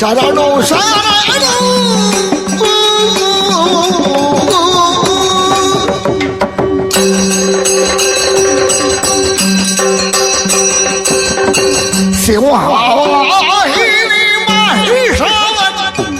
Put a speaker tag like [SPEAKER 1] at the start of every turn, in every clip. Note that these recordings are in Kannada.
[SPEAKER 1] ಶರಣು ಶರಣು ಸಿಂಹಾಹಿನಿ ಮಹಿಷಾವರ್ದಿನಿ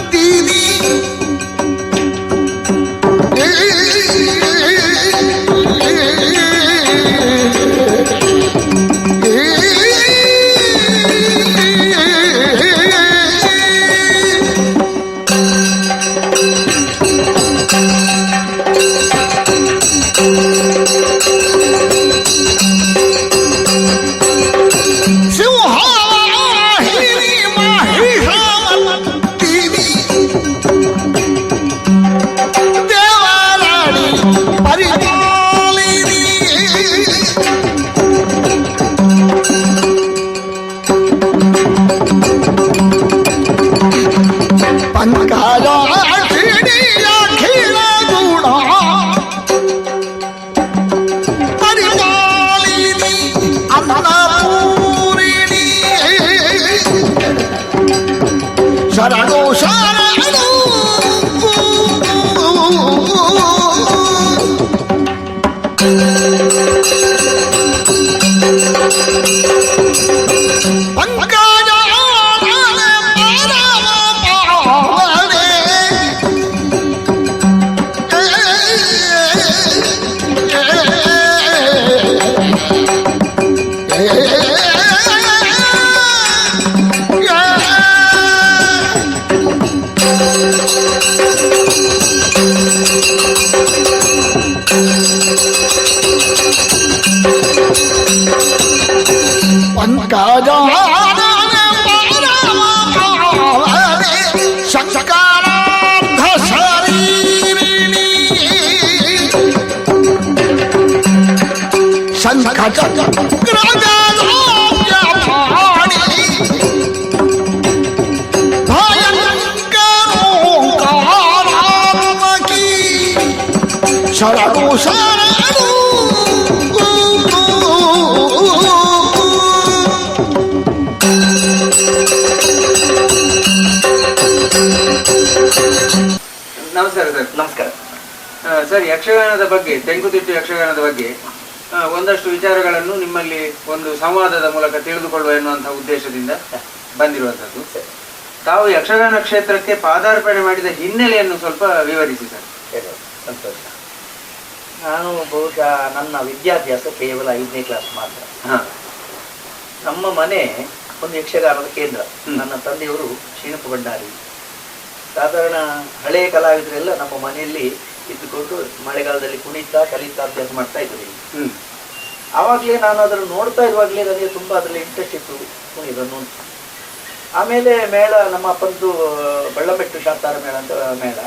[SPEAKER 1] ಶರಣು ಶರಣು ಪಂಕಜ ಶಂಕರಾರ್ಧ ಶರೀರಿಣಿ ಶಂಕಚಕ್ರಜಾಡಿ ಭಯಂಕರೋಂಕಾರಾತ್ಮಕಿ ಶರಣು ಶರಣು.
[SPEAKER 2] ನಮಸ್ಕಾರ ಸರ್.
[SPEAKER 3] ನಮಸ್ಕಾರ
[SPEAKER 2] ಸರ್, ಯಕ್ಷಗಾನದ ಬಗ್ಗೆ, ತೆಂಕುತಿಟ್ಟು ಯಕ್ಷಗಾನದ ಬಗ್ಗೆ ಒಂದಷ್ಟು ವಿಚಾರಗಳನ್ನು ನಿಮ್ಮಲ್ಲಿ ಒಂದು ಸಂವಾದದ ಮೂಲಕ ತಿಳಿದುಕೊಳ್ಳುವ ಎನ್ನುವಂತಹ ಉದ್ದೇಶದಿಂದ ಬಂದಿರುವಂಥದ್ದು. ತಾವು ಯಕ್ಷಗಾನ ಕ್ಷೇತ್ರಕ್ಕೆ ಪಾದಾರ್ಪಣೆ ಮಾಡಿದ ಹಿನ್ನೆಲೆಯನ್ನು ಸ್ವಲ್ಪ ವಿವರಿಸಿ ಸರ್.
[SPEAKER 3] ಸಂತೋಷ. ನಾನು ಬಹುಶಃ ನನ್ನ ವಿದ್ಯಾಭ್ಯಾಸ ಕೇವಲ 5ನೇ ಕ್ಲಾಸ್ ಮಾತ್ರ. ನಮ್ಮ ಮನೆ ಒಂದು ಯಕ್ಷಗಾನದ ಕೇಂದ್ರ. ನನ್ನ ತಂದೆಯವರು ಶ್ರೀನಪ್ಪ ಭಂಡಾರಿ. ಸಾಧಾರಣ ಹಳೆಯ ಕಲಾವಿದರೆಲ್ಲ ನಮ್ಮ ಮನೆಯಲ್ಲಿ ಇದ್ದುಕೊಂಡು ಮಳೆಗಾಲದಲ್ಲಿ ಕಲಿತಾ ಅಭ್ಯಾಸ ಮಾಡ್ತಾ ಇದ್ವಿ. ಆವಾಗಲೇ ನಾನು ಅದನ್ನು ನೋಡ್ತಾ ಇರುವಾಗಲೇ ನನಗೆ ತುಂಬ ಅದರಲ್ಲಿ ಇಂಟ್ರೆಸ್ಟ್ ಇತ್ತು ಕುಣಿಯೋದನ್ನು. ಆಮೇಲೆ ಮೇಳ, ನಮ್ಮ ಅಪ್ಪಂದು ಬೆಳ್ಳಂಬೆಟ್ಟು ಶಾಸ್ತಾರ ಮೇಳ ಅಂತ ಮೇಳ,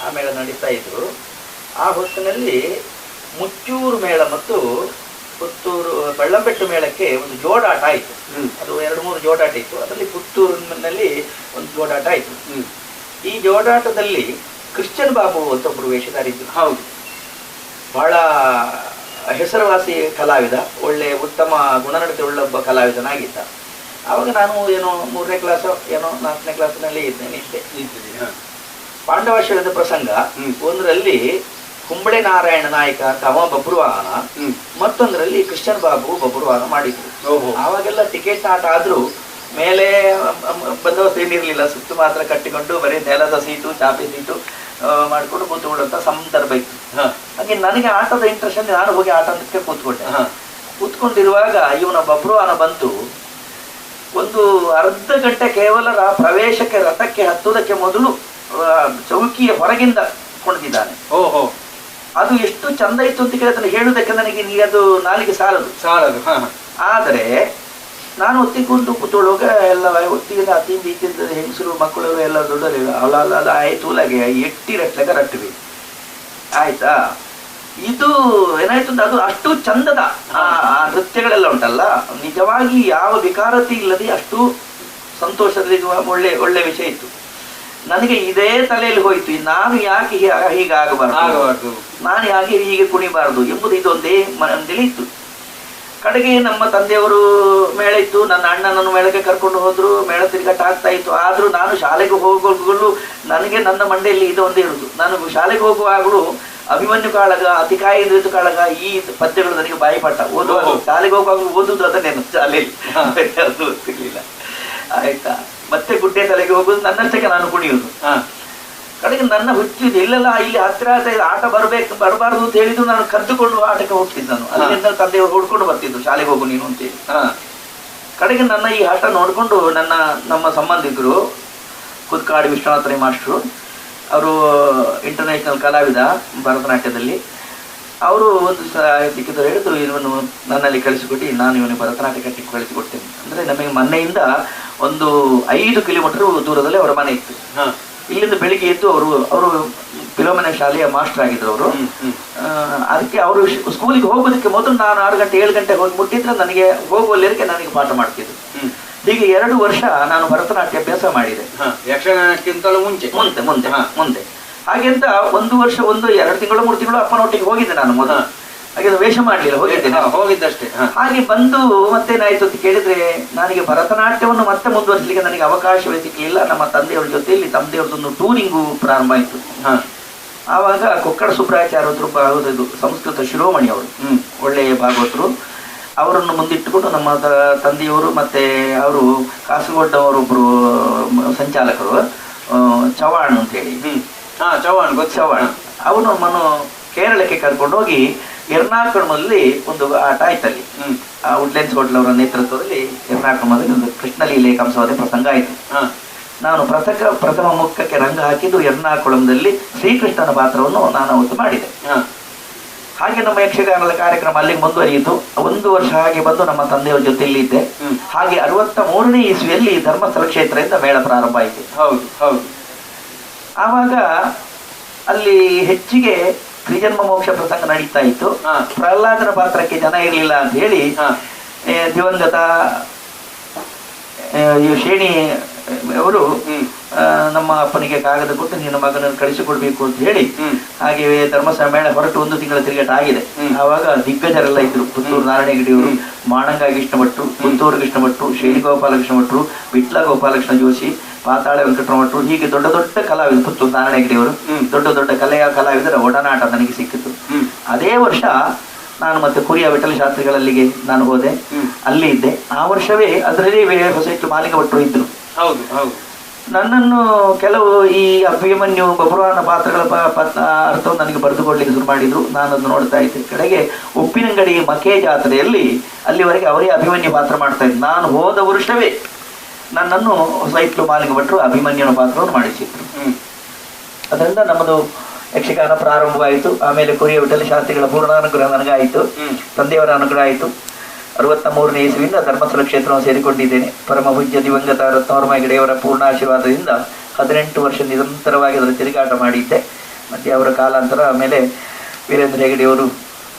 [SPEAKER 3] ಆ ಮೇಳ ನಡೀತಾ ಇದ್ರು. ಆ ಹೊತ್ತಿನಲ್ಲಿ ಮುಚ್ಚೂರು ಮೇಳ ಮತ್ತು ಪುತ್ತೂರು ಬೆಳ್ಳಂಬೆಟ್ಟು ಮೇಳಕ್ಕೆ ಒಂದು ಜೋಡಾಟ ಆಯಿತು. ಅದು 2-3 ಜೋಡಾಟ ಇತ್ತು. ಅದರಲ್ಲಿ ಪುತ್ತೂರಿನಲ್ಲಿ ಒಂದು ಜೋಡಾಟ ಆಯಿತು. ಈ ಜೋಡಾಟದಲ್ಲಿ ಕ್ರಿಶ್ಚಿಯನ್ ಬಾಬು ಅಂತ ಒಬ್ಬರು ವೇಷಧಾರಿದ್ರು.
[SPEAKER 2] ಹೌದು,
[SPEAKER 3] ಬಹಳ ಹೆಸರುವಾಸಿ ಕಲಾವಿದ, ಒಳ್ಳೆ ಉತ್ತಮ ಗುಣನಡತೆ ಉಳ್ಳ ಒಬ್ಬ ಕಲಾವಿದನಾಗಿದ್ದ. ಆವಾಗ ನಾನು ಏನೋ 3ನೇ ಕ್ಲಾಸ್ ಏನೋ 4ನೇ ಕ್ಲಾಸ್ನಲ್ಲಿ ಇದ್ದೆ. ಪಾಂಡವಾಶ್ವರದ ಪ್ರಸಂಗ ಒಂದರಲ್ಲಿ ಕುಂಬಳೆ ನಾರಾಯಣ ನಾಯಕ ಅಂತ ಅವ ಬಬ್ರುವಾಹನ, ಮತ್ತೊಂದರಲ್ಲಿ ಕ್ರಿಶ್ಚಿಯನ್ ಬಾಬು ಬಬ್ರುವಾಹನ ಮಾಡಿದ್ರು. ಆವಾಗೆಲ್ಲ ಟಿಕೆಟ್ ಆಟ ಆದ್ರೂ ಮೇಲೆ ಬಂದವಸ್ತು ಏನಿರಲಿಲ್ಲ, ಸುತ್ತು ಮಾತ್ರ ಕಟ್ಟಿಕೊಂಡು ಬರೀ ನೆಲದ ಸೀಟು, ಚಾಪೆ ಸೀಟು ಮಾಡಿಕೊಂಡು ಕೂತ್ಕೊಳ್ಳುವಂತ ಸಂದರ್ಭ ಇತ್ತು. ಹಾಗೆ ನನಗೆ ಆಟದ ಇಂಟ್ರೆಸ್ಟ್ ಅಲ್ಲಿ ನಾನು ಹೋಗಿ ಆಟಕ್ಕೆ ಕೂತ್ಕೊಂಡೆ. ಕೂತ್ಕೊಂಡಿರುವಾಗ ಇವನ ಬಬ್ರುವಾಹನ ಬಂತು. ಒಂದು ಅರ್ಧ ಗಂಟೆ ಕೇವಲ ಪ್ರವೇಶಕ್ಕೆ ರಥಕ್ಕೆ ಹತ್ತುವುದಕ್ಕೆ ಮೊದಲು ಚೌಕಿಯ ಹೊರಗಿಂದ ಕುಣಿದಿದ್ದಾನೆ.
[SPEAKER 2] ಓಹೋ,
[SPEAKER 3] ಅದು ಎಷ್ಟು ಚಂದ ಇತ್ತು ಅಂತ ಕೇಳಿದ್ರೆ ಹೇಳುವುದಕ್ಕೆ ನನಗೆ ಅದು ನಾಲಿಗೆ ಸಾಲದು. ಆದರೆ ನಾನು ಒತ್ತಿಕೊಂಡು ಕೂತ್ಕೊಳ್ಳುವಾಗ ಎಲ್ಲ ಒತ್ತಿಗೆ ಅತಿಂದ ಈತಿಂದ ಹೆಂಗಸರು ಮಕ್ಕಳು ಎಲ್ಲ ದೊಡ್ಡವರು ಅಲ್ಲ ಆಯ್ತುಲಾಗೆ ಎಟ್ಟಿರಟ್ಲಾಗ ರಟ್ಟಿವಿ ಆಯ್ತಾ. ಇದು ಏನಾಯ್ತು ಅಂದ್ರೆ ಅದು ಅಷ್ಟು ಚಂದದ ಆ ನೃತ್ಯಗಳೆಲ್ಲ ಉಂಟಲ್ಲ, ನಿಜವಾಗಿ ಯಾವ ವಿಕಾರತೆ ಇಲ್ಲದೆ ಅಷ್ಟು ಸಂತೋಷದಲ್ಲಿ ಒಳ್ಳೆ ಒಳ್ಳೆ ವಿಷಯ ಇತ್ತು. ನನಗೆ ಇದೇ ತಲೆಯಲ್ಲಿ ಹೋಯ್ತು, ನಾನು ಯಾಕೆ ಹೀಗಾಗಬಾರ್ದು, ನಾನು ಯಾಕೆ ಹೀಗೆ ಕುಣಿಬಾರದು ಎಂಬುದು ಇದೊಂದೇ ಮನದಲ್ಲಿ ಇತ್ತು. ಕಡೆಗೆ ನಮ್ಮ ತಂದೆಯವರು ಮೇಳ ಇತ್ತು, ನನ್ನ ಅಣ್ಣನನ್ನು ಮೇಳಕ್ಕೆ ಕರ್ಕೊಂಡು ಹೋದ್ರು, ಮೇಳ ತಿರುಗಾಟ ಆಗ್ತಾ ಇತ್ತು. ಆದ್ರೂ ನಾನು ಶಾಲೆಗೆ ಹೋಗುವಾಗಲೂ ನನಗೆ ನನ್ನ ಮಂಡೆಯಲ್ಲಿ ಇದೊಂದೇ ಹೇಳುದು, ನಾನು ಶಾಲೆಗೆ ಹೋಗುವಾಗಲೂ ಅಭಿಮನ್ಯು ಕಾಳಗ, ಅತಿಕಾಯಿ ಋತು ಕಾಳಗ, ಈ ಪದ್ಯಗಳು ನನಗೆ ಬಾಯಿಪಾಠ. ಓದುವಾಗ ಶಾಲೆಗೆ ಹೋಗುವಾಗಲೂ ಓದುದು ಅದನ್ನೇ ಶಾಲೆಯಲ್ಲಿ ಗೊತ್ತಿರ್ಲಿಲ್ಲ ಆಯ್ತಾ. ಮತ್ತೆ ಗುಡ್ಡೆ ತಲೆಗೆ ಹೋಗುದು, ನನ್ನಷ್ಟಕ್ಕೆ ನಾನು ಕುಣಿಯುವುದು. ಕಡೆಗೆ ನನ್ನ ಹುಚ್ಚಿದ್ದು ಇಲ್ಲೆಲ್ಲ ಇಲ್ಲಿ ಹತ್ತಿರ ಆಟ ಬರಬಾರದು ಅಂತ ಹೇಳಿದ್ರು ನಾನು ಕದ್ದುಕೊಂಡು ಆಟಕ್ಕೆ ಹೋಗ್ತಿದ್ದ. ನಾನು ಅಲ್ಲಿಂದ ತಂದೆಯವರು ಹುಡ್ಕೊಂಡು ಬರ್ತಿದ್ರು, ಶಾಲೆಗೆ ಹೋಗು ನೀನು ಅಂತೇಳಿ. ಕಡೆಗೆ ನನ್ನ ಈ ಆಟ ನೋಡ್ಕೊಂಡು ನಮ್ಮ ಸಂಬಂಧಿಕರು ಕುದ್ಕಾಡಿ ವಿಶ್ವನಾಥರೇ ಮಾಸ್ಟ್ರು, ಅವರು ಇಂಟರ್ನ್ಯಾಷನಲ್ ಕಲಾವಿದ ಭರತನಾಟ್ಯದಲ್ಲಿ, ಅವರು ಒಂದು ಸಿಕ್ಕಿದ್ರು, ಹೇಳಿದ್ರು ಇವನು ನನ್ನಲ್ಲಿ ಕಳಿಸಿಕೊಟ್ಟು ನಾನು ಇವನಿಗೆ ಭರತನಾಟ್ಯ ಕಟ್ಟಿಗೆ ಕಳಿಸಿಕೊಡ್ತೇನೆ. ಅಂದ್ರೆ ನಮಗೆ ಮನೆಯಿಂದ ಒಂದು 5 ಕಿಲೋಮೀಟರ್ ದೂರದಲ್ಲಿ ಅವರ ಮನೆ ಇತ್ತು. ಇಲ್ಲಿಂದ ಬೆಳಿಗ್ಗೆ ಎದ್ದು ಅವರು ಫಿಲೋಮಿನ ಶಾಲೆಯ ಮಾಸ್ಟರ್ ಆಗಿದ್ರು ಅವರು. ಅದಕ್ಕೆ ಅವರು ಸ್ಕೂಲಿಗೆ ಹೋಗೋದಕ್ಕೆ ಮೊದಲು ನಾನು 6 ಗಂಟೆ 7 ಗಂಟೆ ಹೋಗಿ ಮುಟ್ಟಿದ್ರೆ ನನಗೆ ಹೋಗುವಲ್ಲಿಗೆ ನನಗೆ ಪಾಠ ಮಾಡ್ತಿದ್ರು. ಹೀಗೆ 2 ವರ್ಷ ನಾನು ಭರತನಾಟ್ಯ ಅಭ್ಯಾಸ ಮಾಡಿದೆ,
[SPEAKER 2] ಯಕ್ಷಗಾನಕ್ಕಿಂತಲೂ
[SPEAKER 3] ಮುಂದೆ. ಹಾಗೆಂತ 1 ವರ್ಷ 2 ತಿಂಗಳು 3 ತಿಂಗಳು ಅಪ್ಪನೊಟ್ಟಿಗೆ ಹೋಗಿದ್ದೆ ನಾನು ಮೊದಲು. ಹಾಗೆ ವೇಷ ಮಾಡ್ಲಿಲ್ಲ,
[SPEAKER 2] ಹೋಗಿದ್ದಷ್ಟೇ.
[SPEAKER 3] ಹಾಗೆ ಬಂದು ಮತ್ತೇನಾಯ್ತು ಅಂತ ಕೇಳಿದ್ರೆ, ನನಗೆ ಭರತನಾಟ್ಯವನ್ನು ಮತ್ತೆ ಮುಂದುವರಿಸಲಿಕ್ಕೆ ನನಗೆ ಅವಕಾಶವೇ ಸಿಕ್ಕಲಿಲ್ಲ. ನಮ್ಮ ತಂದೆಯವರ ಜೊತೆಯಲ್ಲಿ ತಂದೆಯವ್ರದ್ದೊಂದು ಟೂರಿಂಗು ಪ್ರಾರಂಭ ಆಯಿತು. ಆವಾಗ ಕೊಕ್ಕಡ ಸುಬ್ರಾಚಾರ್ಯ ಇದು ಸಂಸ್ಕೃತ ಶಿರೋಮಣಿ ಅವರು, ಒಳ್ಳೆಯ ಭಾಗವತರು, ಅವರನ್ನು ಮುಂದಿಟ್ಟುಕೊಂಡು ನಮ್ಮ ತಂದೆಯವರು ಮತ್ತೆ ಅವರು ಕಾಸರಗೋಡ್ನವರೊಬ್ಬರು ಸಂಚಾಲಕರು ಚವಾಣ್ ಅಂತ ಹೇಳಿ, ಚವಾಣ್ ಅವರು ನಮ್ಮನ್ನು ಕೇರಳಕ್ಕೆ ಕರ್ಕೊಂಡು ಹೋಗಿ ಎರ್ನಾಕುಳಮಲ್ಲಿ ಒಂದು ಆಟ ಆಯ್ತಲ್ಲಿ. ವುಡ್ಲೆನ್ಸ್ ಹೋಟೆಲ್ ಅವರ ನೇತೃತ್ವದಲ್ಲಿ ಎರ್ನಾಕುಳಮಲ್ಲಿ ಒಂದು ಕೃಷ್ಣಲೀಲೆ ಕಂಸವಾದ ಪ್ರಸಂಗ ಆಯ್ತು. ನಾನು ಪ್ರಥಮ ಮುಖಕ್ಕೆ ರಂಗ ಹಾಕಿದ್ದು ಎರ್ನಾಕುಳಂದಲ್ಲಿ ಶ್ರೀಕೃಷ್ಣನ ಪಾತ್ರವನ್ನು ನಾನು ಅವತ್ತು ಮಾಡಿದೆ. ಹಾಗೆ ನಮ್ಮ ಯಕ್ಷಗಾನದ ಕಾರ್ಯಕ್ರಮ ಅಲ್ಲಿಗೆ ಮುಂದುವರಿಯಿತು. 1 ವರ್ಷ ಹಾಗೆ ಬಂದು ನಮ್ಮ ತಂದೆಯವರ ಜೊತೆಯಲ್ಲಿ ಇದ್ದೆ. ಹಾಗೆ 63ನೇ ಇಸ್ವಿಯಲ್ಲಿ ಧರ್ಮಸ್ಥಳ ಕ್ಷೇತ್ರದಿಂದ ಮೇಳ ಪ್ರಾರಂಭ ಆಯಿತು.
[SPEAKER 2] ಹೌದು ಹೌದು.
[SPEAKER 3] ಆವಾಗ ಅಲ್ಲಿ ಹೆಚ್ಚಿಗೆ ತ್ರಿಜನ್ಮ ಮೋಕ್ಷ ಪ್ರಸಂಗ ನಡೀತಾ ಇತ್ತು. ಪ್ರಹ್ಲಾದನ ಪಾತ್ರಕ್ಕೆ ಜನ ಇರಲಿಲ್ಲ ಅಂತ ಹೇಳಿ ದಿವಂಗತ ಶೇಣಿ ಅವರು ನಮ್ಮ ಅಪ್ಪನಿಗೆ ಕಾಗದ ಕೊಟ್ಟು ನಿನ್ನ ಮಗನನ್ನು ಕಳಿಸಿಕೊಡ್ಬೇಕು ಅಂತ ಹೇಳಿ ಹಾಗೆ ಧರ್ಮಸ್ಥಳ ಮೇಳ ಹೊರಟು 1 ತಿಂಗಳ ತಿರುಗಾಟ ಆಗಿದೆ. ಆವಾಗ ದಿಗ್ಗಜರೆಲ್ಲ ಇದ್ರು. ಪುತ್ತೂರು ನಾರಾಯಣಗಿರಿಯವರು, ಮಾಣಂಗ ಕೃಷ್ಣ ಭಟ್ರು, ಪುತ್ತೂರು ಕೃಷ್ಣ ಭಟ್ರು, ಶೇಣಿ ಗೋಪಾಲಕೃಷ್ಣ ಭಟ್ರು, ವಿಟ್ಲ ಗೋಪಾಲಕೃಷ್ಣ ಜೋಶಿ, ಪಾತಾಳ ವೆಂಕಟರಮಣ ಭಟ್ರು, ಹೀಗೆ ದೊಡ್ಡ ದೊಡ್ಡ ಕಲಾವಿದರು. ಪುತ್ತೂರು ನಾರಾಯಣಗಿರಿಯವರು ದೊಡ್ಡ ದೊಡ್ಡ ಕಲಾವಿದರ ಒಡನಾಟ ನನಗೆ ಸಿಕ್ಕಿತು. ಅದೇ ವರ್ಷ ನಾನು ಮತ್ತೆ ಕುರಿಯ ವಿಠಲ ಶಾಸ್ತ್ರಿಗಳಲ್ಲಿಗೆ ನಾನು ಹೋದೆ, ಅಲ್ಲಿ ಇದ್ದೆ. ಆ ವರ್ಷವೇ ಅದರಲ್ಲಿ ಹೊಸ ಮಾಲಿಂಗ ಭಟ್ರು ಇದ್ರು.
[SPEAKER 2] ಹೌದು ಹೌದು.
[SPEAKER 3] ನನ್ನನ್ನು ಕೆಲವು ಈ ಅಭಿಮನ್ಯು ಬಬ್ರುವಾಹನ ಪಾತ್ರಗಳ ಅರ್ಥವನ್ನು ನನಗೆ ಬರೆದುಕೊಳ್ಳಿಕ್ಕೆ ಶುರು ಮಾಡಿದ್ರು. ನಾನು ಅದನ್ನು ನೋಡ್ತಾ ಇದ್ದೆ. ಕಡೆಗೆ ಉಪ್ಪಿನಂಗಡಿ ಮಕೆ ಜಾತ್ರೆಯಲ್ಲಿ ಅಲ್ಲಿವರೆಗೆ ಅವರೇ ಅಭಿಮನ್ಯು ಪಾತ್ರ ಮಾಡ್ತಾ ಇದ್ರು. ನಾನು ಹೋದ ವರ್ಷವೇ ನನ್ನನ್ನು ಹೊಸ ಮಾಲಿಂಗ ಭಟ್ರು ಅಭಿಮನ್ಯುನ ಪಾತ್ರವನ್ನು ಮಾಡಿಸಿದ್ರು. ಅದರಿಂದ ನಮ್ಮದು ಯಕ್ಷಗಾನ ಪ್ರಾರಂಭವಾಯಿತು. ಆಮೇಲೆ ಕುರಿಯ ವಿಠಲ ಶಾಸ್ತ್ರಿಗಳ ಪೂರ್ಣಾನುಗ್ರಹ ನನಗಾಯಿತು, ತಂದೆಯವರ ಅನುಗ್ರಹ ಆಯಿತು. 63ನೇ ಇಸ್ವಿಯಿಂದ ಧರ್ಮಸ್ಥಳ ಕ್ಷೇತ್ರವನ್ನು ಸೇರಿಕೊಂಡಿದ್ದೇನೆ. ಪರಮ ಪೂಜ್ಯ ದಿವಂಗತ ರತ್ನವರ್ಮ ಹೆಗಡೆಯವರ ಪೂರ್ಣಾಶೀರ್ವಾದದಿಂದ 18 ವರ್ಷ ನಿರಂತರವಾಗಿ ಅದರ ತಿರುಗಾಟ ಮಾಡಿದ್ದೆ. ಮತ್ತು ಅವರ ಕಾಲಾಂತರ ಆಮೇಲೆ ವೀರೇಂದ್ರ ಹೆಗಡೆಯವರು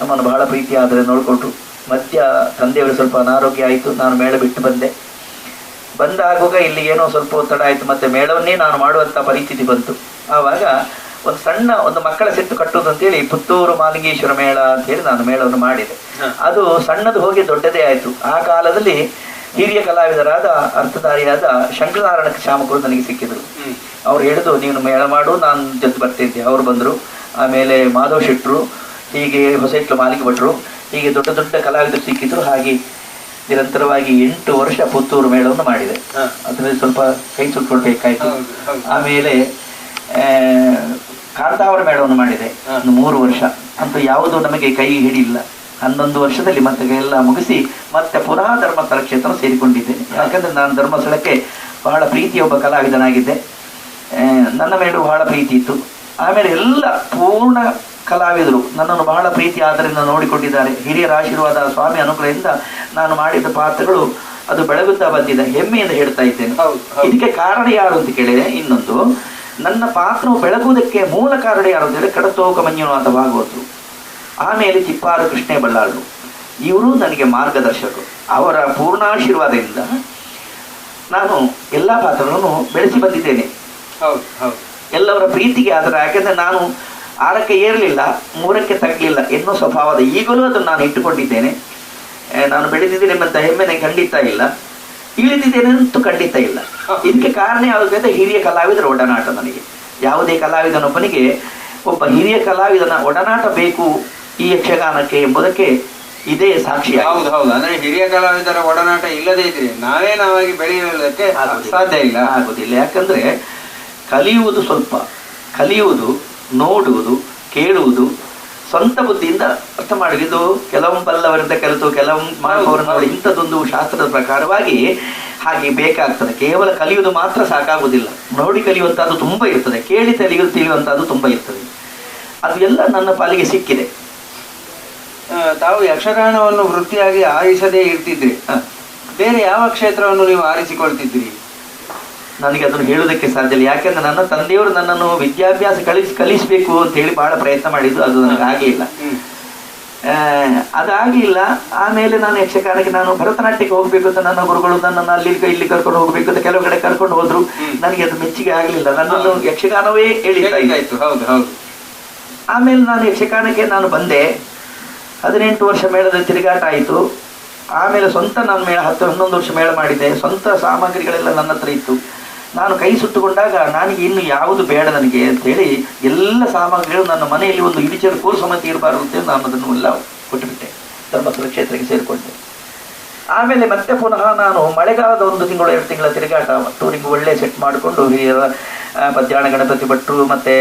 [SPEAKER 3] ನಮ್ಮನ್ನು ಬಹಳ ಪ್ರೀತಿ ಆದರೆ ನೋಡಿಕೊಟ್ರು. ಮಧ್ಯ ತಂದೆಯವರು ಸ್ವಲ್ಪ ಅನಾರೋಗ್ಯ ಆಯಿತು. ನಾನು ಮೇಳ ಬಿಟ್ಟು ಬಂದಾಗುವಾಗ ಇಲ್ಲಿ ಏನೋ ಸ್ವಲ್ಪ ಒತ್ತಡ ಆಯಿತು. ಮತ್ತು ಮೇಳವನ್ನೇ ನಾನು ಮಾಡುವಂಥ ಪರಿಸ್ಥಿತಿ ಬಂತು. ಆವಾಗ ಒಂದು ಮಕ್ಕಳ ಸೆಟ್ಟು ಕಟ್ಟುವುದು ಅಂತೇಳಿ ಪುತ್ತೂರು ಮಾಲಿಂಗೇಶ್ವರ ಮೇಳ ಅಂತ ಹೇಳಿ ನಾನು ಮೇಳವನ್ನು ಮಾಡಿದೆ. ಅದು ಸಣ್ಣದು ಹೋಗಿ ದೊಡ್ಡದೇ ಆಯಿತು. ಆ ಕಾಲದಲ್ಲಿ ಹಿರಿಯ ಕಲಾವಿದರಾದ ಅರ್ಥಧಾರಿಯಾದ ಶಂಕರನಾರಾಯಣ ಶ್ಯಾಮಕರು ನನಗೆ ಸಿಕ್ಕಿದ್ರು. ಅವ್ರು ಹೇಳಿದ್ರು, ನೀನು ಮೇಳ ಮಾಡು, ನಾನು ಜೊತೆ ಬರ್ತಿದ್ದೆ. ಅವರು ಬಂದರು. ಆಮೇಲೆ ಮಾಧವ್ ಶೆಟ್ಟರು, ಹೀಗೆ ಹೊಸ ಮಾಲಿಂಗ ಭಟ್ರು, ಹೀಗೆ ದೊಡ್ಡ ದೊಡ್ಡ ಕಲಾವಿದರು ಸಿಕ್ಕಿದ್ರು. ಹಾಗೆ ನಿರಂತರವಾಗಿ 8 ವರ್ಷ ಪುತ್ತೂರು ಮೇಳವನ್ನು ಮಾಡಿದೆ. ಅದರಲ್ಲಿ ಸ್ವಲ್ಪ ಕೈ ಸುಟ್ಕೊಳ್ಬೇಕಾಯ್ತು. ಆಮೇಲೆ ಕಾಂತಾವರ ಮೇಳವನ್ನು ಮಾಡಿದೆ 3 ವರ್ಷ. ಅಂತೂ ಯಾವುದು ನಮಗೆ ಕೈ ಹಿಡಿಯಿಲ್ಲ. 11 ವರ್ಷದಲ್ಲಿ ಮತ್ತೆ ಎಲ್ಲ ಮುಗಿಸಿ ಮತ್ತೆ ಪುನಃ ಧರ್ಮಸ್ಥಳ ಕ್ಷೇತ್ರ ಸೇರಿಕೊಂಡಿದ್ದೇನೆ. ಯಾಕಂದ್ರೆ ನಾನು ಧರ್ಮಸ್ಥಳಕ್ಕೆ ಬಹಳ ಪ್ರೀತಿಯ ಒಬ್ಬ ಕಲಾವಿದನಾಗಿದ್ದೆ. ನನ್ನ ಮೇಲೂ ಬಹಳ ಪ್ರೀತಿ ಇತ್ತು. ಆಮೇಲೆ ಎಲ್ಲ ಪೂರ್ಣ ಕಲಾವಿದರು ನನ್ನನ್ನು ಬಹಳ ಪ್ರೀತಿ ಆದ್ದರಿಂದ ನೋಡಿಕೊಂಡಿದ್ದಾರೆ. ಹಿರಿಯರ ಆಶೀರ್ವಾದ, ಸ್ವಾಮಿ ಅನುಗ್ರಹದಿಂದ ನಾನು ಮಾಡಿದ ಪಾತ್ರಗಳು ಅದು ಬೆಳಗುತ್ತಾ ಬಂದಿದೆ. ಹೆಮ್ಮೆಯಿಂದ ಹೇಳ್ತಾ ಇದ್ದೇನೆ. ಇದಕ್ಕೆ ಕಾರಣ ಯಾರು ಅಂತ ಕೇಳಿದ್ರೆ, ಇನ್ನೊಂದು ನನ್ನ ಪಾತ್ರವು ಬೆಳಗುವುದಕ್ಕೆ ಮೂಲ ಕಾರಣ ಯಾರು ಅಂತ ಹೇಳಿ ಕಡತೋಕ ಮಂಜುನಾಥ ಭಾಗವತರು, ಆಮೇಲೆ ಚಿಪ್ಪಾರು ಕೃಷ್ಣೇ ಬಳ್ಳಾಳರು, ಇವರು ನನಗೆ ಮಾರ್ಗದರ್ಶಕರು. ಅವರ ಪೂರ್ಣಾಶೀರ್ವಾದದಿಂದ ನಾನು ಎಲ್ಲ ಪಾತ್ರಗಳನ್ನು ಬೆಳೆಸಿ ಬಂದಿದ್ದೇನೆ. ಎಲ್ಲವರ ಪ್ರೀತಿಗೆ ಆಧಾರ. ಯಾಕೆಂದ್ರೆ ನಾನು 6ಕ್ಕೆ ಏರಲಿಲ್ಲ, 3ಕ್ಕೆ ತಗ್ಲಿಲ್ಲ ಎನ್ನುವ ಸ್ವಭಾವದ ಈಗಲೂ ಅದನ್ನು ನಾನು ಇಟ್ಟುಕೊಂಡಿದ್ದೇನೆ. ನಾನು ಬೆಳೆದಿದ್ದೇನೆ ಎಂಬಂತ ಹೆಮ್ಮೆ ಖಂಡಿತ ಇಲ್ಲ, ಇಳಿದಿದ್ದೇನೆ ಅಂತೂ ಖಂಡಿತ ಇಲ್ಲ. ಇದಕ್ಕೆ ಕಾರಣ ಯಾವುದಂದ್ರೆ ಹಿರಿಯ ಕಲಾವಿದರ ಒಡನಾಟ. ನನಗೆ ಯಾವುದೇ ಕಲಾವಿದನೊಬ್ಬನಿಗೆ ಒಬ್ಬ ಹಿರಿಯ ಕಲಾವಿದನ ಒಡನಾಟ ಬೇಕು ಈ ಯಕ್ಷಗಾನಕ್ಕೆ ಎಂಬುದಕ್ಕೆ ಇದೇ ಸಾಕ್ಷಿ.
[SPEAKER 2] ಹೌದು ಹೌದು. ಅಂದ್ರೆ ಹಿರಿಯ ಕಲಾವಿದರ ಒಡನಾಟ ಇಲ್ಲದೇ ಇದ್ರೆ ನಾವಾಗಿ ಬೆಳೆಯುವುದಕ್ಕೆ ಸಾಧ್ಯ ಇಲ್ಲ,
[SPEAKER 3] ಆಗುದಿಲ್ಲ. ಯಾಕಂದ್ರೆ ಕಲಿಯುವುದು ಸ್ವಲ್ಪ, ಕಲಿಯುವುದು, ನೋಡುವುದು, ಕೇಳುವುದು, ಸ್ವಂತ ಬುದ್ಧಿಯಿಂದ ಅರ್ಥ ಮಾಡಿದ್ದು. ಕೆಲವು ಬಲ್ಲವರಿಂದ ಕಲಿತು ಕೆಲವು ಮಾಡುವವರನ್ನು ನೋಡಿ ಇಂಥದ್ದೊಂದು ಶಾಸ್ತ್ರದ ಪ್ರಕಾರವಾಗಿ ಹಾಗೆ ಬೇಕಾಗ್ತದೆ. ಕೇವಲ ಕಲಿಯುವುದು ಮಾತ್ರ ಸಾಕಾಗುವುದಿಲ್ಲ. ನೋಡಿ ಕಲಿಯುವಂಥದ್ದು ತುಂಬ ಇರ್ತದೆ, ಕೇಳಿ ತಿಳಿಯುವಂಥದ್ದು ತುಂಬ ಇರ್ತದೆ. ಅದು ಎಲ್ಲ ನನ್ನ ಪಾಲಿಗೆ ಸಿಕ್ಕಿದೆ.
[SPEAKER 2] ತಾವು ಯಕ್ಷಗಾನವನ್ನು ವೃತ್ತಿಯಾಗಿ ಆರಿಸದೇ ಇರ್ತಿದ್ರಿ, ಬೇರೆ ಯಾವ ಕ್ಷೇತ್ರವನ್ನು ನೀವು ಆರಿಸಿಕೊಳ್ತಿದ್ರಿ?
[SPEAKER 3] ನನಗೆ ಅದನ್ನು ಹೇಳುವುದಕ್ಕೆ ಸಾಧ್ಯ ಇಲ್ಲ. ಯಾಕೆಂದ್ರೆ ನನ್ನ ತಂದೆಯವರು ನನ್ನನ್ನು ವಿದ್ಯಾಭ್ಯಾಸ ಕಲಿಸಬೇಕು ಅಂತ ಹೇಳಿ ಬಹಳ ಪ್ರಯತ್ನ ಮಾಡಿದ್ದು, ಅದು ನನಗೆ ಆಗಿಲ್ಲ. ಅದಾಗಿಲ್ಲ. ಆಮೇಲೆ ನಾನು ಯಕ್ಷಗಾನಕ್ಕೆ ನಾನು ಭರತನಾಟ್ಯಕ್ಕೆ ಹೋಗ್ಬೇಕು ಅಂತ ನನ್ನ ಗುರುಗಳು ನನ್ನನ್ನು ಇಲ್ಲಿ ಕರ್ಕೊಂಡು ಹೋಗ್ಬೇಕು ಅಂತ ಕೆಲವು ಕಡೆ ಕರ್ಕೊಂಡು ಹೋದ್ರು. ನನಗೆ ಅದು ಮೆಚ್ಚುಗೆ ಆಗಲಿಲ್ಲ. ನನ್ನನ್ನು ಯಕ್ಷಗಾನವೇ ಎಳಿತಾ ಇತ್ತು.
[SPEAKER 2] ಹೌದು ಹೌದು.
[SPEAKER 3] ಆಮೇಲೆ ನಾನು ಯಕ್ಷಗಾನಕ್ಕೆ ನಾನು ಬಂದೆ. 18 ವರ್ಷ ಮೇಳದ ತಿರುಗಾಟ ಆಯಿತು. ಆಮೇಲೆ ಸ್ವಂತ ನಾನು 10-11 ವರ್ಷ ಮೇಳ ಮಾಡಿದ್ದೆ. ಸ್ವಂತ ಸಾಮಗ್ರಿಗಳೆಲ್ಲ ನನ್ನ ಹತ್ರ ಇತ್ತು. ನಾನು ಕೈ ಸುಟ್ಟುಕೊಂಡಾಗ ನನಗೆ ಇನ್ನು ಯಾವುದು ಬೇಡ ನನಗೆ ಅಂತೇಳಿ ಎಲ್ಲ ಸಾಮಗ್ರಿಗಳು ನನ್ನ ಮನೆಯಲ್ಲಿ ಒಂದು ಇಡಿಚರು ಕೂರು ಸಮಿತಿ ಇರಬಾರ್ದು ಅಂತೇಳಿ ನಾನು ಅದನ್ನು ಎಲ್ಲ ಕೊಟ್ಟುಬಿಟ್ಟೆ. ಧರ್ಮಸ್ಥಳ ಕ್ಷೇತ್ರಕ್ಕೆ ಸೇರಿಕೊಂಡೆ. ಆಮೇಲೆ ಮತ್ತೆ ಪುನಃ ನಾನು ಮಳೆಗಾಲದ 1 ತಿಂಗಳು 2 ತಿಂಗಳ ತಿರುಗಾಟ ಟೂರಿಗೆ ಒಳ್ಳೆ ಸೆಟ್ ಮಾಡಿಕೊಂಡು ಹಿರಿಯರ ಪದ್ಯಾಣ ಗಣಪತಿ ಭಟ್ರು ಮತ್ತು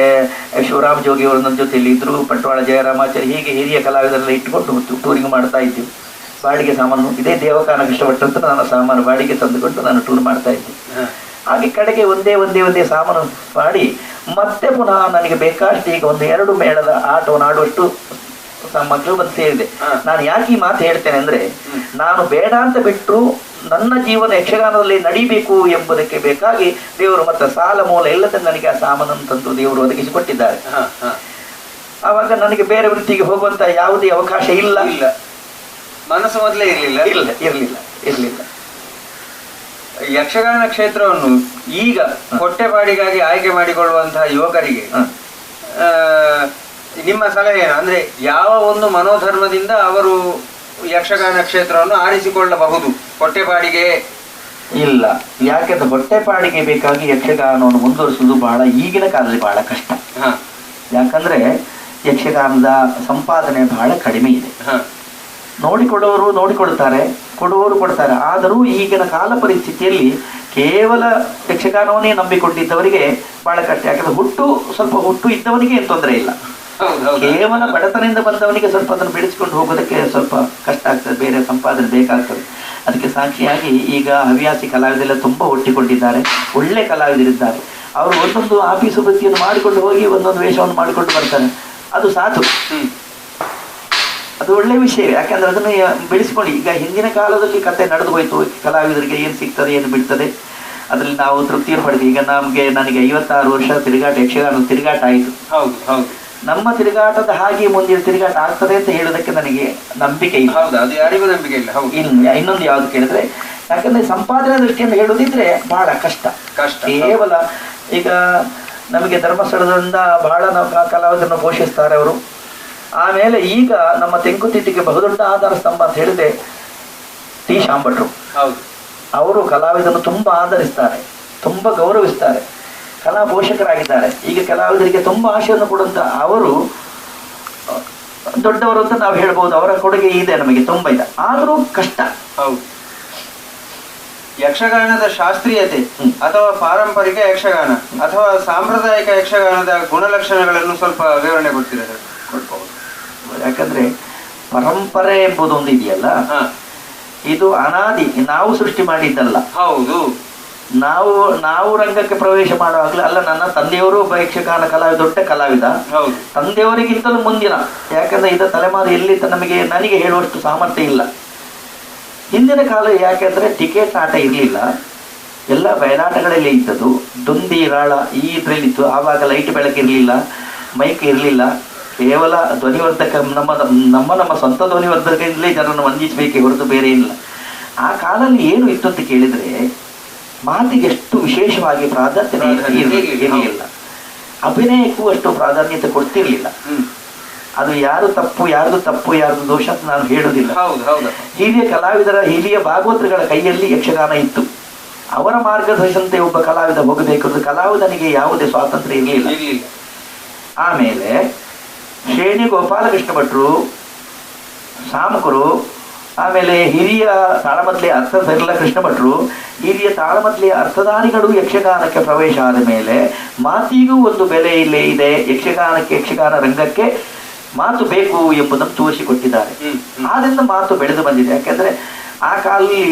[SPEAKER 3] ಶಿವರಾಮ ಜೋಗಿಯವರು ನನ್ನ ಜೊತೆಯಲ್ಲಿ ಇದ್ದರು, ಬಂಟ್ವಾಳ ಜಯರಾಮಾಚಾರಿ, ಹೀಗೆ ಹಿರಿಯ ಕಲಾವಿದರೆಲ್ಲ ಇಟ್ಟುಕೊಂಡು ಟೂರಿಂಗ್ ಮಾಡ್ತಾ ಇದ್ದೀವಿ. ಬಾಡಿಗೆ ಸಾಮಾನು ಇದೇ ದೇವಕಾನ ಇಷ್ಟಪಟ್ಟು ಅಂತ ನಾನು ಸಾಮಾನು ಬಾಡಿಗೆ ತಂದುಕೊಂಡು ನಾನು ಟೂರ್ ಮಾಡ್ತಾ ಇದ್ದೆ. ಹಾಗೆ ಕಡೆಗೆ ಒಂದೇ ಸಾಮಾನು ಮಾಡಿ ಮತ್ತೆ ಪುನಃ ನನಗೆ ಬೇಕಾಷ್ಟು ಈಗ 1-2 ಮೇಳದ ಆಟವನ್ನು ಆಡುವಷ್ಟು ಮಕ್ಕಳು ಬಂದು ಸೇರಿದೆ.
[SPEAKER 2] ಹಾ.
[SPEAKER 3] ನಾನು ಯಾಕೆ ಈ ಮಾತು ಹೇಳ್ತೇನೆ ಅಂದ್ರೆ, ನಾನು ಬೇಡ ಅಂತ ಬಿಟ್ಟರು ನನ್ನ ಜೀವನ ಯಕ್ಷಗಾನದಲ್ಲಿ ನಡಿಬೇಕು ಎಂಬುದಕ್ಕೆ ಬೇಕಾಗಿ ದೇವರು ಮತ್ತೆ ಸಾಲ ಮೂಲ ಎಲ್ಲದನ್ನು ನನಗೆ ಆ ಸಾಮಾನನ್ನು ತಂದು ದೇವರು ಒದಗಿಸಿಕೊಟ್ಟಿದ್ದಾರೆ.
[SPEAKER 2] ಹ, ಹ.
[SPEAKER 3] ಆವಾಗ ನನಗೆ ಬೇರೆ ವೃತ್ತಿಗೆ ಹೋಗುವಂತ ಯಾವುದೇ ಅವಕಾಶ ಇಲ್ಲ.
[SPEAKER 2] ಇಲ್ಲ, ಮನಸ್ಸು ಮೊದಲೇ ಇರಲಿಲ್ಲ.
[SPEAKER 3] ಇರಲಿಲ್ಲ.
[SPEAKER 2] ಯಕ್ಷಗಾನ ಕ್ಷೇತ್ರವನ್ನು ಈಗ ಹೊಟ್ಟೆಪಾಡಿಗಾಗಿ ಆಯ್ಕೆ ಮಾಡಿಕೊಳ್ಳುವಂತಹ ಯುವಕರಿಗೆ ನಿಮ್ಮ ಸಲಹೆ ಏನು? ಅಂದ್ರೆ ಯಾವ ಒಂದು ಮನೋಧರ್ಮದಿಂದ ಅವರು ಯಕ್ಷಗಾನ ಕ್ಷೇತ್ರವನ್ನು ಆರಿಸಿಕೊಳ್ಳಬಹುದು? ಹೊಟ್ಟೆಪಾಡಿಗೆ
[SPEAKER 3] ಇಲ್ಲ, ಯಾಕೆಂದ್ರೆ ಹೊಟ್ಟೆಪಾಡಿಗೆ ಬೇಕಾಗಿ ಯಕ್ಷಗಾನವನ್ನು ಮುಂದುವರಿಸುವುದು ಬಹಳ ಈಗಿನ ಕಾಲದಲ್ಲಿ ಬಹಳ ಕಷ್ಟ.
[SPEAKER 2] ಹ,
[SPEAKER 3] ಯಾಕಂದ್ರೆ ಯಕ್ಷಗಾನದ ಸಂಪಾದನೆ ಬಹಳ ಕಡಿಮೆ ಇದೆ.
[SPEAKER 2] ಹ,
[SPEAKER 3] ನೋಡಿಕೊಳ್ಳುವವರು ನೋಡಿಕೊಳ್ತಾರೆ, ಕೊಡುವವರು ಕೊಡ್ತಾರೆ. ಆದರೂ ಈಗಿನ ಕಾಲ ಪರಿಸ್ಥಿತಿಯಲ್ಲಿ ಕೇವಲ ಯಕ್ಷಗಾನವನ್ನೇ ನಂಬಿಕೊಂಡಿದ್ದವರಿಗೆ ಬಹಳ ಕಷ್ಟ. ಯಾಕಂದ್ರೆ ಸ್ವಲ್ಪ ಹುಟ್ಟು ಇದ್ದವನಿಗೆ ಏನು ತೊಂದರೆ ಇಲ್ಲ. ಕೇವಲ ಬಡತನದಿಂದ ಬಂದವನಿಗೆ ಸ್ವಲ್ಪ ಅದನ್ನು ಬೆಳೆಸಿಕೊಂಡು ಹೋಗೋದಕ್ಕೆ ಸ್ವಲ್ಪ ಕಷ್ಟ ಆಗ್ತದೆ, ಬೇರೆ ಸಂಪಾದನೆ ಬೇಕಾಗ್ತದೆ. ಅದಕ್ಕೆ ಸಾಕ್ಷಿಯಾಗಿ ಈಗ ಹವ್ಯಾಸಿ ಕಲಾವಿದರೆಲ್ಲ ತುಂಬ ಒಟ್ಟಿಕೊಂಡಿದ್ದಾರೆ, ಒಳ್ಳೆ ಕಲಾವಿದರಿದ್ದಾರೆ. ಅವರು ಒಂದೊಂದು ಆಫೀಸು ವೃತ್ತಿಯನ್ನು ಮಾಡಿಕೊಂಡು ಹೋಗಿ ಒಂದೊಂದು ವೇಷವನ್ನು ಮಾಡಿಕೊಂಡು ಬರ್ತಾರೆ. ಅದು ಸಾಧು, ಅದು ಒಳ್ಳೆ ವಿಷಯ. ಯಾಕಂದ್ರೆ ಅದನ್ನು ಬೆಳೆಸ್ಕೊಂಡು, ಈಗ ಹಿಂದಿನ ಕಾಲದಲ್ಲಿ ಕತೆ ನಡೆದು ಹೋಯ್ತು, ಕಲಾವಿದರಿಗೆ ಏನು ಸಿಗ್ತದೆ ಏನು ಬಿಡ್ತದೆ ಅದರಲ್ಲಿ ನಾವು ತೃಪ್ತಿಯನ್ನು ಪಡೆದು. ಈಗ ನನಗೆ 56 ವರ್ಷ ತಿರುಗಾಟ, ಯಕ್ಷಗಾನ ತಿರುಗಾಟ ಆಯಿತು.
[SPEAKER 2] ಹೌದು ಹೌದು.
[SPEAKER 3] ನಮ್ಮ ತಿರುಗಾಟದ ಹಾಗೆ ಮುಂದಿನ ತಿರುಗಾಟ ಆಗ್ತದೆ ಅಂತ ಹೇಳೋದಕ್ಕೆ ನನಗೆ ನಂಬಿಕೆ ಇಲ್ಲ.
[SPEAKER 2] ಹೌದು, ಅದು ಯಾರಿಗೂ ನಂಬಿಕೆ ಇಲ್ಲ. ಹೌದು.
[SPEAKER 3] ಇನ್ನೊಂದು ಯಾವ್ದು ಕೇಳಿದ್ರೆ, ಯಾಕಂದ್ರೆ ಸಂಪಾದನೆ ದೃಷ್ಟಿಯಿಂದ ಹೇಳೋದಿದ್ರೆ ಬಹಳ ಕಷ್ಟ. ಕೇವಲ ಈಗ ನಮಗೆ ಧರ್ಮಸ್ಥಳದಿಂದ ಬಹಳ ಕಲಾವಿದರನ್ನು ಪೋಷಿಸ್ತಾರೆ ಅವರು. ಆಮೇಲೆ ಈಗ ನಮ್ಮ ತೆಂಕುತಿಟ್ಟಿಗೆ ಬಹುದೊಡ್ಡ ಆಧಾರ ಸ್ತಂಭ ಅಂತ ಹೇಳಿದ್ರೆ ಟಿ ಶಾಂಭಟ್ರು.
[SPEAKER 2] ಹೌದು.
[SPEAKER 3] ಅವರು ಕಲಾವಿದರನ್ನು ತುಂಬಾ ಆಧರಿಸ್ತಾರೆ, ತುಂಬಾ ಗೌರವಿಸ್ತಾರೆ, ಕಲಾ ಪೋಷಕರಾಗಿದ್ದಾರೆ. ಈಗ ಕಲಾವಿದರಿಗೆ ತುಂಬಾ ಆಶೆಯನ್ನು ಕೊಡುವಂತ ಅವರು ದೊಡ್ಡವರು ಅಂತ ನಾವು ಹೇಳ್ಬೋದು. ಅವರ ಕೊಡುಗೆ ಇದೆ, ನಮಗೆ ತುಂಬಾ ಇದೆ. ಆದರೂ ಕಷ್ಟ.
[SPEAKER 2] ಹೌದು. ಯಕ್ಷಗಾನದ ಶಾಸ್ತ್ರೀಯತೆ ಅಥವಾ ಪಾರಂಪರಿಕ ಯಕ್ಷಗಾನ ಅಥವಾ ಸಾಂಪ್ರದಾಯಿಕ ಯಕ್ಷಗಾನದ ಗುಣಲಕ್ಷಣಗಳನ್ನು ಸ್ವಲ್ಪ ವಿವರಣೆ ಕೊಡ್ತೀರಾ ಸರ್?
[SPEAKER 3] ಕೊಡ್ಬಹುದು. ಯಾಕಂದ್ರೆ ಪರಂಪರೆ ಎಂಬುದೊಂದು ಇದೆಯಲ್ಲ, ಇದು ಅನಾದಿ, ನಾವು ಸೃಷ್ಟಿ ಮಾಡಿದ್ದಲ್ಲ.
[SPEAKER 2] ಹೌದು.
[SPEAKER 3] ನಾವು ರಂಗಕ್ಕೆ ಪ್ರವೇಶ ಮಾಡುವಾಗಲೇ ಅಲ್ಲ, ನನ್ನ ತಂದೆಯವರು ಒಬ್ಬ ಯಕ್ಷಗಾನ ಕಲಾವಿದ, ದೊಡ್ಡ ಕಲಾವಿದ. ತಂದೆಯವರಿಗಿಂತಲೂ ಮುಂದಿನ. ಯಾಕಂದ್ರೆ ಇದ ತಲೆಮಾರು ಎಲ್ಲಿ ನನಗೆ ಹೇಳುವಷ್ಟು ಸಾಮರ್ಥ್ಯ ಇಲ್ಲ. ಹಿಂದಿನ ಕಾಲ ಯಾಕೆಂದ್ರೆ ಟಿಕೆಟ್ ಆಟ ಇರಲಿಲ್ಲ, ಎಲ್ಲ ಬಯಲಾಟಗಳಲ್ಲಿ ಇದ್ದದ್ದು. ದೊಂದಿ ರಾಳ ಈ ಇದ್ರಲ್ಲಿತ್ತು. ಆವಾಗ ಲೈಟ್ ಬೆಳಕಿರಲಿಲ್ಲ, ಮೈಕ್ ಇರಲಿಲ್ಲ, ಕೇವಲ ಧ್ವನಿವರ್ಧಕ, ನಮ್ಮ ಸ್ವಂತ ಧ್ವನಿವರ್ಧಕದಿಂದಲೇ ಜನರನ್ನು ವಂದಿಸಬೇಕೇ ಹೊರತು ಬೇರೆ ಇಲ್ಲ. ಆ ಕಾಲದಲ್ಲಿ ಏನು ಇತ್ತು ಅಂತ ಕೇಳಿದ್ರೆ, ಮಾತಿಗೆ ಎಷ್ಟು ವಿಶೇಷವಾಗಿ ಪ್ರಾಧಾನ್ಯತೆ ಇರಲಿಲ್ಲ, ಅಭಿನಯಕ್ಕೂ ಅಷ್ಟು ಪ್ರಾಧಾನ್ಯತೆ ಕೊಡ್ತಿರ್ಲಿಲ್ಲ. ಅದು ಯಾರ್ದು ತಪ್ಪು ಯಾರ್ದು ದೋಷ ಅಂತ ನಾನು ಹೇಳುವುದಿಲ್ಲ. ಹಿರಿಯ ಕಲಾವಿದರ, ಹಿರಿಯ ಭಾಗವತರುಗಳ ಕೈಯಲ್ಲಿ ಯಕ್ಷಗಾನ ಇತ್ತು. ಅವರ ಮಾರ್ಗದರ್ಶನತೆ ಒಬ್ಬ ಕಲಾವಿದ ಹೋಗಬೇಕಾದ್ರೆ ಕಲಾವಿದನಿಗೆ ಯಾವುದೇ ಸ್ವಾತಂತ್ರ್ಯ ಇರಲಿಲ್ಲ. ಆಮೇಲೆ ಶ್ರೇಣಿ ಗೋಪಾಲಕೃಷ್ಣ ಭಟ್ರು, ಸಾಮಕರು, ಆಮೇಲೆ ಹಿರಿಯ ತಾಳಮದ್ಲೆ ಅರ್ಥಧರ್ಲ ಕೃಷ್ಣ ಭಟ್ರು, ಹಿರಿಯ ತಾಳಮದ್ಲೆಯ ಅರ್ಥಧಾರಿಗಳು ಯಕ್ಷಗಾನಕ್ಕೆ ಪ್ರವೇಶ ಆದ ಮೇಲೆ ಮಾತಿಗೂ ಒಂದು ಬೆಲೆ ಇಲ್ಲೇ ಇದೆ. ಯಕ್ಷಗಾನ ರಂಗಕ್ಕೆ ಮಾತು ಬೇಕು ಎಂಬುದನ್ನು ತೋರಿಸಿಕೊಟ್ಟಿದ್ದಾರೆ. ಆದ್ರಿಂದ ಮಾತು ಬೆಳೆದು ಬಂದಿದೆ. ಯಾಕೆಂದ್ರೆ ಆ ಕಾಲದಲ್ಲಿ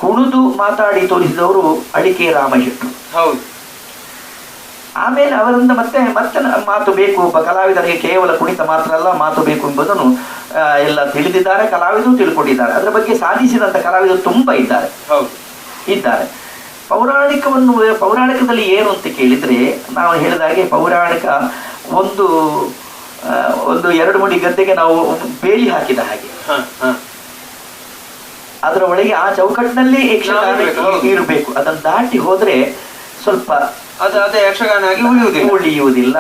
[SPEAKER 3] ಕುಣಿದು ಮಾತಾಡಿ ತೋರಿಸಿದವರು ಅಳಿಕೆ ರಾಮಶೆಟ್ಟರು.
[SPEAKER 2] ಹೌದು.
[SPEAKER 3] ಆಮೇಲೆ ಅವರಿಂದ ಮತ್ತೆ ಮಾತು ಬೇಕು, ಒಬ್ಬ ಕಲಾವಿದನಿಗೆ ಕೇವಲ ಕುಣಿತ ಮಾತ್ರ ಅಲ್ಲ, ಮಾತು ಬೇಕು ಎಂಬುದನ್ನು ಎಲ್ಲ ತಿಳಿದಿದ್ದಾರೆ, ಕಲಾವಿದರು ತಿಳ್ಕೊಂಡಿದ್ದಾರೆ. ಅದರ ಬಗ್ಗೆ ಸಾಧಿಸಿದಂತ ಕಲಾವಿದರು ತುಂಬಾ ಇದ್ದಾರೆ. ಪೌರಾಣಿಕದಲ್ಲಿ ಏನು ಅಂತ ಕೇಳಿದ್ರೆ, ನಾವು ಹೇಳಿದಾಗೆ ಪೌರಾಣಿಕ ಒಂದು 2 ಮುಡಿ ಗದ್ದೆಗೆ ನಾವು ಬೇಲಿ ಹಾಕಿದ ಹಾಗೆ. ಅದರ ಒಳಗೆ ಆ ಚೌಕಟ್ಟಿನಲ್ಲಿ ಯಕ್ಷಗಾನ ಇರಬೇಕು. ಅದನ್ನು ದಾಟಿ ಹೋದ್ರೆ ಸ್ವಲ್ಪ
[SPEAKER 2] ಯಕ್ಷಗಾನ
[SPEAKER 3] ಉಳಿಯುವುದಿಲ್ಲ.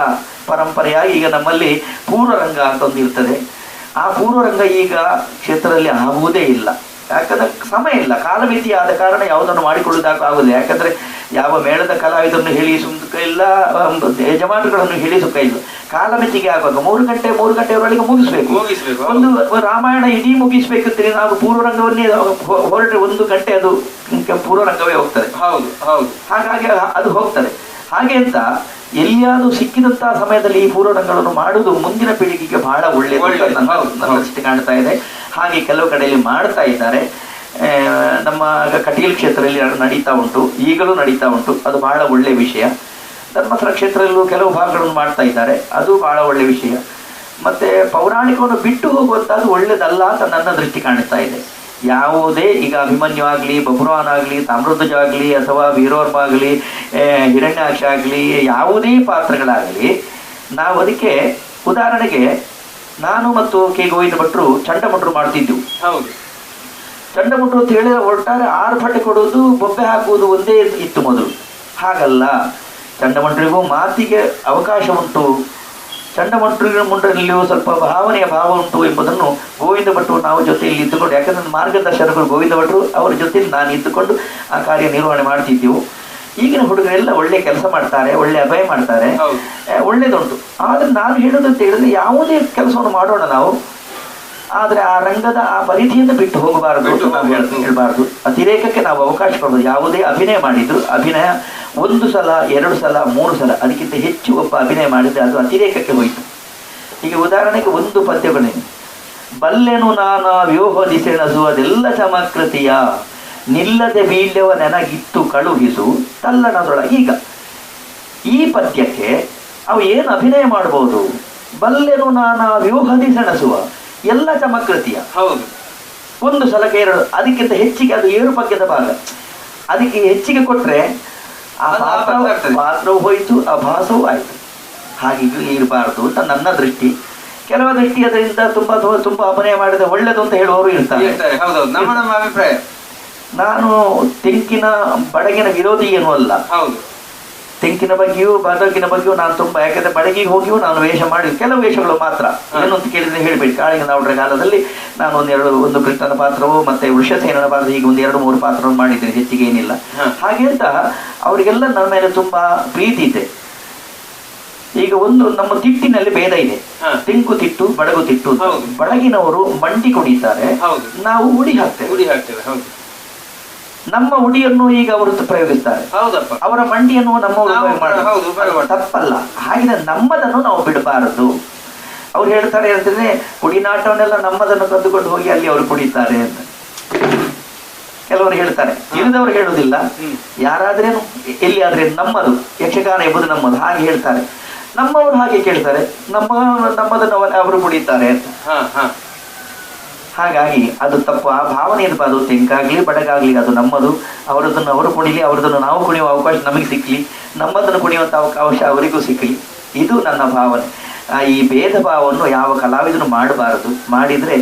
[SPEAKER 3] ಪರಂಪರೆಯಾಗಿ ಈಗ ನಮ್ಮಲ್ಲಿ ಪೂರ್ವರಂಗ ಅಂತ ಒಂದು ಇರ್ತದೆ. ಆ ಪೂರ್ವರಂಗ ಈಗ ಕ್ಷೇತ್ರದಲ್ಲಿ ಆಗುವುದೇ ಇಲ್ಲ. ಯಾಕಂದ್ರೆ ಸಮಯ ಇಲ್ಲ, ಕಾಲಮಿತಿ ಆದ ಕಾರಣ ಯಾವುದನ್ನು ಮಾಡಿಕೊಳ್ಳುವುದಾಗುವುದಿಲ್ಲ. ಯಾಕಂದ್ರೆ ಯಾವ ಮೇಳದ ಕಲಾವಿದರನ್ನು ಹೇಳಿ ಸುಖ ಇಲ್ಲ, ಯಜಮಾನರುಗಳನ್ನು ಹೇಳಿ ಸುಖ ಇಲ್ಲ. ಕಾಲಮಿತಿಗೆ ಆಗುವಾಗ 3 ಗಂಟೆಯವರೆಗೆ ಮುಗಿಸ್ಬೇಕು. ಒಂದು ರಾಮಾಯಣ ಇಡೀ ಮುಗಿಸ್ಬೇಕಂದ್ರೆ ನಾವು ಪೂರ್ವರಂಗವನ್ನೇ ಹೊರಟ್ರೆ 1 ಗಂಟೆ ಅದು ಪೂರ್ವರಂಗವೇ ಹೋಗ್ತದೆ. ಹಾಗಾಗಿ ಅದು ಹೋಗ್ತದೆ. ಹಾಗೆ ಅಂತ ಎಲ್ಲಿಯಾದ್ರೂ ಸಿಕ್ಕಿದಂತಹ ಸಮಯದಲ್ಲಿ ಈ ಪೂರ್ವರಂಗಗಳನ್ನು ಮಾಡುವುದು ಮುಂದಿನ ಪೀಳಿಗೆಗೆ ಬಹಳ ಒಳ್ಳೆಯದು ನನ್ನ ದೃಷ್ಟಿ ಕಾಣ್ತಾ ಇದೆ. ಹಾಗೆ ಕೆಲವು ಕಡೆಯಲ್ಲಿ ಮಾಡ್ತಾ ಇದ್ದಾರೆ. ನಮ್ಮ ಕಟೀಲ್ ಕ್ಷೇತ್ರದಲ್ಲಿ ನಡೀತಾ ಉಂಟು, ಈಗಲೂ ನಡೀತಾ ಉಂಟು. ಅದು ಬಹಳ ಒಳ್ಳೆಯ ವಿಷಯ. ಧರ್ಮಸ್ಥಳ ಕ್ಷೇತ್ರದಲ್ಲೂ ಕೆಲವು ಭಾಗಗಳನ್ನು ಮಾಡ್ತಾ ಇದ್ದಾರೆ, ಅದು ಬಹಳ ಒಳ್ಳೆಯ ವಿಷಯ. ಮತ್ತೆ ಪೌರಾಣಿಕವನ್ನು ಬಿಟ್ಟು ಹೋಗುವಂತಹದ್ದು ಒಳ್ಳೇದಲ್ಲ ಅಂತ ನನ್ನ ದೃಷ್ಟಿ ಕಾಣಿಸ್ತಾ ಇದೆ. ಯಾವುದೇ ಈಗ ಅಭಿಮನ್ಯು ಆಗಲಿ, ಬಬ್ರುವಾನ್ ಆಗಲಿ, ತಾಮ್ರಧ್ವಜ ಆಗಲಿ, ಅಥವಾ ವೀರವರ್ಮ ಆಗಲಿ, ಹಿರಣ್ಯಾಕ್ಷ ಆಗಲಿ, ಯಾವುದೇ ಪಾತ್ರಗಳಾಗಲಿ, ನಾವು ಅದಕ್ಕೆ ಉದಾಹರಣೆಗೆ ನಾನು ಮತ್ತು ಕೆ ಗೋವಿಂದ ಭಟ್ರು ಚಂಡಮುಂಡರು ಮಾಡ್ತಿದ್ದೆವು.
[SPEAKER 2] ಹೌದು,
[SPEAKER 3] ಚಂಡಮುಂಡರು ಅಂತ ಹೇಳಿದ್ರೆ ಒಟ್ಟಾರೆ ಆರ್ಭಟ ಕೊಡುವುದು, ಬೊಬ್ಬೆ ಹಾಕುವುದು ಒಂದೇ ಇತ್ತು ಮೊದಲು. ಹಾಗಲ್ಲ, ಚಂಡಮುಂಡರಿಗೂ ಮಾತಿಗೆ ಅವಕಾಶ ಉಂಟು, ಚಂಡಮುಂಡರಲ್ಲಿಯೂ ಸ್ವಲ್ಪ ಭಾವನೆಯ ಭಾವ ಉಂಟು ಎಂಬುದನ್ನು ಗೋವಿಂದ ಭಟ್ರು ನಾವು ಜೊತೆಯಲ್ಲಿ ಇದ್ದುಕೊಂಡು, ಯಾಕಂದ್ರೆ ನನ್ನ ಮಾರ್ಗದರ್ಶಕರು ಗೋವಿಂದ ಭಟ್ರು, ಅವರ ಜೊತೆಯಲ್ಲಿ ನಾನು ಇದ್ದುಕೊಂಡು ಆ ಕಾರ್ಯ ನಿರ್ವಹಣೆ ಮಾಡ್ತಿದ್ದೆವು. ಈಗಿನ ಹುಡುಗರೆಲ್ಲ ಒಳ್ಳೆ ಕೆಲಸ ಮಾಡ್ತಾರೆ, ಒಳ್ಳೆ ಅಭಯ ಮಾಡ್ತಾರೆ, ಒಳ್ಳೇದುಂಟು. ಆದರೆ ನಾನು ಹೇಳೋದಂತ ಹೇಳಿದ್ರೆ ಯಾವುದೇ ಕೆಲಸವನ್ನು ಮಾಡೋಣ ನಾವು, ಆದರೆ ಆ ರಂಗದ ಆ ಪರಿಧಿಯನ್ನು ಬಿಟ್ಟು ಹೋಗಬಾರದು ಅಂತ ನಾವು ಹೇಳ್ಬಾರ್ದು. ಅತಿರೇಕಕ್ಕೆ ನಾವು ಅವಕಾಶ ಕೊಡೋದು. ಯಾವುದೇ ಅಭಿನಯ ಮಾಡಿದ್ರು, ಅಭಿನಯ 1 ಸಲ 2 ಸಲ 3 ಸಲ ಅದಕ್ಕಿಂತ ಹೆಚ್ಚು ಒಬ್ಬ ಅಭಿನಯ ಮಾಡಿದ್ರೆ ಅದು ಅತಿರೇಕಕ್ಕೆ ಹೋಯಿತು. ಈಗ ಉದಾಹರಣೆಗೆ ಒಂದು ಪದ್ಯಗಳೇನು, ಬಲ್ಲೆನು ನಾನ ವ್ಯೂಹದಿ ಸೆಣಸು ಅದೆಲ್ಲ ಚಮಕೃತಿಯ ನಿಲ್ಲದೆ ಬೀಳ್ಯವ ನೆನಗಿತ್ತು ಕಳುಹಿಸು ತಲ್ಲಣದೊಳಗೆ. ಈಗ ಈ ಪದ್ಯಕ್ಕೆ ಅವು ಏನು ಅಭಿನಯ ಮಾಡ್ಬೋದು? ಬಲ್ಲೆನು ನಾನ ವ್ಯೂಹದಿ ಸೆಣಸುವ ಎಲ್ಲ ಚಮಕೃತಿಯ.
[SPEAKER 2] ಹೌದು,
[SPEAKER 3] 1 ಸಲಕ್ಕೆ 2, ಅದಕ್ಕಿಂತ ಹೆಚ್ಚಿಗೆ ಅದು 7 ಪದ್ಯದ ಭಾಗ. ಅದಕ್ಕೆ ಹೆಚ್ಚಿಗೆ ಕೊಟ್ಟರೆ ಆ ಪಾತ್ರವು ಹೋಯಿತು, ಆ ಭಾಸವೂ ಆಯಿತು. ಹಾಗೆ ಇರಬಾರ್ದು ಅಂತ ನನ್ನ ದೃಷ್ಟಿ. ಕೆಲವ ದೃಷ್ಟಿ ಅದರಿಂದ ತುಂಬಾ ತುಂಬಾ ಅಭಿನಯ ಮಾಡಿದ ಒಳ್ಳೆದು ಅಂತ ಹೇಳುವವರು ಇರ್ತಾರೆ.
[SPEAKER 2] ನಮ್ಮ ಅಭಿಪ್ರಾಯ.
[SPEAKER 3] ನಾನು ತೆಂಕಿನ ಬಡಗಿನ ವಿರೋಧಿ ಏನೂ ಅಲ್ಲ.
[SPEAKER 2] ಹೌದು,
[SPEAKER 3] ತೆಂಕಿನ ಬಗ್ಗೆಯೂ ಬಡಗಿನ ಬಗ್ಗೆಯೂ ನಾನು ತುಂಬಾ, ಯಾಕಂದ್ರೆ ಬಡಗಿಗೆ ಹೋಗಿಯೂ ನಾನು ವೇಷ ಮಾಡಿ, ಕೆಲವು ವೇಷಗಳು ಮಾತ್ರ. ಏನು ಅಂತ ಕೇಳಿದ್ರೆ ಹೇಳಬೇಡಿ, ಕಾಳಿಂಗ ನಾವುಡ್ರ ಕಾಲದಲ್ಲಿ ನಾನು ಒಂದು ಕೃಷ್ಣನ ಪಾತ್ರವು ಮತ್ತೆ ವೃಷಸೇನನ ಪಾತ್ರ, ಈಗ 1-2-3 ಪಾತ್ರವನ್ನು ಮಾಡಿದ್ದೇನೆ, ಹೆಚ್ಚಿಗೆ ಏನಿಲ್ಲ. ಹಾಗೆ ಅಂತ ಅವರಿಗೆಲ್ಲ ನನ್ನ ಮೇಲೆ ತುಂಬಾ ಪ್ರೀತಿ ಇದೆ. ಈಗ ನಮ್ಮ ತಿಟ್ಟಿನಲ್ಲಿ ಭೇದ ಇದೆ, ತೆಂಕು ತಿಟ್ಟು, ಬಡಗು ತಿಟ್ಟು. ಬಡಗಿನವರು ಮಂಡಿ ಕುಡಿತಾರೆ, ನಾವು ಉಡಿ ಹಾಕ್ತೇವೆ. ನಮ್ಮ ಉಡಿಯನ್ನು ಈಗ ಅವರು ಪ್ರಯೋಗಿಸ್ತಾರೆ, ಅವರ ಮಂಡಿಯನ್ನು ನಮ್ಮ ತಪ್ಪಲ್ಲ. ಹಾಗೆ ನಮ್ಮದನ್ನು ನಾವು ಬಿಡಬಾರದು. ಅವ್ರು ಹೇಳ್ತಾರೆ ಅಂತಂದ್ರೆ ಕುಡಿನಾಟವನ್ನೆಲ್ಲ ನಮ್ಮದನ್ನು ಕದ್ದುಕೊಂಡು ಹೋಗಿ ಅಲ್ಲಿ ಅವರು ಕುಡಿತಾರೆ ಅಂತ ಕೆಲವರು ಹೇಳ್ತಾರೆ. ತಿಳಿದವರು ಹೇಳುವುದಿಲ್ಲ, ಯಾರಾದ್ರೇನು ಎಲ್ಲಿ ಆದ್ರೆ ನಮ್ಮದು ಯಕ್ಷಗಾನ ಎಂಬುದು ನಮ್ಮದು ಹಾಗೆ ಹೇಳ್ತಾರೆ. ನಮ್ಮವರು ಹಾಗೆ ಕೇಳ್ತಾರೆ, ನಮ್ಮದನ್ನು ಅವರು ಕುಡಿತಾರೆ ಅಂತ. ಹಾಗಾಗಿ ಅದು ತಪ್ಪು. ಆ ಭಾವನೆ ಇರಬಾರ್ದು. ತೆಂಕಾಗ್ಲಿ ಬಡಗಾಗ್ಲಿ ಅದು ನಮ್ಮದು, ಅವರದನ್ನು ಅವರು ಕುಣಿಲಿ, ಅವರದನ್ನು ನಾವು ಕುಣಿಯುವ ಅವಕಾಶ ನಮಗೆ ಸಿಕ್ಕಲಿ, ನಮ್ಮದನ್ನು ಕುಣಿಯುವಂಥ ಅವಕಾಶ ಅವರಿಗೂ ಸಿಕ್ಕಲಿ. ಇದು ನನ್ನ ಭಾವನೆ. ಈ ಭೇದ ಭಾವವನ್ನು ಯಾವ ಕಲಾವಿದನು ಮಾಡಬಾರದು. ಮಾಡಿದ್ರೆ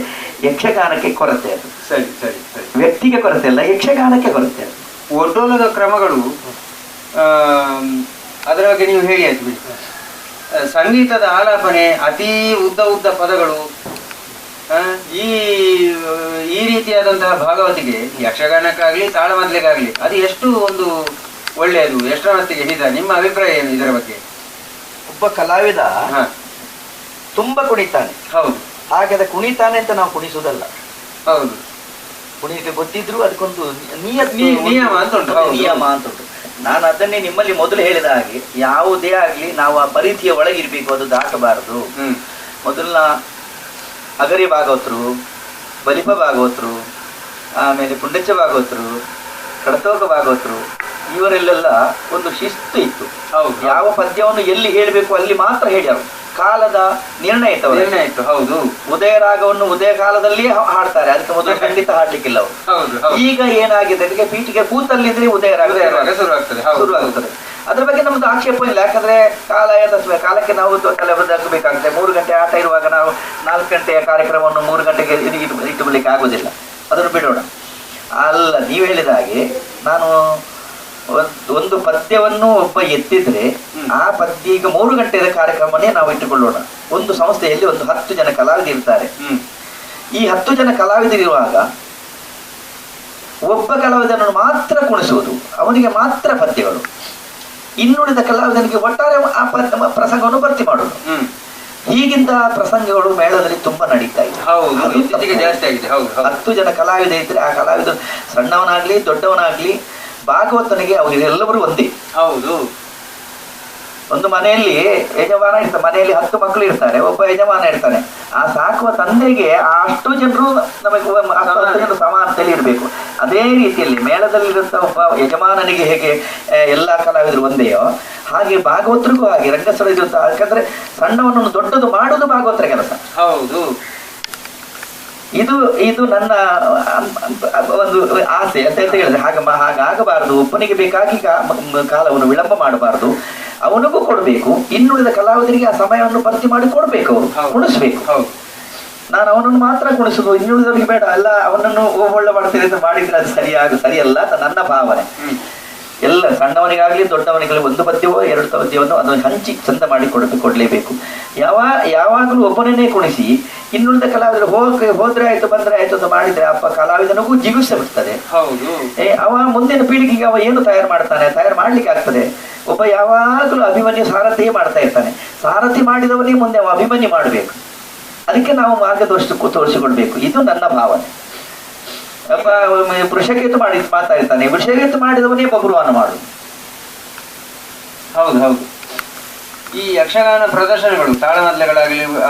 [SPEAKER 3] ಯಕ್ಷಗಾನಕ್ಕೆ ಕೊರತೆ ಅದು.
[SPEAKER 2] ಸರಿ ಸರಿ ಸರಿ.
[SPEAKER 3] ವ್ಯಕ್ತಿಗೆ ಕೊರತೆ ಅಲ್ಲ, ಯಕ್ಷಗಾನಕ್ಕೆ ಕೊರತೆ ಅದು.
[SPEAKER 2] ಒಡ್ಡೋಲದ ಕ್ರಮಗಳು ಅದರ ಬಗ್ಗೆ ನೀವು ಹೇಳಿ ಆಯ್ತು ಬಿಡಿ. ಸಂಗೀತದ ಆಲಾಪನೆ, ಅತೀ ಉದ್ದ ಪದಗಳು, ಈ ರೀತಿಯಾದಂತಹ ಭಾಗವತಿಗೆ ಯಕ್ಷಗಾನಕ್ಕಾಗ್ಲಿ ತಾಳಮದ್ಲೆಗಾಗ್ಲಿ ಅದು ಎಷ್ಟು ಒಂದು ಒಳ್ಳೆಯದು, ಎಷ್ಟರ ಮಟ್ಟಿಗೆ ಹಿತ? ನಿಮ್ಮ ಅಭಿಪ್ರಾಯ ಏನು ಇದರ ಬಗ್ಗೆ?
[SPEAKER 3] ಒಬ್ಬ ಕಲಾವಿದ ತುಂಬಾ ಕುಣಿತಾನೆ,
[SPEAKER 2] ಹೌದು,
[SPEAKER 3] ಹಾಗೆ ಅದ ಕುಣಿತಾನೆ ಅಂತ ನಾವು ಕುಣಿಸುವುದಲ್ಲ.
[SPEAKER 2] ಹೌದು,
[SPEAKER 3] ಕುಣಿಯಕ್ಕೆ ಗೊತ್ತಿದ್ರು ಅದಕ್ಕೊಂದು
[SPEAKER 2] ನಿಯಮ ಅಂತ
[SPEAKER 3] ಉಂಟು. ನಾನು ಅದನ್ನೇ ನಿಮ್ಮಲ್ಲಿ ಮೊದಲು ಹೇಳಿದ ಹಾಗೆ, ಯಾವುದೇ ಆಗ್ಲಿ ನಾವು ಆ ಪರಿಧಿಯ ಒಳಗಿರ್ಬೇಕು, ಅದು ದಾಟಬಾರದು. ಮೊದಲ ಅಗರಿ ಭಾಗವತರು, ಬಲಿಪ ಭಾಗವತರು, ಆಮೇಲೆ ಪುಂಡಚ್ಚ ಭಾಗವತರು, ಕಡತೋಕ ಭಾಗವತರು, ಇವರೆಲ್ಲೆಲ್ಲ ಒಂದು ಶಿಸ್ತು ಇತ್ತು. ಯಾವ ಪದ್ಯವನ್ನು ಎಲ್ಲಿ ಹೇಳಬೇಕು ಅಲ್ಲಿ ಮಾತ್ರ ಹೇಳ್ಯಾರು. ಕಾಲದ ನಿರ್ಣಯ ಇತ್ತು. ಹೌದು, ಉದಯ ರಾಗವನ್ನು ಉದಯ ಕಾಲದಲ್ಲಿ ಹಾಡ್ತಾರೆ, ಅದಕ್ಕೆ ಮೊದಲು ಖಂಡಿತ ಹಾಡ್ಲಿಕ್ಕಿಲ್ಲ ಅವರು. ಈಗ ಏನಾಗಿದೆ, ಅದಕ್ಕೆ ಪೀಠಿಗೆ ಕೂತಲ್ಲಿದ್ರೆ ಉದಯ ರಾಗ ಶುರುವಾಗುತ್ತದೆ. ಅದ್ರ ಬಗ್ಗೆ ನಮ್ದು ಆಕ್ಷೇಪ ಇಲ್ಲ. ಯಾಕಂದ್ರೆ ಕಾಲಕ್ಕೆ ನಾವು ತಲೆ ಬದಲಾಯಿಸಬೇಕಾಗುತ್ತೆ. 3 ಗಂಟೆ ಆಟ ಇರುವಾಗ ನಾವು 4 ಗಂಟೆಯ ಕಾರ್ಯಕ್ರಮವನ್ನು 3 ಗಂಟೆಗೆ ಇಟ್ಟು ಬಿಡ್ಲಿಕ್ಕೆ ಆಗುದಿಲ್ಲ. ಅದನ್ನು ಬಿಡೋಣ. ಅಲ್ಲ, ನೀವು ಹೇಳಿದ ಹಾಗೆ ನಾನು ಒಂದು ಪದ್ಯವನ್ನು ಒಬ್ಬ ಎತ್ತಿದ್ರೆ ಆ ಪದ್ಯ ಈಗ 3 ಗಂಟೆಯ ಕಾರ್ಯಕ್ರಮವನ್ನೇ ನಾವು ಇಟ್ಟುಕೊಳ್ಳೋಣ. ಒಂದು ಸಂಸ್ಥೆಯಲ್ಲಿ ಒಂದು 10 ಜನ ಕಲಾವಿದರು ಇರ್ತಾರೆ. ಈ 10 ಜನ ಕಲಾವಿದರಿರುವಾಗ ಒಬ್ಬ ಕಲಾವಿದನನ್ನು ಮಾತ್ರ ಕುಣಿಸುವುದು, ಅವನಿಗೆ ಮಾತ್ರ ಪದ್ಯಗಳು. ಇನ್ನುಳಿದ ಕಲಾವಿದನಿಗೆ ಒಟ್ಟಾರೆ ಆ ಪ್ರಸಂಗವನ್ನು ಭರ್ತಿ ಮಾಡೋದು. ಹೀಗಿಂತ ಪ್ರಸಂಗಗಳು ಮೇಳದಲ್ಲಿ ತುಂಬಾ ನಡೀತಾ ಇದೆ. 10 ಜನ ಕಲಾವಿದ ಇದ್ರೆ ಆ ಕಲಾವಿದ ಸಣ್ಣವನಾಗ್ಲಿ ದೊಡ್ಡವನಾಗ್ಲಿ ಭಾಗವತನಿಗೆ ಅವರೆಲ್ಲರೂ ಒಂದೇ.
[SPEAKER 2] ಹೌದು,
[SPEAKER 3] ಒಂದು ಮನೆಯಲ್ಲಿ ಯಜಮಾನ ಇರ್ತಾರೆ, ಮನೆಯಲ್ಲಿ 10 ಮಕ್ಕಳು ಇರ್ತಾರೆ, ಒಬ್ಬ ಯಜಮಾನ ಇರ್ತಾನೆ. ಆ ಸಾಕುವ ತಂದೆಗೆ ಅಷ್ಟು ಜನರು ನಮಗೆ 10 ಜನ ಸಮಾನತೆಯಲ್ಲಿ ಇರಬೇಕು. ಅದೇ ರೀತಿಯಲ್ಲಿ ಮೇಳದಲ್ಲಿರುವಂತ ಒಬ್ಬ ಯಜಮಾನನಿಗೆ ಹೇಗೆ ಎಲ್ಲಾ ಕಲಾವಿದರು ಒಂದೆಯೋ ಹಾಗೆ ಭಾಗವತರಿಗೂ ಹಾಗೆ ರಂಗಸ್ಥಳ ಇದು ಅಂತ. ಯಾಕಂದ್ರೆ ಸಣ್ಣವನ್ನು ದೊಡ್ಡದು ಮಾಡುವುದು ಭಾಗವತರ ಕೆಲಸ.
[SPEAKER 2] ಹೌದು.
[SPEAKER 3] ಇದು ಇದು ನನ್ನ ಒಂದು ಆಸೆ ಅಂತ ಹೇಳಿದ್ರೆ ಹಾಗಾಗಬಾರದು. ಒಬ್ಬನಿಗೆ ಬೇಕಾಗಿ ಕಾಲವನ್ನು ವಿಳಂಬ ಮಾಡಬಾರದು, ಅವನಿಗೂ ಕೊಡ್ಬೇಕು, ಇನ್ನುಳಿದ ಕಲಾವಿದರಿಗೆ ಆ ಸಮಯವನ್ನು ಭರ್ತಿ ಮಾಡಿ ಕೊಡ್ಬೇಕು, ಅವರು ಕುಣಿಸ್ಬೇಕು. ನಾನು ಅವನನ್ನು ಮಾತ್ರ ಕುಣಿಸುದು, ಇನ್ನುಳಿದವರಿಗೆ ಬೇಡ, ಅಲ್ಲ ಅವನನ್ನು ಒಳ್ಳೆ ಮಾಡ್ತೇನೆ ಅಂತ ಮಾಡಿದ್ರೆ ಅದು ಸರಿಯಲ್ಲ ಅಂತ ನನ್ನ ಭಾವನೆ. ಎಲ್ಲ ಸಣ್ಣವನಿಗಾಗ್ಲಿ ದೊಡ್ಡವನಿಗಾಗಲಿ ಒಂದು ಪದ್ಯವೋ ಎರಡು ಪದ್ಯವನ್ನು ಅದನ್ನು ಹಂಚಿ ಚಂದ ಮಾಡಿ ಕೊಡ್ಲೇಬೇಕು. ಯಾವಾಗಲೂ ಒಬ್ಬನೇ ಕುಣಿಸಿ ಇನ್ನುಳಿದ ಕಲಾವಿದರು ಹೋದ್ರೆ ಆಯ್ತು ಬಂದ್ರೆ ಆಯ್ತು ಅಂತ ಮಾಡಿದ್ರೆ ಅಪ್ಪ ಕಲಾವಿದನಿಗೂ ಜಿಗುಪ್ಸೆ ಬಿಡ್ತದೆ. ಅವ ಮುಂದಿನ ಪೀಳಿಗೆಗೆ ಅವ ಏನು ತಯಾರು ಮಾಡ್ಲಿಕ್ಕೆ ಆಗ್ತದೆ. ಒಬ್ಬ ಯಾವಾಗಲೂ ಅಭಿಮನ್ಯು ಸಾರಥಿಯೇ ಮಾಡ್ತಾ ಇರ್ತಾನೆ. ಸಾರಥಿ ಮಾಡಿದವನೇ ಮುಂದೆ ಅವ ಅಭಿಮನ್ಯು ಮಾಡಬೇಕು. ಅದಕ್ಕೆ ನಾವು ಮಾರ್ಗದರ್ಶನ ತೋರಿಸಿಕೊಡ್ಬೇಕು. ಇದು ನನ್ನ ಭಾವನೆ. ಒಬ್ಬ ವೃಷಕೇತು ಮಾತಾಡ್ತಾನೆ, ವೃಷಕೇತು ಮಾಡಿದವನೇ ಬಬ್ರುವಾನ ಮಾಡು.
[SPEAKER 2] ಹೌದು. ಈ ಯಕ್ಷಗಾನ ಪ್ರದರ್ಶನಗಳು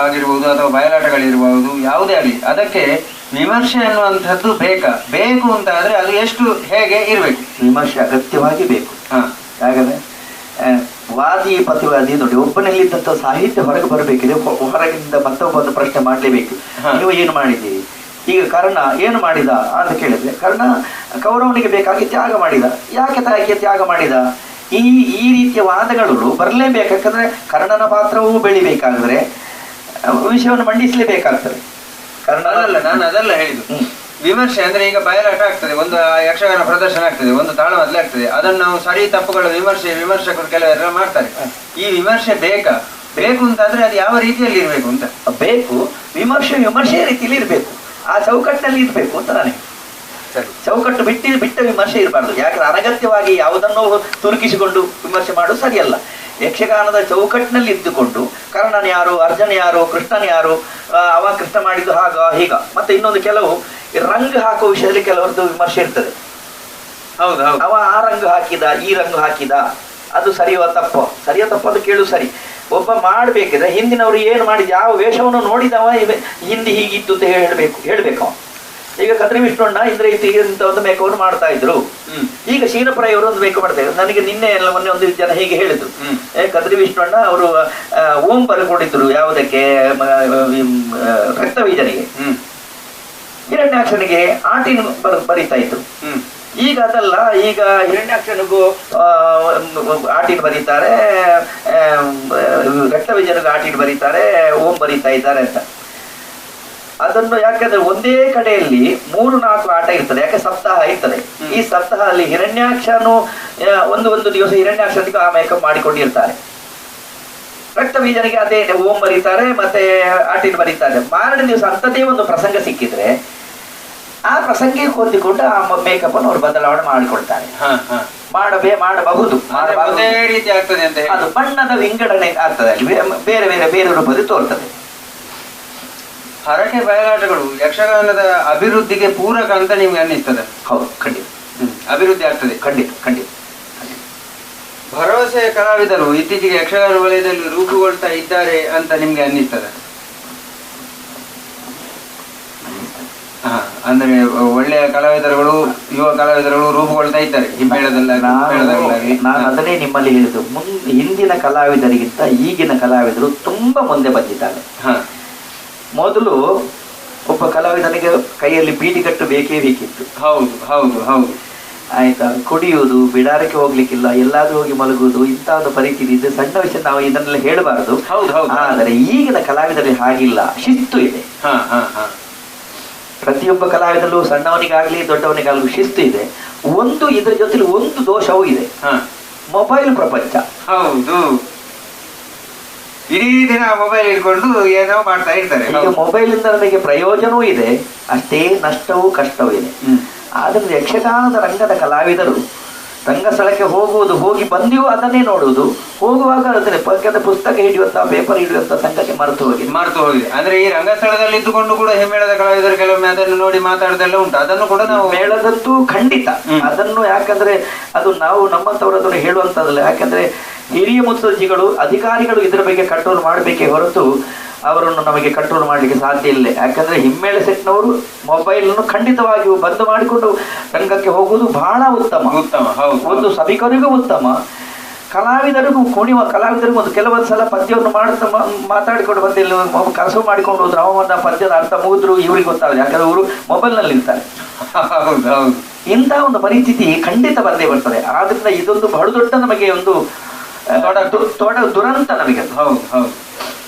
[SPEAKER 2] ಆಗಿರ್ಬೋದು ಅಥವಾ ಬಯಲಾಟಗಳಿರ್ಬೋದು, ಯಾವುದೇ ಆಗಲಿ, ಅದಕ್ಕೆ ವಿಮರ್ಶೆ ಅನ್ನುವಂಥದ್ದು ಬೇಕು ಅಂತ ಆದ್ರೆ ಅದು ಎಷ್ಟು ಹೇಗೆ ಇರಬೇಕು?
[SPEAKER 3] ವಿಮರ್ಶೆ ಅಗತ್ಯವಾಗಿ ಬೇಕು. ಹಾಗಾದ್ರೆ ವಾದಿ ಪ್ರತಿವಾದಿ ನೋಡಿ, ಒಬ್ಬನಲ್ಲಿದ್ದಂಥ ಸಾಹಿತ್ಯ ಹೊರಗೆ ಬರಬೇಕಿದೆ. ಹೊರಗಿಂದ ಮತ್ತೊಬ್ಬ ಪ್ರಶ್ನೆ ಮಾಡಲೇಬೇಕು. ನೀವು ಏನು ಮಾಡಿದ್ದೀರಿ? ಈಗ ಕರ್ಣ ಏನು ಮಾಡಿದ ಅಂತ ಕೇಳಿದ್ರೆ, ಕರ್ಣ ಕೌರವನಿಗೆ ಬೇಕಾಗಿ ತ್ಯಾಗ ಮಾಡಿದ. ಯಾಕೆ ತ್ಯಾಗ ಮಾಡಿದ? ಈ ರೀತಿಯ ವಾದಗಳು ಬರಲೇಬೇಕು. ಯಾಕಂದ್ರೆ ಕರ್ಣನ ಪಾತ್ರವೂ ಬೆಳಿಬೇಕಾದ್ರೆ ವಿಷಯವನ್ನು ಮಂಡಿಸಲೇಬೇಕಾಗ್ತದೆ.
[SPEAKER 2] ನಾನು ಅದೆಲ್ಲ ಹೇಳಿದ್ದು. ವಿಮರ್ಶೆ ಅಂದ್ರೆ ಈಗ ಬಯಲಾಟ ಆಗ್ತದೆ, ಒಂದು ಯಕ್ಷಗಾನ ಪ್ರದರ್ಶನ ಆಗ್ತದೆ, ಒಂದು ತಾಳಮದ್ದಲೆ ಆಗ್ತದೆ, ಅದನ್ನು ನಾವು ಸರಿ ತಪ್ಪುಗಳ ವಿಮರ್ಶಕರು ಕೆಲವರೆಲ್ಲ ಮಾಡ್ತಾರೆ. ಈ ವಿಮರ್ಶೆ ಬೇಕು ಅಂತಂದ್ರೆ ಅದು ಯಾವ ರೀತಿಯಲ್ಲಿ ಇರಬೇಕು ಅಂತ?
[SPEAKER 3] ಬೇಕು, ವಿಮರ್ಶೆ ರೀತಿಯಲ್ಲಿ ಇರಬೇಕು, ಆ ಚೌಕಟ್ಟಿನಲ್ಲಿ ಇರಬೇಕು ಅಂತ ನನಗೆ. ಚೌಕಟ್ಟು ಬಿಟ್ಟ ವಿಮರ್ಶೆ ಇರಬಾರ್ದು. ಯಾಕಂದ್ರೆ ಅನಗತ್ಯವಾಗಿ ಯಾವುದನ್ನೋ ತುರುಕಿಸಿಕೊಂಡು ವಿಮರ್ಶೆ ಮಾಡೋದು ಸರಿಯಲ್ಲ. ಯಕ್ಷಗಾನದ ಚೌಕಟ್ಟಿನಲ್ಲಿ ಇದ್ದುಕೊಂಡು ಕರ್ಣನ ಯಾರು, ಅರ್ಜುನ ಯಾರು, ಕೃಷ್ಣನ ಯಾರು, ಅವ ಕೃಷ್ಣ ಮಾಡಿದ್ದು ಹೀಗ ಮತ್ತೆ ಇನ್ನೊಂದು ಕೆಲವು ರಂಗು ಹಾಕುವ ವಿಷಯದಲ್ಲಿ ಕೆಲವರದ್ದು ವಿಮರ್ಶೆ ಇರ್ತದೆ.
[SPEAKER 2] ಹೌದು.
[SPEAKER 3] ಅವ ಆ ರಂಗು ಹಾಕಿದ, ಈ ರಂಗು ಹಾಕಿದ, ಅದು ಸರಿಯೋ ತಪ್ಪೋ ಅದು ಕೇಳು ಸರಿ. ಒಬ್ಬ ಮಾಡ್ಬೇಕಿದ್ರೆ ಹಿಂದಿನವರು ಏನು ಮಾಡಿದ, ಯಾವ ವೇಷವನ್ನು ನೋಡಿದವ ಹಿಂದಿ ಹೀಗಿತ್ತು ಅಂತ ಹೇಳ್ಬೇಕು. ಈಗ ಕದ್ರಿ ವಿಷ್ಣುಣ್ಣ ಇಂತ ಒಂದು ಮೇಕವನ್ನು ಮಾಡ್ತಾ ಇದ್ರು. ಈಗ ಶೀನಪ್ರಾಯವರು ಒಂದು ಮೇಕ ಮಾಡ್ತಾ ಇದ್ರು. ನನಗೆ ನಿನ್ನೆ ಮೊನ್ನೆ ಒಂದು ಜನ ಹೀಗೆ ಹೇಳಿದ್ರು, ಕದ್ರಿ ವಿಷ್ಣುಣ್ಣ ಅವರು ಓಂ ಬರ್ಕೊಂಡಿದ್ರು ಯಾವುದಕ್ಕೆ, ರಕ್ತಬೀಜನಿಗೆ, ಹಿರಣ್ಯಾಕ್ಷನಿಗೆ ಆಟಿನ ಬರೀತಾ ಇದ್ರು. ಈಗ ಅದಲ್ಲ, ಈಗ ಹಿರಣ್ಯಾಕ್ಷನಿಗೂ ಆಟಿನ ಬರೀತಾರೆ, ರಕ್ತಬೀಜನಿಗೂ ಆಟಿನ ಬರೀತಾರೆ, ಓಂ ಬರೀತಾ ಇದ್ದಾರೆ ಅಂತ. ಅದನ್ನು ಯಾಕಂದ್ರೆ ಒಂದೇ ಕಡೆಯಲ್ಲಿ 3-4 ಆಟ ಇರ್ತದೆ. ಯಾಕೆ ಸಪ್ತಾಹ ಇರ್ತದೆ. ಈ ಸಪ್ತಾಹದಲ್ಲಿ ಹಿರಣ್ಯಾಕ್ಷನು ಒಂದು ದಿವಸ ಹಿರಣ್ಯಾಕ್ಷನಿಗೆ ಆ ಮೇಕಪ್ ಮಾಡಿಕೊಂಡಿರ್ತಾರೆ. ರಕ್ತಬೀಜನಿಗೆ ಅದೇ ಓಂ ಬರೀತಾರೆ, ಮತ್ತೆ ಆಟಿನ ಬರೀತಾರೆ. ಮಾರನೇ ದಿವಸ ಅಂಥದ್ದೇ ಒಂದು ಪ್ರಸಂಗ ಸಿಕ್ಕಿದ್ರೆ ಆ ಪ್ರಸಂಗಕ್ಕೆ ಹೊಂದಿಕೊಂಡು ಆ ಮೇಕಪ್ ಅನ್ನು ಅವರು ಬದಲಾವಣೆ ಮಾಡಿಕೊಳ್ತಾರೆ. ಮಾಡಬಹುದು,
[SPEAKER 2] ರೀತಿ ಆಗ್ತದೆ ಅಂತ.
[SPEAKER 3] ಅದು ಬಣ್ಣದ ವಿಂಗಡಣೆ ಆಗ್ತದೆ, ಅಲ್ಲಿ ಬೇರೆ ರೂಪದಲ್ಲಿ ತೋರ್ತದೆ.
[SPEAKER 2] ಹರಕೆ ಬಯಲಾಟಗಳು ಯಕ್ಷಗಾನದ ಅಭಿವೃದ್ಧಿಗೆ ಪೂರಕ ಅಂತ ನಿಮ್ಗೆ ಅನ್ನಿಸ್ತದೆ?
[SPEAKER 3] ಹೌದು, ಖಂಡಿತ
[SPEAKER 2] ಅಭಿವೃದ್ಧಿ ಆಗ್ತದೆ.
[SPEAKER 3] ಖಂಡಿತ.
[SPEAKER 2] ಭರವಸೆಯ ಕಲಾವಿದರು ಇತ್ತೀಚೆಗೆ ಯಕ್ಷಗಾನ ವಲಯದಲ್ಲಿ ರೂಪುಗೊಳ್ತಾ ಇದ್ದಾರೆ ಅಂತ ನಿಮ್ಗೆ ಅನ್ನಿಸ್ತದೆ? ಅಂದ್ರೆ ಒಳ್ಳೆಯ ಕಲಾವಿದರುಗಳು, ಯುವ ಕಲಾವಿದರುಗಳು ರೂಪುಗೊಳ್ತಾ ಇದ್ದಾರೆ ಹಿಮ್ಮೇಳದಲ್ಲಿ.
[SPEAKER 3] ನಾನು ಅದನ್ನೇ ನಿಮ್ಮಲ್ಲಿ ಹೇಳಿದ್ದು, ಹಿಂದಿನ ಕಲಾವಿದರಿಗಿಂತ ಈಗಿನ ಕಲಾವಿದರು ತುಂಬಾ ಮುಂದೆ ಬಂದಿದ್ದಾರೆ. ಮೊದಲು ಒಬ್ಬ ಕಲಾವಿದನಿಗೆ ಕೈಯಲ್ಲಿ ಬೀಡಿಗಟ್ಟು ಬೇಕಿತ್ತು.
[SPEAKER 2] ಹೌದು.
[SPEAKER 3] ಆಯ್ತಾ, ಕುಡಿಯುವುದು, ಬಿಡಾರಕ್ಕೆ ಹೋಗ್ಲಿಕ್ಕಿಲ್ಲ, ಎಲ್ಲಾದ್ರೂ ಹೋಗಿ ಮಲಗುವುದು, ಇಂಥ ಒಂದು ಪರಿಸ್ಥಿತಿ ಇದೆ. ಸಣ್ಣ ವಿಷಯ ನಾವು ಇದನ್ನೆಲ್ಲ ಹೇಳಬಾರದು. ಆದರೆ ಈಗಿನ ಕಲಾವಿದರಿಗೆ ಹಾಗಿಲ್ಲ, ಶಿಸ್ತು ಇದೆ. ಪ್ರತಿಯೊಬ್ಬ ಕಲಾವಿದಲ್ಲೂ ಸಣ್ಣವನಿಗಾಗ್ಲಿ ದೊಡ್ಡವನಿಗಾಗ್ಲಿ ಶಿಸ್ತು ಇದೆ. ಇದ್ರ ಜೊತೆಲಿ ಒಂದು ದೋಷವೂ ಇದೆ, ಮೊಬೈಲ್ ಪ್ರಪಂಚ.
[SPEAKER 2] ಹೌದು, ಇಡೀ ದಿನ ಮೊಬೈಲ್ ಇಟ್ಕೊಂಡು ಏನೋ ಮಾಡ್ತಾ ಇರ್ತಾರೆ.
[SPEAKER 3] ಈಗ ಮೊಬೈಲ್ ಇಂದ ನಮಗೆ ಪ್ರಯೋಜನವೂ ಇದೆ, ಅಷ್ಟೇ ನಷ್ಟವೂ ಕಷ್ಟವೂ ಇದೆ. ಆದ್ರಿಂದ ಯಕ್ಷಗಾನದ ರಂಗದ ಕಲಾವಿದರು ರಂಗಸ್ಥಳಕ್ಕೆ ಹೋಗಿ ಬಂದಿಯೂ ಅದನ್ನೇ ನೋಡುವುದು. ಹೋಗುವಾಗ ಅದನ್ನೇ ಪಕ್ಕದ ಪುಸ್ತಕ ಹಿಡಿಯುವಂತಹ, ಪೇಪರ್ ಹಿಡಿಯುವಂತಹ ಸಂಗತಿ ಮರೆತು ಹೋಗಿದೆ.
[SPEAKER 2] ಅಂದ್ರೆ ಈ ರಂಗಸ್ಥಳದಲ್ಲಿ ಇದ್ದುಕೊಂಡು ಕೂಡ ಹಿಮ್ಮೇಳದ ಕಲಾವಿದರು ಕೆಲವೊಮ್ಮೆ ಅದನ್ನು ನೋಡಿ ಮಾತಾಡೋದೆಲ್ಲ ಉಂಟು. ಅದನ್ನು ಕೂಡ ನಾವು
[SPEAKER 3] ಮೇಳದಂತೂ ಖಂಡಿತ ಅದನ್ನು, ಯಾಕಂದ್ರೆ ಅದು ನಾವು ನಮ್ಮಂತವರು ಅದನ್ನು ಹೇಳುವಂತದಲ್ಲ. ಯಾಕಂದ್ರೆ ಹಿರಿಯ ಮುತ್ಸಜ್ಜಿಗಳು, ಅಧಿಕಾರಿಗಳು ಇದರ ಬಗ್ಗೆ ಕಂಟ್ರೋಲ್ ಮಾಡಬೇಕೇ ಹೊರತು ಅವರನ್ನು ನಮಗೆ ಕಂಟ್ರೋಲ್ ಮಾಡಲಿಕ್ಕೆ ಸಾಧ್ಯ ಇಲ್ಲ. ಯಾಕಂದ್ರೆ ಹಿಮ್ಮೇಳ ಸೆಟ್ನವರು ಮೊಬೈಲನ್ನು ಖಂಡಿತವಾಗಿಯೂ ಬಂದ್ ಮಾಡಿಕೊಂಡು ರಂಗಕ್ಕೆ ಹೋಗುವುದು ಬಹಳ ಉತ್ತಮ. ಒಂದು ಸಭಿಕರಿಗೂ ಉತ್ತಮ, ಕಲಾವಿದರಿಗೂ ಕುಣಿಯುವ ಕಲಾವಿದರಿಗೂ ಒಂದು ಕೆಲವೊಂದು ಸಲ ಪದ್ಯವನ್ನು ಮಾಡುತ್ತಾ ಮಾತಾಡಿಕೊಂಡು ಬಂದು ಇಲ್ಲಿ ಕನಸು ಮಾಡಿಕೊಂಡು ಹೋದ್ರು, ಅವನ ಪದ್ಯದ ಅರ್ಥ ಮುಗಿದ್ರು ಇವ್ರಿಗೆ ಗೊತ್ತಾಗಲ್ಲ, ಯಾಕಂದ್ರೆ ಇವರು ಮೊಬೈಲ್ನಲ್ಲಿ ಇರ್ತಾರೆ. ಇಂಥ ಒಂದು ಪರಿಸ್ಥಿತಿ ಖಂಡಿತ ಬಂದೇ ಬರ್ತದೆ. ಆದ್ರಿಂದ ಇದೊಂದು ಬಹಳ ದೊಡ್ಡ ನಮಗೆ ಒಂದು ದುರಂತ ನಮಗೆ.
[SPEAKER 2] ಹೌದು ಹೌದು.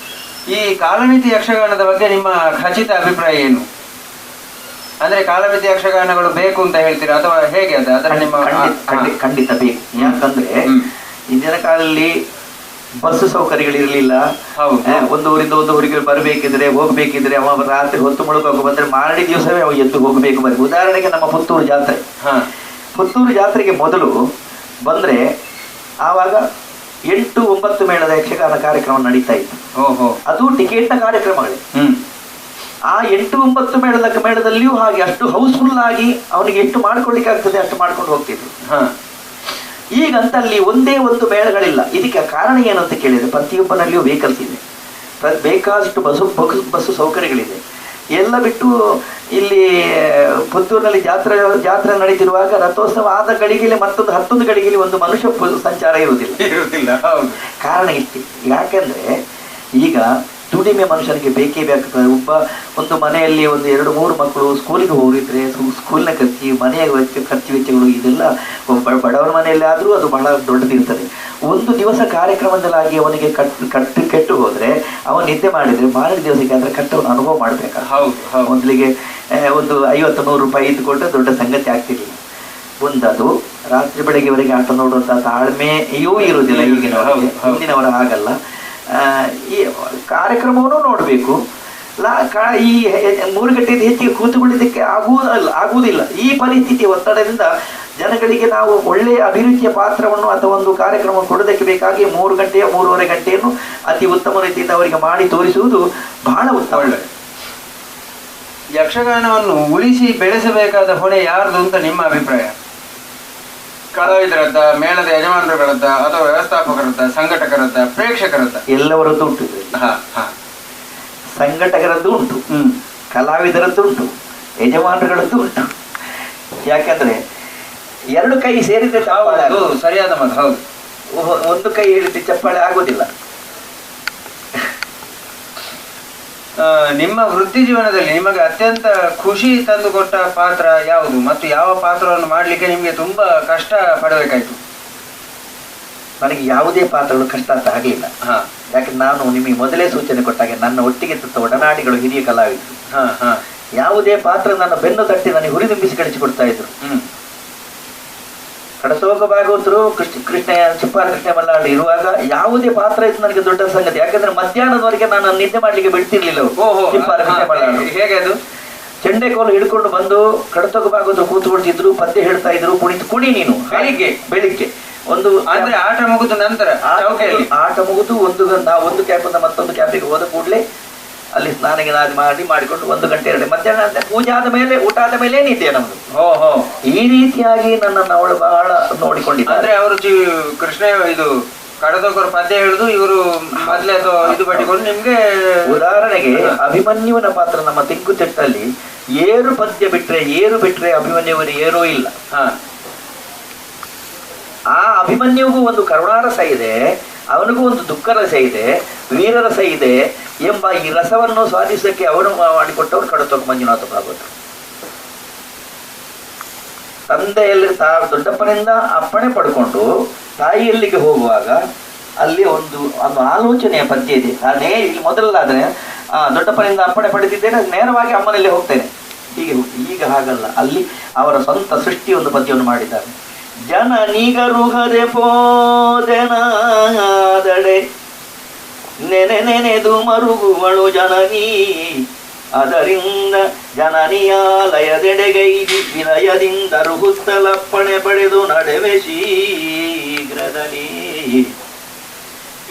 [SPEAKER 2] ಈ ಕಾಲಮಿತಿ ಯಕ್ಷಗಾನದ ಬಗ್ಗೆ ನಿಮ್ಮ ಖಚಿತ ಅಭಿಪ್ರಾಯ ಏನು? ಅಂದ್ರೆ ಕಾಲಮಿತಿ ಯಕ್ಷಗಾನಗಳು ಬೇಕು ಅಂತ ಹೇಳ್ತೀರಾ ಅಥವಾ ಹೇಗೆ? ಅದರ ನಿಮ್ಮ
[SPEAKER 3] ಖಂಡಿತ ಬೇಕು. ಯಾಕಂದ್ರೆ ಇಂದಿನ ಕಾಲದಲ್ಲಿ ಬಸ್ ಸೌಕರ್ಯಗಳಿರ್ಲಿಲ್ಲ. ಒಂದು ಊರಿಂದ ಒಂದು ಊರಿಗೆ ಬರಬೇಕಿದ್ರೆ ಹೋಗ್ಬೇಕಿದ್ರೆ ಅವ ರಾತ್ರಿ ಹೊತ್ತು ಮುಳುಗೋಗಿ ಬಂದ್ರೆ ಮಾರನೇ ದಿವಸವೇ ಅವ ಎದ್ದು ಹೋಗಬೇಕು. ಉದಾಹರಣೆಗೆ ನಮ್ಮ ಪುತ್ತೂರು ಜಾತ್ರೆ, ಪುತ್ತೂರು ಜಾತ್ರೆಗೆ ಮೊದಲು ಬಂದ್ರೆ ಆವಾಗ 8-9 ಮೇಳದ ಯಕ್ಷಗಾನ ಕಾರ್ಯಕ್ರಮ ನಡೀತಾ ಇತ್ತು. ಅದು ಟಿಕೆಟ್ನ ಕಾರ್ಯಕ್ರಮಗಳೇ. ಆ 8-9 ಮೇಳದಲ್ಲಿಯೂ ಹಾಗೆ ಅಷ್ಟು ಹೌಸ್ಫುಲ್ ಆಗಿ ಅವನಿಗೆ ಎಷ್ಟು ಮಾಡ್ಕೊಳ್ಳಿಕ್ಕೆ ಆಗ್ತದೆ ಅಷ್ಟು ಮಾಡ್ಕೊಂಡು ಹೋಗ್ತಿದ್ರು. ಈಗಂತ ಅಲ್ಲಿ ಒಂದೇ ಒಂದು ಮೇಳಗಳಿಲ್ಲ. ಇದಕ್ಕೆ ಕಾರಣ ಏನು ಅಂತ ಕೇಳಿದ್ರೆ ಪ್ರತಿಯೊಬ್ಬನಲ್ಲಿಯೂ ವೆಹಿಕಲ್ಸ್ ಇದೆ, ಬೇಕಾದಷ್ಟು ಬಸ್ಸು ಸೌಕರ್ಯಗಳಿದೆ. ಎಲ್ಲ ಬಿಟ್ಟು ಇಲ್ಲಿ ಪುತ್ತೂರಿನಲ್ಲಿ ಜಾತ್ರೆ ನಡೀತಿರುವಾಗ ರಥೋತ್ಸವ ಆದ ಗಳಿಗೆಯಲ್ಲಿ ಮತ್ತೊಂದು 11 ಗಳಿಗೆಯಲ್ಲಿ ಒಂದು ಮನುಷ್ಯ ಸಂಚಾರ ಇರುವುದಿಲ್ಲ. ಕಾರಣ ಇಷ್ಟೇ. ಯಾಕೆಂದ್ರೆ ಈಗ ದುಡಿಮೆ ಮನುಷ್ಯನಿಗೆ ಬೇಕೇ ಬೇಕಾಗ್ತದೆ. ಒಂದು ಮನೆಯಲ್ಲಿ ಒಂದು 2-3 ಮಕ್ಕಳು ಸ್ಕೂಲಿಗೆ ಹೋಗಿದ್ರೆ ಸ್ಕೂಲ್ನ ಖರ್ಚು, ಮನೆಯ ಖರ್ಚು ವೆಚ್ಚಗಳು ಇದೆಲ್ಲ ಬಡವರ ಮನೆಯಲ್ಲಿ ಆದರೂ ಅದು ಬಹಳ ದೊಡ್ಡದಿರ್ತದೆ. ಒಂದು ದಿವಸ ಕಾರ್ಯಕ್ರಮದಲ್ಲಾಗಿ ಅವನಿಗೆ ಕೆಟ್ಟು ಹೋದ್ರೆ ಅವನು ನಿದ್ದೆ ಮಾಡಿದ್ರೆ ಮಾರನೇ ದಿವಸಕ್ಕೆ ಅದರ ಕಟ್ಟವನ್ನು ಅನುಭವ ಮಾಡ್ಬೇಕಾಗ್ತದೆ. ಮೊದಲಿಗೆ ಒಂದು 50-100 ರೂಪಾಯಿ ಇದ್ದುಕೊಂಡ್ರೆ ದೊಡ್ಡ ಸಂಗತಿ ಆಗ್ತಿರ್ಲಿಲ್ಲ. ಒಂದದು ರಾತ್ರಿ ಬೆಳಗ್ಗೆವರೆಗೆ ಆಟ ನೋಡುವಂತಹ ತಾಳ್ಮೆಯೂ ಇರುವುದಿಲ್ಲ ಹಿಂದಿನವರ ಆಗಲ್ಲ. ಈ ಕಾರ್ಯಕ್ರಮವನ್ನು ನೋಡಬೇಕು. ಈ 3 ಗಂಟೆಯಿಂದ ಹೆಚ್ಚಿಗೆ ಕೂತುಕೊಳ್ಳಿದ್ದಕ್ಕೆ ಆಗುವುದಿಲ್ಲ. ಈ ಪರಿಸ್ಥಿತಿ ಒತ್ತಡದಿಂದ ಜನಗಳಿಗೆ ನಾವು ಒಳ್ಳೆಯ ಅಭಿರುಚಿಯ ಪಾತ್ರವನ್ನು ಅಥವಾ ಒಂದು ಕಾರ್ಯಕ್ರಮ ಕೊಡೋದಕ್ಕೆ ಬೇಕಾಗಿ 3 ಗಂಟೆಯ 3:30 ಗಂಟೆಯನ್ನು ಅತಿ ಉತ್ತಮ ರೀತಿಯಿಂದ ಅವರಿಗೆ ಮಾಡಿ ತೋರಿಸುವುದು ಬಹಳ ಉತ್ತಮ.
[SPEAKER 2] ಯಕ್ಷಗಾನವನ್ನು ಉಳಿಸಿ ಬೆಳೆಸಬೇಕಾದ ಹೊಣೆ ಯಾರ್ದು ಅಂತ ನಿಮ್ಮ ಅಭಿಪ್ರಾಯ? ಕಲಾವಿದರದ್ದ, ಮೇಳದ ಯಜಮಾನರುಗಳದ್ದ, ಅಥವಾ ವ್ಯವಸ್ಥಾಪಕರದ್ದ, ಸಂಘಟಕರದ್ದ, ಪ್ರೇಕ್ಷಕರದ್ದ?
[SPEAKER 3] ಎಲ್ಲವರದ್ದು ಉಂಟು. ಸಂಘಟಕರದ್ದು ಉಂಟು, ಕಲಾವಿದರದ್ದು ಉಂಟು, ಯಜಮಾನರುಗಳದ್ದು ಉಂಟು. ಯಾಕಂದ್ರೆ 2 ಕೈ ಸೇರಿದ್ರೆ
[SPEAKER 2] ಸರಿಯಾದ ಮಾತು. ಹೌದು,
[SPEAKER 3] ಒಂದು ಕೈ ಹಿಡಿದು ಚಪ್ಪಾಳೆ ಆಗೋದಿಲ್ಲ.
[SPEAKER 2] ನಿಮ್ಮ ವೃತ್ತಿ ಜೀವನದಲ್ಲಿ ನಿಮಗೆ ಅತ್ಯಂತ ಖುಷಿ ತಂದುಕೊಟ್ಟ ಪಾತ್ರ ಯಾವುದು ಮತ್ತು ಯಾವ ಪಾತ್ರವನ್ನು ಮಾಡಲಿಕ್ಕೆ ನಿಮಗೆ ತುಂಬಾ ಕಷ್ಟ ಪಡಬೇಕಾಯ್ತು?
[SPEAKER 3] ನನಗೆ ಯಾವುದೇ ಪಾತ್ರಗಳು ಕಷ್ಟ ಅಂತ ಆಗಲಿಲ್ಲ. ಯಾಕಂದ್ರೆ ನಾನು ನಿಮಗೆ ಮೊದಲೇ ಸೂಚನೆ ಕೊಟ್ಟಾಗೆ ನನ್ನ ಒಟ್ಟಿಗೆ ಒಡನಾಡಿಗಳು ಹಿರಿಯ ಕಲಾವಿದರು. ಯಾವುದೇ ಪಾತ್ರ ನನ್ನ ಬೆನ್ನು ತಟ್ಟಿ ನನಗೆ ಹುರಿದುಂಬಿಸಿ ಕಳಿಸಿಕೊಡ್ತಾ ಇದ್ರು. ಕಡಸೋಗ ಭಾಗವತರು ಕೃಷ್ಣ ಚಿಪ್ಪಾರ ಕೃಷ್ಣ ಮಲ್ಲಾಡಿ ಇರುವಾಗ ಯಾವುದೇ ಪಾತ್ರ ಇತ್ತು ನನಗೆ ದೊಡ್ಡ ಸಂಗತಿ. ಯಾಕಂದ್ರೆ ಮಧ್ಯಾಹ್ನದವರೆಗೆ ನಾನು ನಿದ್ದೆ ಮಾಡ್ಲಿಕ್ಕೆ ಬಿಡ್ತಿರ್ಲಿಲ್ಲ. ಚಿಪ್ಪಾರ ಕೃಷ್ಣ ಮಲ್ಲಾಡಿ ಹೇಗೆ ಅದು ಚೆಂಡೆಕೋಲು ಹಿಡ್ಕೊಂಡು ಬಂದು ಕಡತೋಗ ಭಾಗವತರು ಕೂತ್ಕೊಳ್ತಿದ್ರು, ಪದ್ಯ ಹೇಳ್ತಾ ಇದ್ರು. ಕುಣಿ ನೀನು ಬೆಳಿಗ್ಗೆ ಒಂದು
[SPEAKER 2] ಅಂದ್ರೆ ಆಟ ಮುಗಿದು ನಂತರ
[SPEAKER 3] ಆಟ ಮುಗಿದು ಒಂದು ಕ್ಯಾಂಪಿಂದ ಮತ್ತೊಂದು ಕ್ಯಾಂಪಿಗೆ ಹೋದ ಕೂಡಲೇ ಅಲ್ಲಿ ಸ್ನಾನ ಮಾಡಿಕೊಂಡು 1 ಗಂಟೆ 2 ಮಧ್ಯಾಹ್ನ ಪೂಜೆ ಆದ ಮೇಲೆ ಊಟ ಆದ ಮೇಲೆ ನಿದ್ದೆ ನಮ್ದು. ಈ ರೀತಿಯಾಗಿ ನನ್ನನ್ನು ಅವಳು ಬಹಳ ನೋಡಿಕೊಂಡಿದ್ದ.
[SPEAKER 2] ಅಂದ್ರೆ ಅವರು ಕೃಷ್ಣ ಇದು ಕಡದೋಗರು ಪದ್ಯ ಹೇಳುದು, ಇವರು ಮೊದಲೇ ಇದು ಬಟ್ಟಿಕೊಂಡು ನಿಮ್ಗೆ.
[SPEAKER 3] ಉದಾಹರಣೆಗೆ ಅಭಿಮನ್ಯುವಿನ ಪಾತ್ರ ನಮ್ಮ ತಿಂಕುತಿಟ್ಟಲ್ಲಿ ಏರು ಪದ್ಯ ಬಿಟ್ರೆ ಅಭಿಮನ್ಯುವಿನ ಏರೂ ಇಲ್ಲ. ಆ ಅಭಿಮನ್ಯುವಿಗೂ ಒಂದು ಕರುಣಾರಸ ಇದೆ, ಅವನಿಗೂ ಒಂದು ದುಃಖ ರಸ ಇದೆ, ವೀರರಸ ಇದೆ ಎಂಬ ಈ ರಸವನ್ನು ಸ್ವಾದಿಸಕ್ಕೆ ಅವನು ಮಾಡಿಕೊಟ್ಟವರು ಕಡತೋಗ ಮಂಜುನಾಥ ಭಾಗವತರು. ತಂದೆಯಲ್ಲಿ ದೊಡ್ಡಪ್ಪನಿಂದ ಅಪ್ಪಣೆ ಪಡ್ಕೊಂಡು ತಾಯಿಯಲ್ಲಿಗೆ ಹೋಗುವಾಗ ಅಲ್ಲಿ ಒಂದು ಆಲೋಚನೆಯ ಪದ್ಯ ಇದೆ. ಅದೇ ಇಲ್ಲಿ ಮೊದಲಾದ್ರೆ ದೊಡ್ಡಪ್ಪನಿಂದ ಅಪ್ಪಣೆ ಪಡೆದಿದ್ದೇನೆ, ನೇರವಾಗಿ ಅಮ್ಮನಲ್ಲಿ ಹೋಗ್ತೇನೆ, ಹೀಗೆ ಈಗ ಹಾಗಲ್ಲ. ಅಲ್ಲಿ ಅವರ ಸ್ವಂತ ಸೃಷ್ಟಿ ಒಂದು ಪದ್ಯವನ್ನು ಮಾಡಿದ್ದಾರೆ. ಜನನಿಗರುಹದೆ ಪೋದೆನಾದಡೆ ನೆನೆದು ಮರುಗುವಳು ಜನನಿ, ಅದರಿಂದ ಜನನಿಯಾಲಯದೆಡೆಗೈದಿ ವಿನಯದಿಂದ ರುಹುತ್ತಲಪ್ಪಣೆ ಪಡೆದು ನಡೆವೆ ಶೀಘ್ರದಲ್ಲಿ.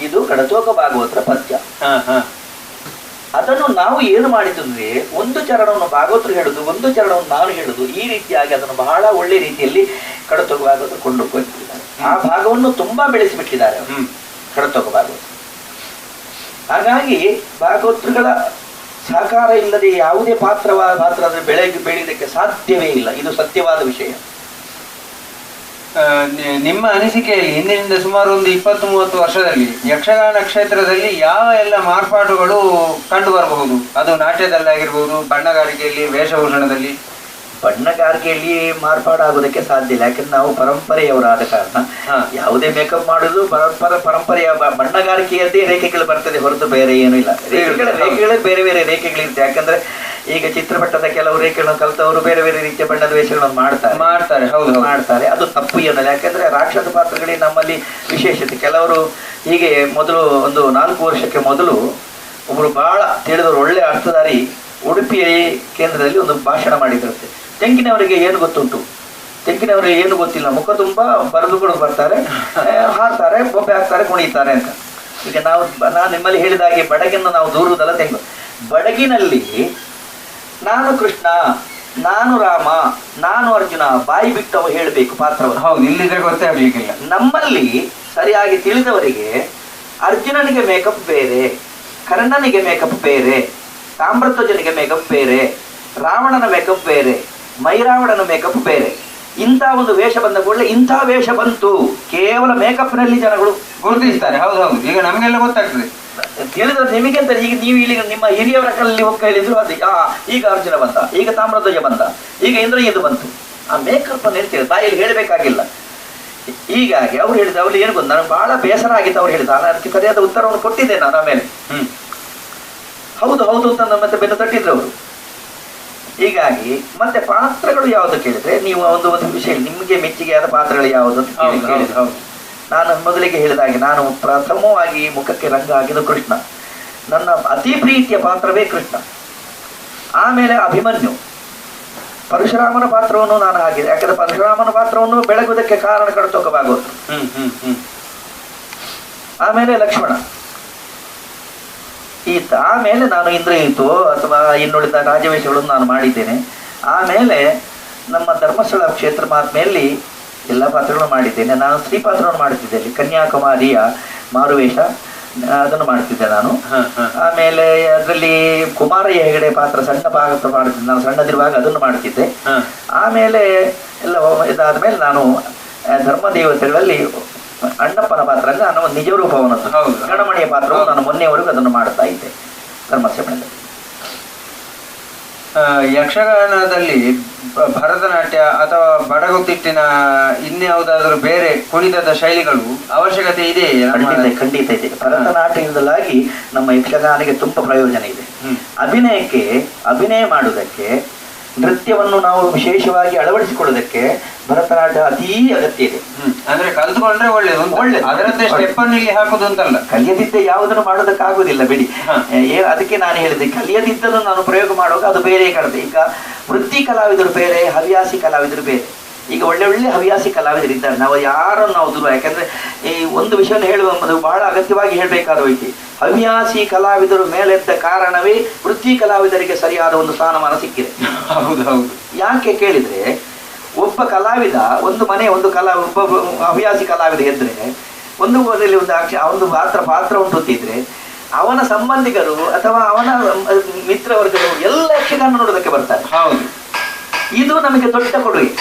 [SPEAKER 3] ಇದು ಕಡತೋಗ ಭಾಗವತರ ಪದ್ಯ. ಅದನ್ನು ನಾವು ಏನು ಮಾಡಿದ್ರೆ ಒಂದು ಚರಣವನ್ನು ಭಾಗವತರು ಹೇಳುದು, ಒಂದು ಚರಣವನ್ನು ನಾನು ಹೇಳುದು, ಈ ರೀತಿಯಾಗಿ ಅದನ್ನು ಬಹಳ ಒಳ್ಳೆ ರೀತಿಯಲ್ಲಿ ಕಡತೋಗ ಭಾಗವತರು ಕೊಂಡು ಹೋಗ್ತಿದ್ದಾರೆ. ಆ ಭಾಗವನ್ನು ತುಂಬಾ ಬೆಳೆಸಿಬಿಟ್ಟಿದ್ದಾರೆ ಕಡತೋಗ ಭಾಗವತರು. ಹಾಗಾಗಿ ಭಾಗವತರುಗಳ ಸಹಕಾರ ಇಲ್ಲದೆ ಯಾವುದೇ ಪಾತ್ರದ ಬೆಳೆಯುವುದಕ್ಕೆ ಸಾಧ್ಯವೇ ಇಲ್ಲ. ಇದು ಸತ್ಯವಾದ ವಿಷಯ.
[SPEAKER 2] ನಿಮ್ಮ ಅನಿಸಿಕೆಯಲ್ಲಿ ಹಿಂದಿನಿಂದ ಸುಮಾರು ಒಂದು 20-30 ವರ್ಷದಲ್ಲಿ ಯಕ್ಷಗಾನ ಕ್ಷೇತ್ರದಲ್ಲಿ ಯಾವ ಎಲ್ಲ ಮಾರ್ಪಾಟುಗಳು ಕಂಡು ಬರಬಹುದು? ಅದು ನಾಟ್ಯದಲ್ಲಾಗಿರ್ಬೋದು, ಬಣ್ಣಗಾರಿಕೆಯಲ್ಲಿ, ವೇಷಭೂಷಣದಲ್ಲಿ.
[SPEAKER 3] ಬಣ್ಣಗಾರಿಕೆಯಲ್ಲಿ ಮಾರ್ಪಾಡಾಗೋದಕ್ಕೆ ಸಾಧ್ಯ ಇಲ್ಲ, ಯಾಕಂದ್ರೆ ನಾವು ಪರಂಪರೆಯವರಾದ ಕಾರಣ ಯಾವುದೇ ಮೇಕಪ್ ಮಾಡುದು ಪರಂಪರೆಯ ಬಣ್ಣಗಾರಿಕೆಯದ್ದೇ ರೇಖೆಗಳು ಬರ್ತದೆ ಹೊರತು ಬೇರೆ ಏನೂ ಇಲ್ಲ. ರೇಖೆಗಳೇ ಬೇರೆ ಬೇರೆ ರೇಖೆಗಳಿರುತ್ತೆ. ಯಾಕಂದ್ರೆ ಈಗ ಚಿತ್ರಪಟದ ಕೆಲವು ರೇಖೆಗಳನ್ನು ಕಲಿತವರು ಬೇರೆ ಬೇರೆ ರೀತಿಯ ಬಣ್ಣದ ವೇಷಗಳನ್ನು ಮಾಡ್ತಾರೆ. ಹೌದು, ಮಾಡ್ತಾರೆ. ಅದು ತಪ್ಪು ಏನಲ್ಲ. ಯಾಕಂದ್ರೆ ರಾಕ್ಷಸ ಪಾತ್ರಗಳಿಗೆ ನಮ್ಮಲ್ಲಿ ವಿಶೇಷತೆ. ಕೆಲವರು ಹೀಗೆ ಮೊದಲು ಒಂದು 4 ವರ್ಷಕ್ಕೆ ಮೊದಲು ಒಬ್ರು ಬಹಳ ತಿಳಿದವರು ಒಳ್ಳೆ ಅರ್ಥಧಾರಿ ಉಡುಪಿಯ ಕೇಂದ್ರದಲ್ಲಿ ಒಂದು ಭಾಷಣ ಮಾಡಿದಿರುತ್ತೆ. ತೆಂಕಿನವರಿಗೆ ಏನು ಗೊತ್ತುಂಟು? ತೆಂಕಿನವರಿಗೆ ಏನು ಗೊತ್ತಿಲ್ಲ. ಮುಖ ತುಂಬ ಬರೆದುಕೊಂಡು ಬರ್ತಾರೆ, ಹಾಡ್ತಾರೆ, ಬೊಬ್ಬೆ ಹಾಕ್ತಾರೆ, ಕುಣಿತಾರೆ ಅಂತ. ಈಗ ನಾನು ನಿಮ್ಮಲ್ಲಿ ಹೇಳಿದ ಹಾಗೆ ಬಡಗಿನ ನಾವು ದೂರುವುದಲ್ಲ. ತೆಂಗು ಬಡಗಿನಲ್ಲಿ ನಾನು ಕೃಷ್ಣ, ನಾನು ರಾಮ, ನಾನು ಅರ್ಜುನ ಬಾಯಿ ಬಿಟ್ಟು ಅವ ಹೇಳಬೇಕು ಪಾತ್ರವನ್ನು.
[SPEAKER 2] ಹೌದು, ಇಲ್ಲಿದ್ರೆ ಗೊತ್ತೇ ಆಗ್ಲಿಕ್ಕಿಲ್ಲ.
[SPEAKER 3] ನಮ್ಮಲ್ಲಿ ಸರಿಯಾಗಿ ತಿಳಿದವರಿಗೆ ಅರ್ಜುನನಿಗೆ ಮೇಕಪ್ ಬೇರೆ, ಕರ್ಣನಿಗೆ ಮೇಕಪ್ ಬೇರೆ, ತಾಮ್ರಧ್ವಜನಿಗೆ ಮೇಕಪ್ ಬೇರೆ, ರಾವಣನ ಮೇಕಪ್ ಬೇರೆ, ಮೈರಾವಣನ ಮೇಕಪ್ ಬೇರೆ. ಇಂಥ ಒಂದು ವೇಷ ಬಂದ ಕೂಡಲೇ ಇಂಥ ವೇಷ ಬಂತು, ಕೇವಲ ಮೇಕಪ್ನಲ್ಲಿ ಜನಗಳು
[SPEAKER 2] ಗುರುತಿಸ್ತಾರೆ. ಹೌದೌದು, ಈಗ ನಮಗೆಲ್ಲ ಗೊತ್ತಾಗ್ತದೆ.
[SPEAKER 3] ತಿಳಿದ್ರೆ ನಿಮಗೆ ಅಂತ. ಈಗ ನೀವು ಇಲ್ಲಿ ನಿಮ್ಮ ಹಿರಿಯವರ ಕಲ್ಲಿ ಹೋಗಿ ಹೇಳಿದ್ರು ಅದು ಈಗ ಅರ್ಜುನ ಬಂದ, ಈಗ ತಾಮ್ರಧ್ವಜ ಬಂದ, ಈಗ ಇಂದ್ರಜಿತ್ ಬಂತು. ಆ ಮೇಕಪ್ ಅಂತ ಹೇಳ್ತೇವೆ, ಬಾಯಲ್ಲಿ ಹೇಳಬೇಕಾಗಿಲ್ಲ. ಹೀಗಾಗಿ ಅವ್ರು ಹೇಳಿದ ಅವ್ರು ಏನು ಗೊತ್ತು, ನನಗೆ ಬಹಳ ಬೇಸರ ಆಗಿತ್ತು. ಅವ್ರು ಹೇಳಿದ, ನಾನು ಅದಕ್ಕೆ ಸರಿಯಾದ ಉತ್ತರವನ್ನು ಕೊಟ್ಟಿದ್ದೆ ನಾನು. ಆಮೇಲೆ ಹೌದು ಹೌದು ಅಂತ ಮತ್ತೆ ಬೆನ್ನು ತಟ್ಟಿದ್ರು ಅವರು. ಹೀಗಾಗಿ ಮತ್ತೆ ಪಾತ್ರಗಳು ಯಾವುದು ಕೇಳಿದ್ರೆ, ನೀವು ಒಂದು ವಿಷಯ ನಿಮಗೆ ಮೆಚ್ಚುಗೆಯಾದ ಪಾತ್ರಗಳು ಯಾವುದು ಅಂತ ಕೇಳಿದ್ರೆ, ನಾನು ಮೊದಲಿಗೆ ಹೇಳಿದ ಹಾಗೆ ನಾನು ಪ್ರಥಮವಾಗಿ ಮುಖಕ್ಕೆ ರಂಗ ಹಾಕಿದ್ದು ಕೃಷ್ಣ. ನನ್ನ ಅತಿ ಪ್ರೀತಿಯ ಪಾತ್ರವೇ ಕೃಷ್ಣ. ಆಮೇಲೆ ಅಭಿಮನ್ಯು. ಪರಶುರಾಮನ ಪಾತ್ರವನ್ನು ನಾನು ಹಾಕಿದೆ, ಯಾಕಂದ್ರೆ ಪರಶುರಾಮನ ಪಾತ್ರವನ್ನು ಬೆಳಗುವುದಕ್ಕೆ ಕಾರಣ ಕಡತೋಕವಾಗೋದು. ಆಮೇಲೆ ಲಕ್ಷ್ಮಣ. ಆಮೇಲೆ ನಾನು ಇಂದ್ರಜಿತ್ತು ಅಥವಾ ಇನ್ನುಳಿದ ರಾಜವೇಷಗಳನ್ನು ನಾನು ಮಾಡಿದ್ದೇನೆ. ಆಮೇಲೆ ನಮ್ಮ ಧರ್ಮಸ್ಥಳ ಕ್ಷೇತ್ರ ಮಹಾತ್ಮೆಯಲ್ಲಿ ಎಲ್ಲ ಪಾತ್ರಗಳನ್ನು ಮಾಡಿದ್ದೇನೆ. ನಾನು ಸ್ತ್ರೀ ಪಾತ್ರವನ್ನು ಮಾಡುತ್ತಿದ್ದೆ ಅಲ್ಲಿ, ಕನ್ಯಾಕುಮಾರಿಯ ಮಾರುವೇಷ ಅದನ್ನು ಮಾಡ್ತಿದ್ದೆ ನಾನು. ಆಮೇಲೆ ಅದರಲ್ಲಿ ಕುಮಾರಯ್ಯ ಹೆಗಡೆ ಪಾತ್ರ ಸಣ್ಣ ಪಾತ್ರ ಮಾಡ್ತಿದ್ದೆ ನಾನು, ಸಣ್ಣದಿರುವಾಗ ಅದನ್ನು ಮಾಡ್ತಿದ್ದೆ. ಆಮೇಲೆ ಎಲ್ಲ ಇದಾದ್ಮೇಲೆ ನಾನು ಧರ್ಮ ದೇವತೆಗಳಲ್ಲಿ ಅಣ್ಣಪ್ಪನ ಪಾತ್ರ ಅಂದ್ರೆ ನಾನು ನಿಜ ರೂಪವನ್ನು ಗಣಮಣಿಯ ಪಾತ್ರವನ್ನು ನಾನು ಮೊನ್ನೆವರೆಗೂ ಅದನ್ನು ಮಾಡ್ತಾ ಇದ್ದೆ ಧರ್ಮಸ್ಥಳದಲ್ಲಿ.
[SPEAKER 2] ಯಕ್ಷಗಾನದಲ್ಲಿ ಭರತನಾಟ್ಯ ಅಥವಾ ಬಡಗುತಿಟ್ಟಿನ ಇನ್ಯಾವುದಾದ್ರೂ ಬೇರೆ ಕುಣಿತದ ಶೈಲಿಗಳು ಅವಶ್ಯಕತೆ ಇದೆ?
[SPEAKER 3] ಖಂಡಿತ ಇದೆ. ಭರತನಾಟ್ಯದಿಂದಲಾಗಿ ನಮ್ಮ ಯಕ್ಷಗಾನಿಗೆ ತುಂಬಾ ಪ್ರಯೋಜನ ಇದೆ. ಅಭಿನಯ ಮಾಡುವುದಕ್ಕೆ, ನೃತ್ಯವನ್ನು ನಾವು ವಿಶೇಷವಾಗಿ ಅಳವಡಿಸಿಕೊಳ್ಳುವುದಕ್ಕೆ ಭರತನಾಟ್ಯ ಅತೀ ಅಗತ್ಯ ಇದೆ.
[SPEAKER 2] ಅಂದ್ರೆ ಕಲಿತುಕೊಂಡ್ರೆ ಒಳ್ಳೇದು. ಅದರಂತೆ ಸ್ಟೆಪ್ ಅನ್ನು ಇಲ್ಲಿ ಹಾಕುದು ಅಂತಲ್ಲ.
[SPEAKER 3] ಕಲಿಯದಿದ್ದ ಯಾವುದನ್ನು ಮಾಡೋದಕ್ಕಾಗುದಿಲ್ಲ ಬಿಡಿ. ಅದಕ್ಕೆ ನಾನು ಹೇಳಿದೆ, ಕಲಿಯದಿದ್ದನ್ನು ನಾನು ಪ್ರಯೋಗ ಮಾಡುವಾಗ ಅದು ಬೇರೆ ಕಾಣುತ್ತೆ. ಈಗ ವೃತ್ತಿ ಕಲಾವಿದರು ಬೇರೆ, ಹವ್ಯಾಸಿ ಕಲಾವಿದರು ಬೇರೆ. ಈಗ ಒಳ್ಳೆ ಹವ್ಯಾಸಿ ಕಲಾವಿದರಿದ್ದಾರೆ. ನಾವು ಯಾರನ್ನು ನಾವು ದೂರ, ಯಾಕಂದ್ರೆ ಈ ಒಂದು ವಿಷಯವನ್ನು ಹೇಳುವುದು ಬಹಳ ಅಗತ್ಯವಾಗಿ ಹೇಳಬೇಕಾದ ಹೋಯ್ತು. ಹವ್ಯಾಸಿ ಕಲಾವಿದರು ಮೇಲೆದ್ದ ಕಾರಣವೇ ವೃತ್ತಿ ಕಲಾವಿದರಿಗೆ ಸರಿಯಾದ ಒಂದು ಸ್ಥಾನಮಾನ ಸಿಕ್ಕಿದೆ.
[SPEAKER 2] ಹೌದು.
[SPEAKER 3] ಯಾಕೆ ಕೇಳಿದ್ರೆ, ಒಬ್ಬ ಕಲಾವಿದ ಒಂದು ಒಬ್ಬ ಹವ್ಯಾಸಿ ಕಲಾವಿದ ಎದ್ರೆ ಒಂದು ಊರಲ್ಲಿ ಒಂದು ಪಾತ್ರ ಉಂಟುತ್ತಿದ್ರೆ ಅವನ ಸಂಬಂಧಿಕರು ಅಥವಾ ಅವನ ಮಿತ್ರವರ್ಗರು ಎಲ್ಲ ಯಕ್ಷಗಾನ ನೋಡೋದಕ್ಕೆ ಬರ್ತಾರೆ.
[SPEAKER 2] ಹೌದು,
[SPEAKER 3] ಇದು ನಮಗೆ ದೊಡ್ಡ ಕೊಡುಗೆ.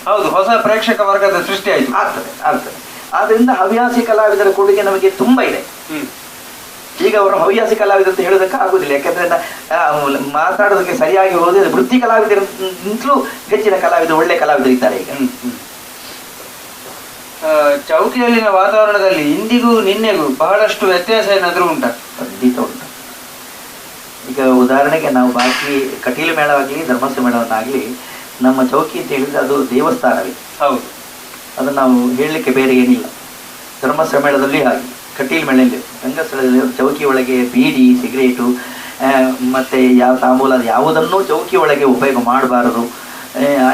[SPEAKER 2] ಹೌದು, ಹೊಸ ಪ್ರೇಕ್ಷಕ ವರ್ಗದ ಸೃಷ್ಟಿ
[SPEAKER 3] ಆಗ್ತದೆ. ಆದ್ರಿಂದ ಹವ್ಯಾಸಿ ಕಲಾವಿದರ ಕೊಡುಗೆ ನಮಗೆ ತುಂಬಾ ಇದೆ. ಈಗ ಅವರು ಹವ್ಯಾಸಿ ಕಲಾವಿದ ಅಂತ ಹೇಳೋದಕ್ಕೆ ಆಗುದಿಲ್ಲ, ಯಾಕಂದ್ರೆ ಮಾತಾಡೋದಕ್ಕೆ ಸರಿಯಾಗಿ ಹೋದ್ರೆ ವೃತ್ತಿ ಕಲಾವಿದರಿಂತಲೂ ಹೆಚ್ಚಿನ ಕಲಾವಿದರು, ಒಳ್ಳೆ ಕಲಾವಿದರು ಇದ್ದಾರೆ ಈಗ.
[SPEAKER 2] ಚೌಕಿಯಲ್ಲಿನ ವಾತಾವರಣದಲ್ಲಿ ಇಂದಿಗೂ ನಿನ್ನೆಗೂ ಬಹಳಷ್ಟು ವ್ಯತ್ಯಾಸ ಏನಾದ್ರೂ ಉಂಟಾ?
[SPEAKER 3] ಖಂಡಿತ ಉಂಟು. ಈಗ ಉದಾಹರಣೆಗೆ ನಾವು ಬಾಕಿ ಕಟೀಲು ಮೇಳವಾಗಲಿ ಧರ್ಮಸ್ಥಳ ಮೇಳವನ್ನಾಗಲಿ, ನಮ್ಮ ಚೌಕಿ ಅಂತ ಹೇಳಿದ್ರೆ ಅದು ದೇವಸ್ಥಾನವೇ.
[SPEAKER 2] ಹೌದು,
[SPEAKER 3] ಅದು ನಾವು ಹೇಳಲಿಕ್ಕೆ ಬೇರೆ ಏನಿಲ್ಲ. ಧರ್ಮಸ್ಥಳ ಮೇಳದಲ್ಲಿ ಹಾಗೆ, ಕಟೀಲು ಮೇಳಲ್ಲಿ ರಂಗಸ್ಥಳದಲ್ಲಿ ಚೌಕಿ ಒಳಗೆ ಬೀಡಿ, ಸಿಗರೇಟು ಮತ್ತು ಯಾವ ತಾಂಬೂಲ ಯಾವುದನ್ನೂ ಚೌಕಿ ಒಳಗೆ ಉಪಯೋಗ ಮಾಡಬಾರದು.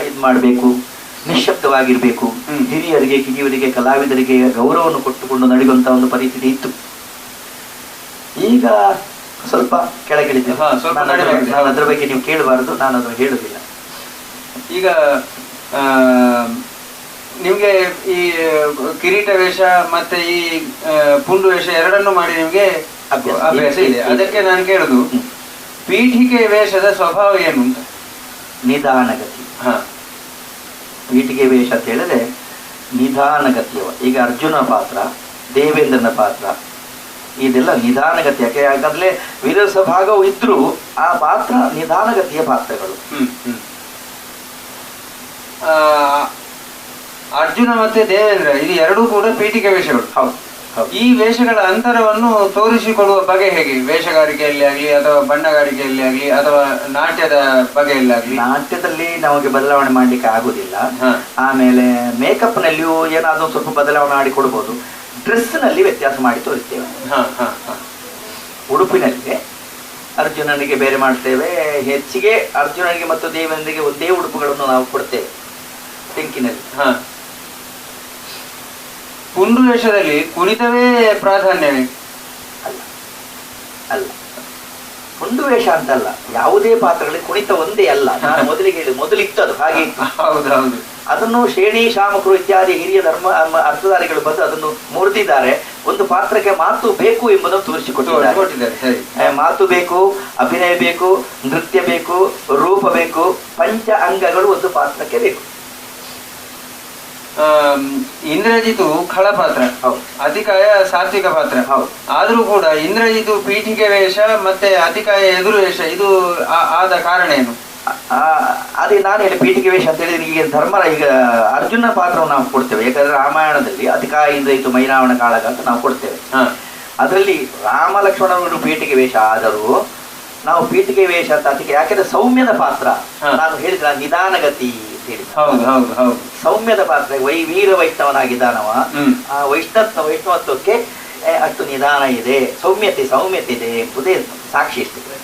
[SPEAKER 3] ಇದು ಮಾಡಬೇಕು, ನಿಶ್ಶಬ್ದವಾಗಿರಬೇಕು. ಹಿರಿಯರಿಗೆ, ಕಿರಿಯರಿಗೆ, ಕಲಾವಿದರಿಗೆ ಗೌರವವನ್ನು ಕೊಟ್ಟುಕೊಂಡು ನಡೆಯುವಂಥ ಒಂದು ಪರಿಸ್ಥಿತಿ ಇತ್ತು. ಈಗ ಸ್ವಲ್ಪ ಕೆಳಗಿಳಿದೆ. ಅದರ ಬಗ್ಗೆ ನೀವು ಕೇಳಬಾರದು, ನಾನು ಅದನ್ನು ಹೇಳುವುದಿಲ್ಲ.
[SPEAKER 2] ಈಗ ನಿಮ್ಗೆ ಈ ಕಿರೀಟ ವೇಷ ಮತ್ತೆ ಈ ಪುಂಡು ವೇಷ ಎರಡನ್ನು ಮಾಡಿ ನಿಮ್ಗೆ ಅಭ್ಯಾಸ ಇದೆ. ಅದಕ್ಕೆ ನಾನು ಕೇಳುದು, ಪೀಠಿಕೆ ವೇಷದ ಸ್ವಭಾವ ಏನು ಅಂತ?
[SPEAKER 3] ನಿಧಾನಗತಿ. ಪೀಠಿಕೆ ವೇಷ ಅಂತ ಹೇಳಿದ್ರೆ ನಿಧಾನಗತಿಯವ. ಈಗ ಅರ್ಜುನ ಪಾತ್ರ, ದೇವೇಂದ್ರನ ಪಾತ್ರ, ಇದೆಲ್ಲ ನಿಧಾನಗತಿ. ಯಾಕಂದ್ರೆ ವಿರಸ ಭಾಗವು ಇದ್ರೂ ಆ ಪಾತ್ರ ನಿಧಾನಗತಿಯ ಪಾತ್ರಗಳು.
[SPEAKER 2] ಅರ್ಜುನ ಮತ್ತೆ ದೇವೇಂದ್ರ ಇದು ಎರಡೂ ಕೂಡ ಪೀಠಿಕೆ ವೇಷಗಳು.
[SPEAKER 3] ಹೌದು.
[SPEAKER 2] ಈ ವೇಷಗಳ ಅಂತರವನ್ನು ತೋರಿಸಿಕೊಡುವ ಬಗೆ ಹೇಗೆ? ವೇಷಗಾರಿಕೆಯಲ್ಲಿ ಆಗಲಿ ಅಥವಾ ಬಣ್ಣಗಾರಿಕೆಯಲ್ಲಿ ಆಗಲಿ ಅಥವಾ ನಾಟ್ಯದ ಬಗೆಯಲ್ಲಿ ಆಗಲಿ?
[SPEAKER 3] ನಾಟ್ಯದಲ್ಲಿ ನಮಗೆ ಬದಲಾವಣೆ ಮಾಡ್ಲಿಕ್ಕೆ ಆಗುದಿಲ್ಲ. ಆಮೇಲೆ ಮೇಕಪ್ ನಲ್ಲಿಯೂ ಏನಾದ್ರೂ ಸ್ವಲ್ಪ ಬದಲಾವಣೆ ಮಾಡಿ ಕೊಡ್ಬೋದು. ಡ್ರೆಸ್ ನಲ್ಲಿ ವ್ಯತ್ಯಾಸ ಮಾಡಿ ತೋರಿಸ್ತೇವೆ. ಉಡುಪಿನಲ್ಲಿ ಅರ್ಜುನನಿಗೆ ಬೇರೆ ಮಾಡ್ತೇವೆ. ಹೆಚ್ಚಿಗೆ ಅರ್ಜುನನಿಗೆ ಮತ್ತು ದೇವೇಂದ್ರಿಗೆ ಒಂದೇ ಉಡುಪುಗಳನ್ನು ನಾವು ಕೊಡ್ತೇವೆ ತೆಂಕಿನಲ್ಲಿ.
[SPEAKER 2] ಪುಂಡು ವೇಷದಲ್ಲಿ ಕುಣಿತವೇ ಪ್ರಾಧಾನ್ಯವೇ?
[SPEAKER 3] ಅಲ್ಲ ಅಲ್ಲ, ಪುಂಡು ವೇಷ ಅಂತಲ್ಲ, ಯಾವುದೇ ಪಾತ್ರಗಳಿಗೆ ಕುಣಿತ ಒಂದೇ ಅಲ್ಲ. ನಾನು ಮೊದಲಿಗೆ ಹೇಳಿ ಮೊದಲಿತ್ತದು ಹಾಗೆ.
[SPEAKER 2] ಹೌದೌದು.
[SPEAKER 3] ಅದನ್ನು ಶ್ರೇಣಿ ಶಾಮಕರು ಇತ್ಯಾದಿ ಹಿರಿಯ ಧರ್ಮ ಅರ್ಥಧಾರಿಗಳು ಬಂದು ಅದನ್ನು ಮುರಿದಿದ್ದಾರೆ. ಒಂದು ಪಾತ್ರಕ್ಕೆ ಮಾತು ಬೇಕು ಎಂಬುದನ್ನು ತೋರಿಸಿಕೊಟ್ಟಿದ್ದಾರೆ. ಮಾತು ಬೇಕು, ಅಭಿನಯ ಬೇಕು, ನೃತ್ಯ ಬೇಕು, ರೂಪ ಬೇಕು, ಪಂಚ ಅಂಗಗಳು ಒಂದು ಪಾತ್ರಕ್ಕೆ ಬೇಕು.
[SPEAKER 2] ಇಂದ್ರಜಿತು ಖಳ ಪಾತ್ರ, ಅತಿಕಾಯ ಸಾತ್ವಿಕ ಪಾತ್ರ. ಆದ್ರೂ ಕೂಡ ಇಂದ್ರಜಿತು ಪೀಠಿಕೆ ವೇಷ ಮತ್ತೆ ಅತಿಕಾಯ ಎದುರು ವೇಷ, ಇದು ಆದ ಕಾರಣ ಏನು?
[SPEAKER 3] ಅದೇ ನಾನು ಹೇಳಿ ಪೀಠಿಕೆ ವೇಷ ಅಂತ ಹೇಳಿದ್ರೆ ಈಗ ಈಗ ಅರ್ಜುನ ಪಾತ್ರವನ್ನು ನಾವು ಕೊಡ್ತೇವೆ. ಯಾಕಂದ್ರೆ ರಾಮಾಯಣದಲ್ಲಿ ಅತಿಕಾಯ ಇಂದ್ರಜಿತು ಮೈರಾವಣ ಕಾಳಗ ಅಂತ ನಾವು ಕೊಡ್ತೇವೆ. ಅದರಲ್ಲಿ ರಾಮ ಲಕ್ಷ್ಮಣರು ಪೀಠಿಕೆ ವೇಷ ಆದರೂ ನಾವು ಪೀಠಿಕೆ ವೇಷ ಅಂತ ಅದಕ್ಕೆ ಯಾಕೆಂದ್ರೆ ಸೌಮ್ಯದ ಪಾತ್ರ. ನಾನು ಹೇಳಿದ್ರೆ ನಿಧಾನಗತಿ ಅಂತ ಹೇಳಿ. ಸೌಮ್ಯದ ಪಾತ್ರ ವೀರ ವೈಷ್ಣವನಾಗಿದ್ದಾನವ. ಆ ವೈಷ್ಣವತ್ವಕ್ಕೆ ಅಷ್ಟು ನಿಧಾನ ಇದೆ, ಸೌಮ್ಯತೆ ಇದೆ ಎಂಬುದೇ ಸಾಕ್ಷಿ ಇರ್ತದೆ.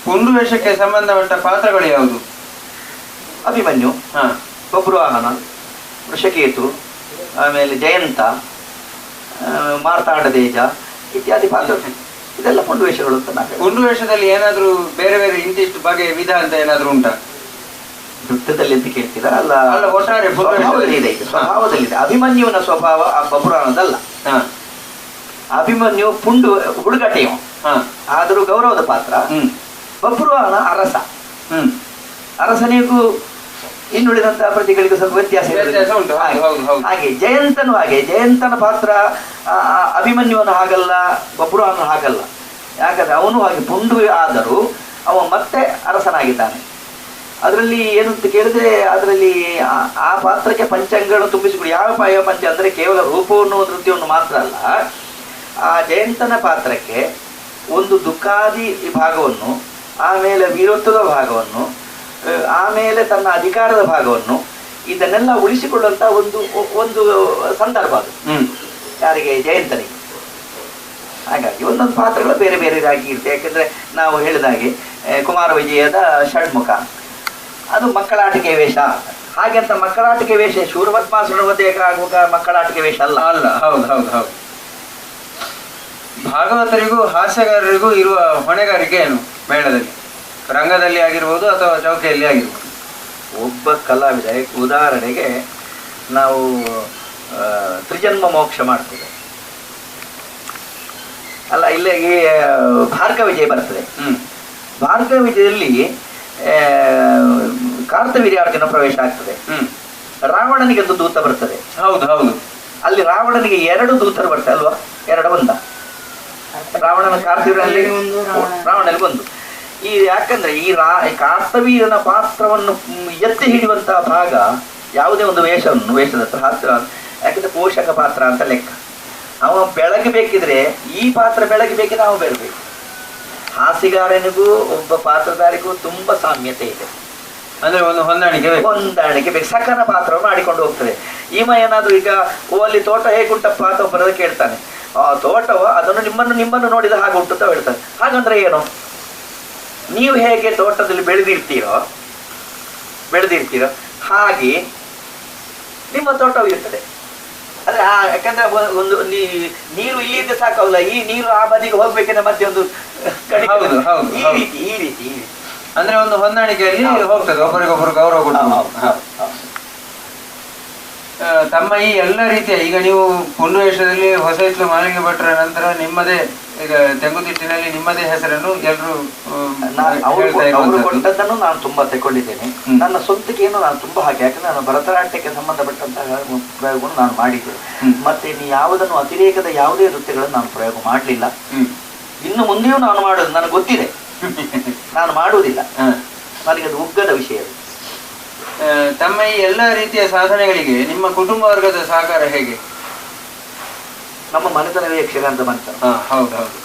[SPEAKER 2] ಪುಂಡು ವೇಷಕ್ಕೆ ಸಂಬಂಧಪಟ್ಟ ಪಾತ್ರಗಳು ಯಾವುದು?
[SPEAKER 3] ಅಭಿಮನ್ಯು, ಬಬ್ರುವಾಹನ, ವೃಷಕೇತು, ಆಮೇಲೆ ಜಯಂತ, ಮಾರ್ತಾಂಡ ತೇಜ ಇತ್ಯಾದಿ ಪಾತ್ರಗಳು. ಇದೆಲ್ಲ ಪುಂಡು ವೇಷಗಳು ಅಂತ ನಾನು.
[SPEAKER 2] ಪುಂಡು ವೇಷದಲ್ಲಿ ಏನಾದ್ರೂ ಬೇರೆ ಬೇರೆ ಇಂತಿಷ್ಟು ಬಗೆಯ ವಿಧ ಅಂತ ಏನಾದ್ರೂ ಉಂಟಾ?
[SPEAKER 3] ನೃತ್ಯದಲ್ಲಿ ಅಂತ ಕೇಳ್ತೀರಾ? ಅಲ್ಲ,
[SPEAKER 2] ಒಟ್ಟಾರೆ
[SPEAKER 3] ಸ್ವಭಾವದಲ್ಲಿದೆ. ಅಭಿಮನ್ಯುವಿನ ಸ್ವಭಾವ ಆ ಬಬ್ರುವಾಹನದಲ್ಲ. ಅಭಿಮನ್ಯು ಪುಂಡು ಹುಡುಗಾಟೆಯು, ಆದರೂ ಗೌರವದ ಪಾತ್ರ. ಬಬ್ರುವಾಹನ ಅರಸ. ಅರಸನಿಗೂ ಇನ್ನುಳಿದಂತಹ ಪ್ರತಿಗಳಿಗೂ ಸ್ವಲ್ಪ ವ್ಯತ್ಯಾಸ
[SPEAKER 2] ಉಂಟು.
[SPEAKER 3] ಹಾಗೆ ಜಯಂತನು ಹಾಗೆ. ಜಯಂತನ ಪಾತ್ರ ಅಭಿಮನ್ಯುವನು ಹಾಗಲ್ಲ, ಬಬ್ರುವಾಹನ ಹಾಗಲ್ಲ. ಯಾಕಂದ್ರೆ ಅವನು ಹಾಗೆ ಪುಂಡು ಆದರೂ ಅವ ಮತ್ತೆ ಅರಸನಾಗಿದ್ದಾನೆ. ಅದರಲ್ಲಿ ಏನು ಅಂತ ಕೇಳಿದ್ರೆ ಅದರಲ್ಲಿ ಆ ಪಾತ್ರಕ್ಕೆ ಪಂಚಾಂಗಗಳನ್ನು ತುಂಬಿಸಿಕೊಡಿ. ಯಾವ ಪಂಚ ಅಂದರೆ ಕೇವಲ ರೂಪವನ್ನು ನೃತ್ಯವನ್ನು ಮಾತ್ರ ಅಲ್ಲ. ಆ ಜಯಂತನ ಪಾತ್ರಕ್ಕೆ ಒಂದು ದುಃಖಾದಿ ಭಾಗವನ್ನು, ಆಮೇಲೆ ವೀರತ್ವದ ಭಾಗವನ್ನು, ಆಮೇಲೆ ತನ್ನ ಅಧಿಕಾರದ ಭಾಗವನ್ನು, ಇದನ್ನೆಲ್ಲ ಉಳಿಸಿಕೊಳ್ಳುವಂತ ಒಂದು ಸಂದರ್ಭ ಅದು. ಯಾರಿಗೆ? ಜಯಂತನಿಗೆ. ಹಾಗಾಗಿ ಒಂದೊಂದು ಪಾತ್ರಗಳು ಬೇರೆ ಬೇರೆದಾಗಿ ಇರುತ್ತೆ. ಯಾಕೆಂದ್ರೆ ನಾವು ಹೇಳಿದಾಗೆ ಕುಮಾರ ವಿಜಯದ ಷಣ್ಮುಖ ಅದು ಮಕ್ಕಳಾಟಿಕೆ ವೇಷ. ಹಾಗೆಂತ ಮಕ್ಕಳಾಟಿಕೆ ವೇಷ ಶೂರಪದ್ಮಾಸುರನ ವಧೆಗೆ ಆಗುವಾಗ ಮಕ್ಕಳಾಟಿಕೆ ವೇಷ ಅಲ್ಲ.
[SPEAKER 2] ಹೌದು. ಭಾಗವತರಿಗೂ ಹಾಸ್ಯಗಾರರಿಗೂ ಇರುವ ಹೊಣೆಗಾರಿಕೆ ಏನು ಮೇಳದಲ್ಲಿ? ರಂಗದಲ್ಲಿ ಆಗಿರ್ಬೋದು ಅಥವಾ ಚೌಕಿಯಲ್ಲಿ ಆಗಿರ್ಬೋದು.
[SPEAKER 3] ಒಬ್ಬ ಕಲಾವಿದ, ಉದಾಹರಣೆಗೆ ನಾವು ತ್ರಿಜನ್ಮ ಮೋಕ್ಷ ಮಾಡ್ತೇವೆ ಅಲ್ಲ, ಇಲ್ಲಿಗೆ ಭಾರ್ಗವ ವಿಜಯ ಬರ್ತದೆ. ಭಾರ್ಗವ ವಿಜಯದಲ್ಲಿ ಕಾರ್ತವೀರ್ಯಾರ್ಜುನ ಪ್ರವೇಶ ಆಗ್ತದೆ. ರಾವಣನಿಗೆ ಒಂದು ದೂತ ಬರ್ತದೆ.
[SPEAKER 2] ಹೌದು.
[SPEAKER 3] ಅಲ್ಲಿ ರಾವಣನಿಗೆ 2 ದೂತರು ಬರ್ತಾರೆ ಅಲ್ವಾ? 2 ಒಂದ ರಾವಣನ ಕಾರ್ತವೀರ್ಯಲ್ಲಿ ರಾವಣನಿಗೆ ಒಂದು. ಈ ಯಾಕಂದ್ರೆ ಈ ಕಾರ್ತವೀರನ ಪಾತ್ರವನ್ನು ಎತ್ತಿ ಹಿಡಿಯುವಂತಹ ಭಾಗ ಯಾವುದೇ ಒಂದು ವೇಷದ ಹತ್ರ. ಯಾಕಂದ್ರೆ ಪೋಷಕ ಪಾತ್ರ ಅಂತ ಲೆಕ್ಕ. ಅವ ಬೆಳಗಬೇಕಿದ್ರೆ ಈ ಪಾತ್ರ ಬೆಳಗಬೇಕಿದ್ರೆ ಅವ ಬೆಳಬೇಕು. ಹಾಸಿಗಾರನಿಗೂ ಒಬ್ಬ ಪಾತ್ರಧಾರಿಗೂ ತುಂಬಾ ಸಾಮ್ಯತೆ ಇದೆ.
[SPEAKER 2] ಅಂದ್ರೆ ಒಂದು
[SPEAKER 3] ಹೊಂದಾಣಿಕೆ ಬೇಕು. ಸಕಲ ಪಾತ್ರವನ್ನು ಆಡಿಕೊಂಡು ಹೋಗ್ತದೆ. ಈಮ ಏನಾದ್ರು ಈಗ ಅಲ್ಲಿ ತೋಟ ಹೇಗುಂಟಪ್ಪ ಅಂತ ಬರೋದು ಕೇಳ್ತಾನೆ. ಆ ತೋಟವ ಅದನ್ನು ನಿಮ್ಮನ್ನು ನೋಡಿದ ಹಾಗೆ ಉಂಟು ಅಂತ ಹೇಳ್ತಾನೆ. ಹಾಗಂದ್ರೆ ಏನು? ನೀವು ಹೇಗೆ ತೋಟದಲ್ಲಿ ಬೆಳೆದಿರ್ತೀರೋ ಹಾಗೆ ನಿಮ್ಮ ತೋಟವು ಇರ್ತದೆ. ಅಂದ್ರೆ ಯಾಕಂದ್ರೆ ಒಂದು ನೀರು ಇಲ್ಲಿಂದ ಸಾಕವಲ್ಲ, ಈ ನೀರು ಆ ಬದಿಗೆ ಹೋಗ್ಬೇಕಂದ್ರೆ ಮತ್ತೆ ಒಂದು ಈ ರೀತಿ
[SPEAKER 2] ಅಂದ್ರೆ ಒಂದು ಹೊಂದಾಣಿಕೆಯಲ್ಲಿ ಹೋಗ್ತದೆ, ಒಬ್ಬರಿಗೊಬ್ಬರು ಗೌರವ ಕೊಟ್ಟು. ತಮ್ಮ ಈ ಎಲ್ಲ ರೀತಿಯ ಈಗ ನೀವು ಪುಂಡು ವೇಷದಲ್ಲಿ ಹೊಸ ಇತ್ಲು ಮಾಲಿಗೆ ಭಟ್ರ ನಂತರ ನಿಮ್ಮದೇ ಈಗ ತೆಂಗುತಿಟ್ಟಿನಲ್ಲಿ ನಿಮ್ಮದೇ ಹೆಸರನ್ನು ಎಲ್ಲರೂ
[SPEAKER 3] ಅವರು ಕೊಟ್ಟದ್ದನ್ನು ನಾನು ತುಂಬಾ ತಗೊಂಡಿದ್ದೇನೆ. ನನ್ನ ಸ್ವಂತಕ್ಕೇನು ನಾನು ತುಂಬಾ ಹಾಕಿ, ಯಾಕಂದ್ರೆ ನಾನು ಭರತನಾಟ್ಯಕ್ಕೆ ಸಂಬಂಧಪಟ್ಟಂತಹ ಪ್ರಯೋಗವನ್ನು ನಾನು ಮಾಡಿದ್ದೆ. ಮತ್ತೆ ಯಾವುದನ್ನು ಅತಿರೇಕದ ಯಾವುದೇ ನೃತ್ಯಗಳನ್ನು ನಾನು ಪ್ರಯೋಗ ಮಾಡಲಿಲ್ಲ. ಇನ್ನು ಮುಂದೆಯೂ ನಾನು ಮಾಡೋದು ನನಗೆ ಗೊತ್ತಿದೆ, ನಾನು ಮಾಡುವುದಿಲ್ಲ, ನನಗೆ ಅದು ಉಗ್ಗದ ವಿಷಯ.
[SPEAKER 2] ತಮ್ಮ ಈ ಎಲ್ಲ ರೀತಿಯ ಸಾಧನೆಗಳಿಗೆ ನಿಮ್ಮ ಕುಟುಂಬ ವರ್ಗದ ಸಹಕಾರ ಹೇಗೆ?
[SPEAKER 3] ನಮ್ಮ ಮನೆತನವೇ ಯಕ್ಷಗಾನದ ಮನೆತನ.
[SPEAKER 2] ಹೌದೌದು.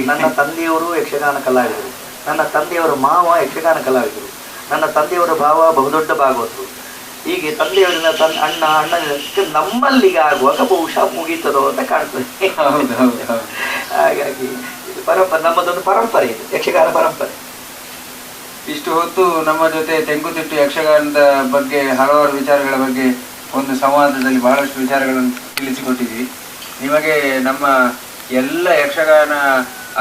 [SPEAKER 3] ನನ್ನ ತಂದೆಯವರು ಯಕ್ಷಗಾನ ಕಲಾವಿದರು, ನನ್ನ ತಂದೆಯವರ ಮಾವ ಯಕ್ಷಗಾನ ಕಲಾವಿದರು, ನನ್ನ ತಂದೆಯವರ ಭಾವ ಬಹುದೊಡ್ಡ ಭಾಗವತರು. ಹೀಗೆ ತಂದೆಯವರಿನ ಅಣ್ಣ ನಮ್ಮಲ್ಲಿಗೆ ಆಗುವಾಗ ಬಹುಶಃ ಮುಗೀತದೋ ಅಂತ ಕಾಣ್ತದೆ. ಹಾಗಾಗಿ ಇದು ಪರಂಪರೆ, ನಮ್ಮದೊಂದು ಪರಂಪರೆ, ಇದು ಯಕ್ಷಗಾನ ಪರಂಪರೆ.
[SPEAKER 2] ಇಷ್ಟು ಹೊತ್ತು ನಮ್ಮ ಜೊತೆ ತೆಂಕುತಿಟ್ಟು ಯಕ್ಷಗಾನದ ಬಗ್ಗೆ ಹಲವಾರು ವಿಚಾರಗಳ ಬಗ್ಗೆ ಒಂದು ಸಂವಾದದಲ್ಲಿ ಬಹಳಷ್ಟು ವಿಚಾರಗಳನ್ನು ತಿಳಿಸಿಕೊಟ್ಟಿದ್ವಿ. ನಿಮಗೆ ನಮ್ಮ ಎಲ್ಲ ಯಕ್ಷಗಾನ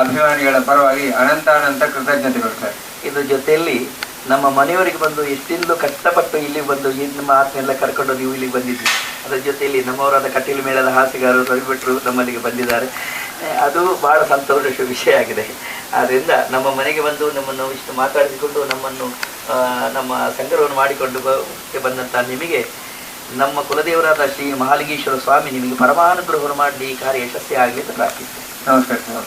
[SPEAKER 2] ಅಭಿಮಾನಿಗಳ ಪರವಾಗಿ ಅನಂತ ಕೃತಜ್ಞತೆಗಳು ಸರ್.
[SPEAKER 3] ಇದ್ರ ಜೊತೆಯಲ್ಲಿ ನಮ್ಮ ಮನೆಯವರಿಗೆ ಬಂದು ಎಷ್ಟಿಂದು ಕಷ್ಟಪಟ್ಟು ಇಲ್ಲಿಗೆ ಬಂದು ನಿಮ್ಮ ಆತ್ಮೆಲ್ಲ ಕರ್ಕೊಂಡು ನೀವು ಇಲ್ಲಿಗೆ ಬಂದಿದ್ವಿ. ಅದರ ಜೊತೆಯಲ್ಲಿ ನಮ್ಮವರಾದ ಕಟೀಲು ಮೇಳದ ಹಾಸಿಗಾರರು ರವಿ ಭಟ್ರು ನಮ್ಮಲ್ಲಿಗೆ ಬಂದಿದ್ದಾರೆ. ಅದು ಬಹಳ ಸಂತೋಷ ವಿಷಯ ಆಗಿದೆ. ಆದ್ದರಿಂದ ನಮ್ಮ ಮನೆಗೆ ಬಂದು ನಮ್ಮನ್ನು ಇಷ್ಟು ಮಾತಾಡಿಸಿಕೊಂಡು ನಮ್ಮ ಸಂಗ್ರಹವನ್ನು ಮಾಡಿಕೊಂಡು ಬಂದಂಥ ನಿಮಗೆ ನಮ್ಮ ಕುಲದೇವರಾದ ಶ್ರೀ ಮಹಾಲಿಂಗೇಶ್ವರ ಸ್ವಾಮಿ ನಿಮಗೆ ಪರಮಾನುಗ್ರಹವನ್ನು ಮಾಡಲಿ, ಈ ಕಾರ್ಯ ಯಶಸ್ವಿ ಆಗಲಿ ಅಂತ ಪ್ರಾರ್ಥಿಸ್ತೇನೆ.
[SPEAKER 2] ನಮಸ್ಕಾರ.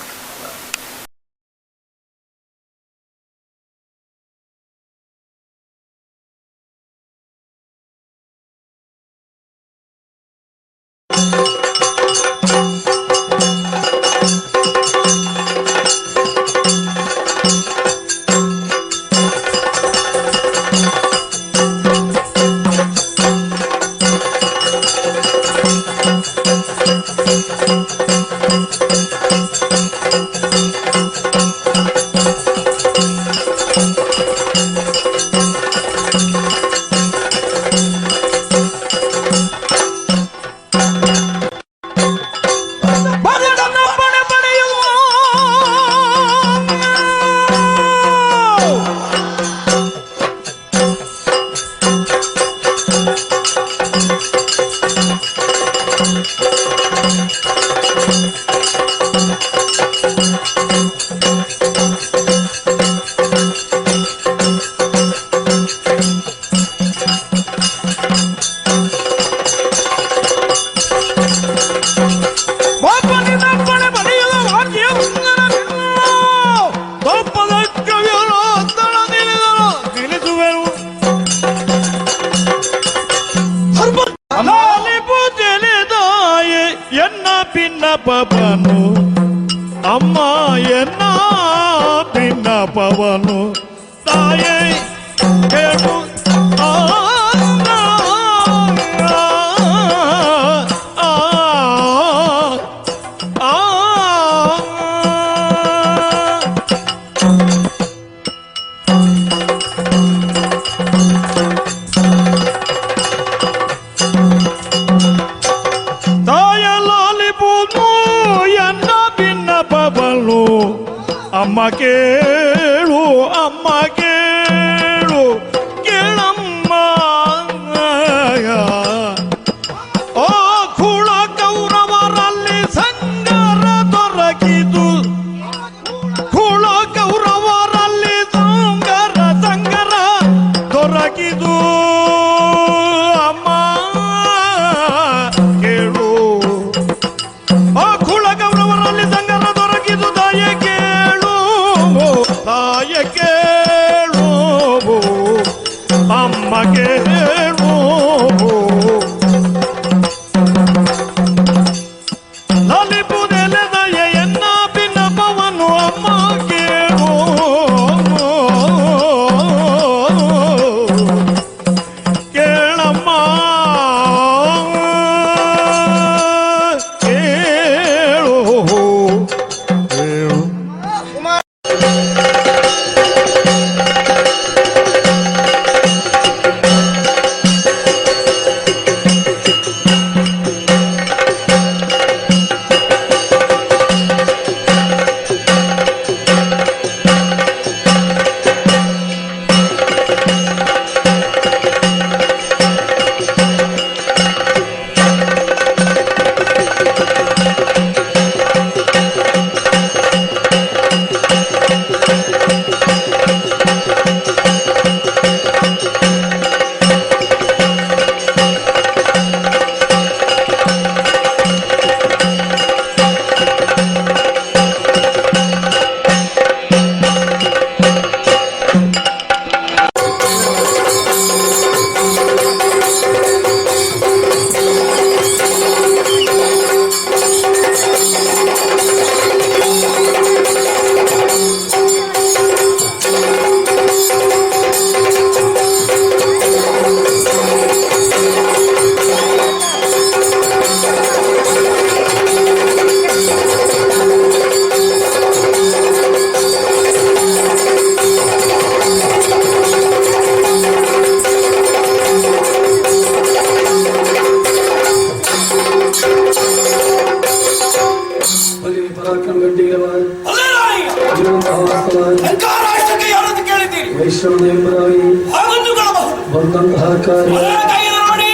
[SPEAKER 4] ಪವನು ಅಮ್ಮ ಎನ್ನ ಭಿನ್ನ ಪವನು ತಾಯೇ ಕೇಳು ಅಮ್ಮ ಕೇಳು ಅಮ್ಮ ಕೇಳು ಕೇಳಮ್ಮ ಓ ಕುಳ ಕೌರವರಲ್ಲಿ ಸಂಗರ ದೊರಕಿದು ಕುಳ ಕೌರವರಲ್ಲಿ ಸಂಗರ ದೊರಕಿದು ಅಮ್ಮ ಕೇಳು ಓ ಕುಳ ಕೌರವರಲ್ಲಿ ಸಂಗರ ದೊರಕಿದು ತಾಯಿಗೆ ತಾಯ ಕೇಳು ಅಮ್ಮ ಕೇಳು ಲಲಿಪುದೆಲೆದಯ ಎನ್ನ ಭಿನ್ನಪವನು ಅಮ್ಮ ಕೇಳು ಕೇಳಮ್ಮ ಕೇಳು ಕೇಳು
[SPEAKER 5] ಆಗಿದ್ದೀರಿ.
[SPEAKER 3] ವೈಷ್ಣವದೇವರಾಗಿ
[SPEAKER 5] ಹಾಗಂದು ಕಾಣಬಹುದು.
[SPEAKER 3] ಬಂದಂತಹ ಕಾರ್ಯ
[SPEAKER 5] ಮನೆಯ ಕೈಯಲ್ಲಿ ನೋಡಿ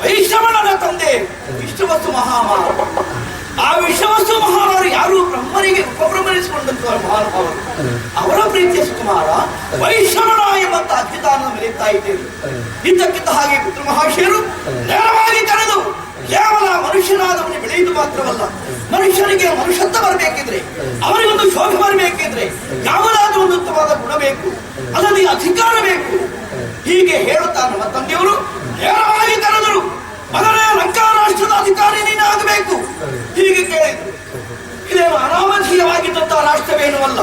[SPEAKER 5] ವೈಷ್ಣವನ ತಂದೆ ವಿಷ್ಣುವಸ್ತು ಮಹಾಮಾನ. ಆ ವಿಷ್ಣುವಸ್ತು ಮಹಾನವರು ಯಾರು ಬ್ರಹ್ಮನಿಗೆ ಉಪಬ್ರಹ್ಮನಿಸಿಕೊಂಡಂತಹ ಮಹಾನುಭಾವರು. ಅವರ ಪ್ರೀತಿಯ ಸುಕುಮಾರ ವೈಷ್ಣವನ ಎಂಬಂತ ಅದ್ಭುತಾನ ಮೆರೆಯುತ್ತಾ ಇದ್ದೇವೆ. ಇದ್ದಕ್ಕಿದ್ದ ಹಾಗೆ ಪುತ್ರ ಮಹಾಶಯರು ನೇರವಾಗಿ ಕರೆದು ಕೇವಲ ಮನುಷ್ಯನಾದವನು ಬೆಳೆಯುವುದು ಮಾತ್ರವಲ್ಲ, ಮನುಷ್ಯನಿಗೆ ಮನುಷ್ಯತ್ವ ಬರಬೇಕಿದ್ರೆ, ಅವರಿಗೊಂದು ಶೋಭೆ ಬರಬೇಕಿದ್ರೆ ಯಾವುದಾದ್ರೂ ಒಂದು ಉತ್ತಮವಾದ ಗುಣ ಬೇಕು, ಅಲ್ಲದೆ ಅಧಿಕಾರ ಬೇಕು. ಹೀಗೆ ಹೇಳುತ್ತಾ ನಮ್ಮ ತಂದೆಯವರು ನೇರವಾಗಿ ಕರೆದರು. ಮಗನೇ, ಲಂಕಾ ರಾಷ್ಟ್ರದ ಅಧಿಕಾರಿ ನೀನಾಗಬೇಕು. ಹೀಗೆ ಕೇಳಿದ್ರು. ಇದೇನು ಅನಾಮಧೀಯವಾಗಿದ್ದಂತಹ ರಾಷ್ಟ್ರವೇನೂ ಅಲ್ಲ,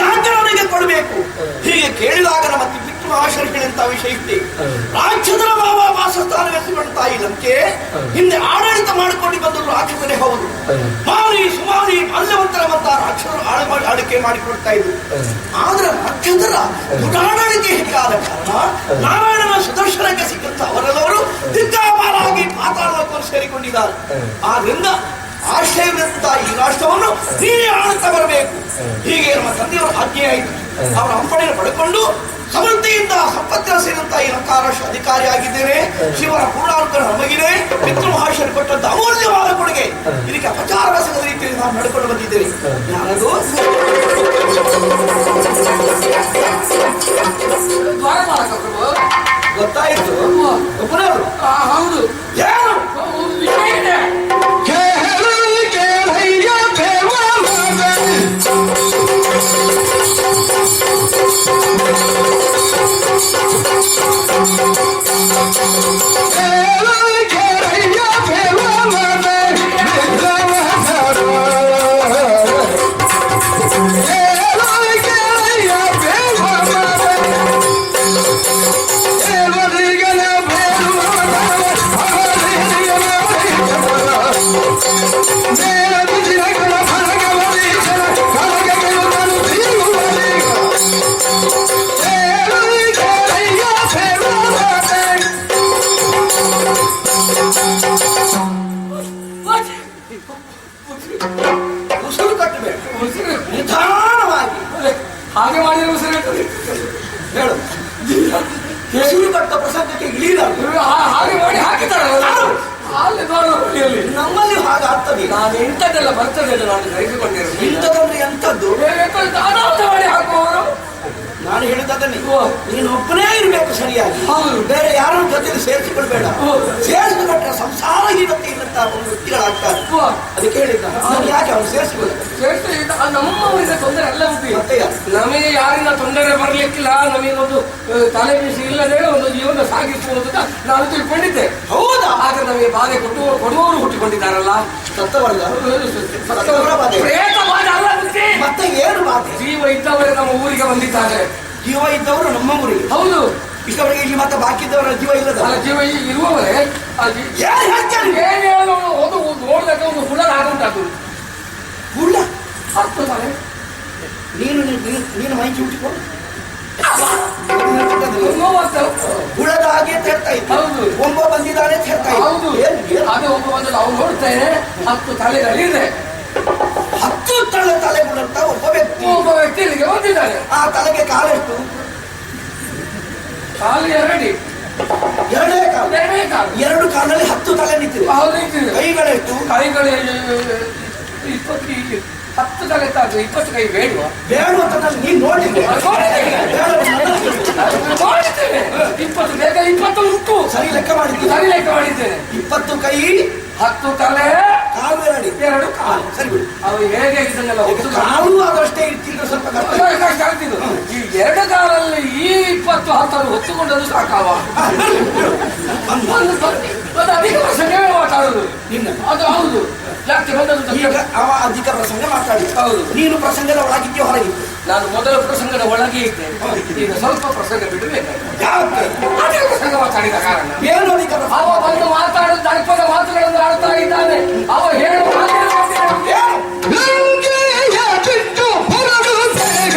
[SPEAKER 5] ಯಾಕೆ ನನಗೆ ಕೊಡಬೇಕು? ಹೀಗೆ ಕೇಳಿದಾಗ ನಮ್ಮ ಪಿತೃ ಮಹಾಶಯಗಳಿಂತ ವಿಷಯ ಇತ್ತೆ. ರಾಜ್ಯದ ವಾಸಸ್ಥಾನವೆಸಿಕೊಂಡಂತಹ ಈ ಲಂಕೆ ಹಿಂದೆ ಆಡಳಿತ ಮಾಡಿಕೊಂಡು ಬಂದರು ರಾಕ್ಷಸರೇ ಹೌದು. ಮಾರಿ ಸುಮಾರಿ ಮಲ್ಯವಂತರವಂತಹ ರಾಕ್ಷಸರು ಆಳ್ವಿಕೆ ಮಾಡಿಕೊಡ್ತಾ ಇದ್ರು. ಆದ್ರೆ ರಾಕ್ಷಸರ ದುರಾಡಳಿಕೆ ಹೆಚ್ಚಾದ ಕಾರಣ ನಾರಾಯಣನ ಸುದರ್ಶನಕ್ಕೆ ಸಿಕ್ಕಂತ ಅವರೆಲ್ಲವರು ದಿಕ್ಕಾಪಾಲಾಗಿ ಪಾತಾಳಕ್ಕೆ ಸೇರಿಕೊಂಡಿದ್ದಾರೆ. ಆದ್ರಿಂದ ಆಶ್ರಯವಿರುತ್ತ ಈ ರಾಷ್ಟ್ರವನ್ನು ನೀನೇ ಆಳುತ್ತಾ ಬರಬೇಕು. ಹೀಗೆ ನಮ್ಮ ತಂದೆಯವರು ಆಜ್ಞೆ ಆಯಿತು. ಅವರ ಹಂಪಡೆಯನ್ನು ಪಡೆದುಕೊಂಡು ಸಮೃದ್ಧಿಯಿಂದ ಸಂಪತ್ತಿನ ಸೇರಿದಂತ ಈ ಲಂಕಾರಾಷ್ಟ್ರ ಅಧಿಕಾರಿಯಾಗಿದ್ದೇನೆ. ಶಿವನ ಪೂರ್ಣಾನುಗ್ರಹ ನಮಗಿದೆ. ಪಿತೃ ಮಹಾಶಯರು ಕೊಟ್ಟಂತ ಅಮೂಲ್ಯವಾದ ಕೊಡುಗೆ. ಇದಕ್ಕೆ ಅಪಚಾರ ಸಿಗದ ರೀತಿಯಲ್ಲಿ ನಾವು ನಡ್ಕೊಂಡು ಬಂದಿದ್ದೇವೆ. ಯಾರದು ಗೊತ್ತಾಯಿತು? ಒಬ್ಬನವರು ಹೌದು. ಯಾರು ಉಸಿರು ಕಟ್ಟಬೇಕು. ನಿಧಾನವಾಗಿ
[SPEAKER 6] ಹಾಗೆ ಮಾಡಿದ್ರೆ ಉಸಿರು
[SPEAKER 5] ಹೇಳು. ಉಸಿರು ಕಟ್ಟ ಪ್ರಸಂಗಕ್ಕೆ ಇಳಿದಾರು.
[SPEAKER 6] ಹಾಗೆ ಮಾಡಿ ಹಾಕಿದ್ದಾರಲ್ಲ ಅಲ್ಲಿ
[SPEAKER 5] ನಮ್ಮಲ್ಲಿ ಹಾಗಾಗ್ತದೆ.
[SPEAKER 6] ನಾನು ಇಂಥದ್ದೆಲ್ಲ ಬರ್ತದೆ ನಾನು ಗ್ರಹಿಸಿಕೊಂಡಿರೋದು.
[SPEAKER 5] ಇಂಥದಂದ್ರೆ ಎಂಥದ್ದು
[SPEAKER 6] ಮಾಡಿ ಹಾಕುವವರು
[SPEAKER 5] ನಾನು ಹೇಳಿದ್ದನ್ನೇ. ನೀನು ಒಬ್ಬನೇ ಇರಬೇಕು ಸರಿಯಾಗಿ. ಬೇರೆ ಯಾರನ್ನು ಜೊತೆಗೆ ಸೇರಿಸಿಕೊಳ್ಬೇಡ. ಸೇರಿಸಿಕೊಂಡ್ರೆ ಸಂಸಾರ ಹೀನತೆ ಇಲ್ಲಂತ ಒಂದು ವ್ಯಕ್ತಿಗಳಾಗ್ತಾರೆ. ಅದಕ್ಕೆ ಹೇಳಿದ್ದ ಯಾಕೆ ಅವ್ರು ಸೇರಿಸಿಕೊಳ್ಳ
[SPEAKER 6] ನಮ್ಮವರಿಂದ ತೊಂದರೆ ಎಲ್ಲ ಉಂಟು. ನಮಗೆ ಯಾರಿಂದ ತೊಂದರೆ ಬರ್ಲಿಕ್ಕಿಲ್ಲ. ನಮಗೊಂದು ತಲೆ ಬಿಸಿ ಇಲ್ಲದೆ ಒಂದು ಜೀವನ ಸಾಗಿಸುವುದು ನಾನು ತಿಳ್ಕೊಂಡಿದ್ದೆ.
[SPEAKER 5] ಹೌದಾ?
[SPEAKER 6] ಆದ್ರೆ ನಮಗೆ ಬಾಧೆ ಕೊಡುವವರು ಹುಟ್ಟಿಕೊಂಡಿದ್ದಾರಲ್ಲ.
[SPEAKER 5] ಸತ್ತವಲ್ಲ,
[SPEAKER 6] ಪ್ರೇತ ಬಾಧೆ ಅಲ್ಲ.
[SPEAKER 5] ಮತ್ತೆ ಏನು ಬಾಧೆ?
[SPEAKER 6] ಜೀವ ಇದ್ದವರೇ ನಮ್ಮ ಊರಿಗೆ ಬಂದಿದ್ದಾರೆ.
[SPEAKER 5] ಜೀವ ಇದ್ದವರು ನಮ್ಮ ಊರಿಗೆ.
[SPEAKER 6] ಹೌದು.
[SPEAKER 5] ಇಷ್ಟವರೆಗೆ ಇಲ್ಲಿ ಮತ್ತೆ ಬಾಕಿ ಇದ್ದವರ ಜೀವ ಇಲ್ಲದ
[SPEAKER 6] ಜೀವ ಇರುವವರೇ ಏನ್ ಹೇಳೋದು? ಒಂದು ನೋಡಿದಾಗ ಒಂದು ಹುಳ ಆಗುಂಟಾದ್ರು.
[SPEAKER 5] ಹುಳ
[SPEAKER 6] ಹತ್ತುತ್ತಾರೆ.
[SPEAKER 5] ನೀನು ಮೈ ಚೂಟಿಕೊಂಡು
[SPEAKER 6] ನೋವಾಗ್ತಾ
[SPEAKER 5] ಹುಳದ ಹಾಗೆ ಅಂತ ಹೇಳ್ತಾ ಇತ್ತು.
[SPEAKER 6] ಹೌದು.
[SPEAKER 5] ಒಬ್ಬ ಬಂದಿದ್ದಾನೆ ಅಂತ ಹೇಳ್ತಾ
[SPEAKER 6] ಹೌದು. ಅದೇ ಒಬ್ಬ ಬಂದು ನಾವು ನೋಡ್ತೇನೆ 10 ತಲೆಗಳಿದೆ.
[SPEAKER 5] 10 ತಲೆಗುಳ್ಳಂತ ಒಬ್ಬ ವ್ಯಕ್ತಿ
[SPEAKER 6] ಇಲ್ಲಿಗೆ ಬಂದಿದ್ದಾರೆ.
[SPEAKER 5] ಆ ತಲೆಗೆ ಕಾಲೆಷ್ಟು?
[SPEAKER 6] ಕಾಲು ಎರಡೇ ಕಾಲು.
[SPEAKER 5] 2 ಕಾಲಲ್ಲಿ 10 ತಲೆ ನಿಂತಿದೆ. ಕೈಗಳೆಷ್ಟು?
[SPEAKER 6] ಕೈಗಳು 20 10 ತಲೆ ತಾಕು 20 ಕೈ ಬೇಡುವ
[SPEAKER 5] ಅಂತ ನಾನು ನೀನ್ ನೋಡಿದ್ದೆ.
[SPEAKER 6] 20 ಬೇಗ 20 ಉಂಟು.
[SPEAKER 5] ಸರಿ ಲೆಕ್ಕ ಮಾಡಿದ್ದೇನೆ. 20 ಕೈ
[SPEAKER 6] 10 ತಲೆ
[SPEAKER 5] ಕಾಲು
[SPEAKER 6] 2 ಕಾಲು.
[SPEAKER 5] ಸರಿ ಬಿಡು.
[SPEAKER 6] ಅವ್ರು ಹೇಗೆ ಇದನ್ನೆಲ್ಲ
[SPEAKER 5] ಕಾಲು ಅದಷ್ಟೇ ಇರ್ತಿದ್ರೆ ಸ್ವಲ್ಪ
[SPEAKER 6] ಕಷ್ಟ ಆಗ್ತಿದ್ದು. ಈ 2 ಕಾಲಲ್ಲಿ ಈ 20 10 ಹೊತ್ತುಕೊಂಡದ್ದು ಸಾಕಾವ. ಅಧಿಕ ಪ್ರಸಂಗ ಮಾತಾಡುದು ಅದು ಹೌದು. ಜಾಸ್ತಿ ಬಂದದ್ದು
[SPEAKER 5] ಈಗ ಅವ ಅಧಿಕ ಪ್ರಸಂಗ ಮಾತಾಡಿ.
[SPEAKER 6] ಹೌದು.
[SPEAKER 5] ನೀನು ಪ್ರಸಂಗದ ಒಳಗಿದ್ಯೋ ಹೊರಗಿದ್ದೆ?
[SPEAKER 6] ನಾನು ಮೊದಲ ಪ್ರಸಂಗದ ಒಳಗೆ ಇದ್ದೆ. ಈಗ ಸ್ವಲ್ಪ ಪ್ರಸಂಗ ಬಿಡಬೇಕಾಗಿದೆ.
[SPEAKER 5] ಯಾಕೆ?
[SPEAKER 6] ಅದೇ ಪ್ರಸಂಗ ಮಾತಾಡಿದ ಕಾರಣ
[SPEAKER 5] ಏನು ಅಧಿಕ ಪ್ರಸಂಗ?
[SPEAKER 6] ಅವ ಬಂದು ಮಾತಾಡಿದ ದರ್ಪದ ಮಾತುಗಳನ್ನು ಆಡ್ತಾ ಇದ್ದಾನೆ. ಅವ ಹೇಳುವ
[SPEAKER 1] ಲಂಕೆಯ ಬಿಟ್ಟು ಹೊರಡು ಬೇಗ.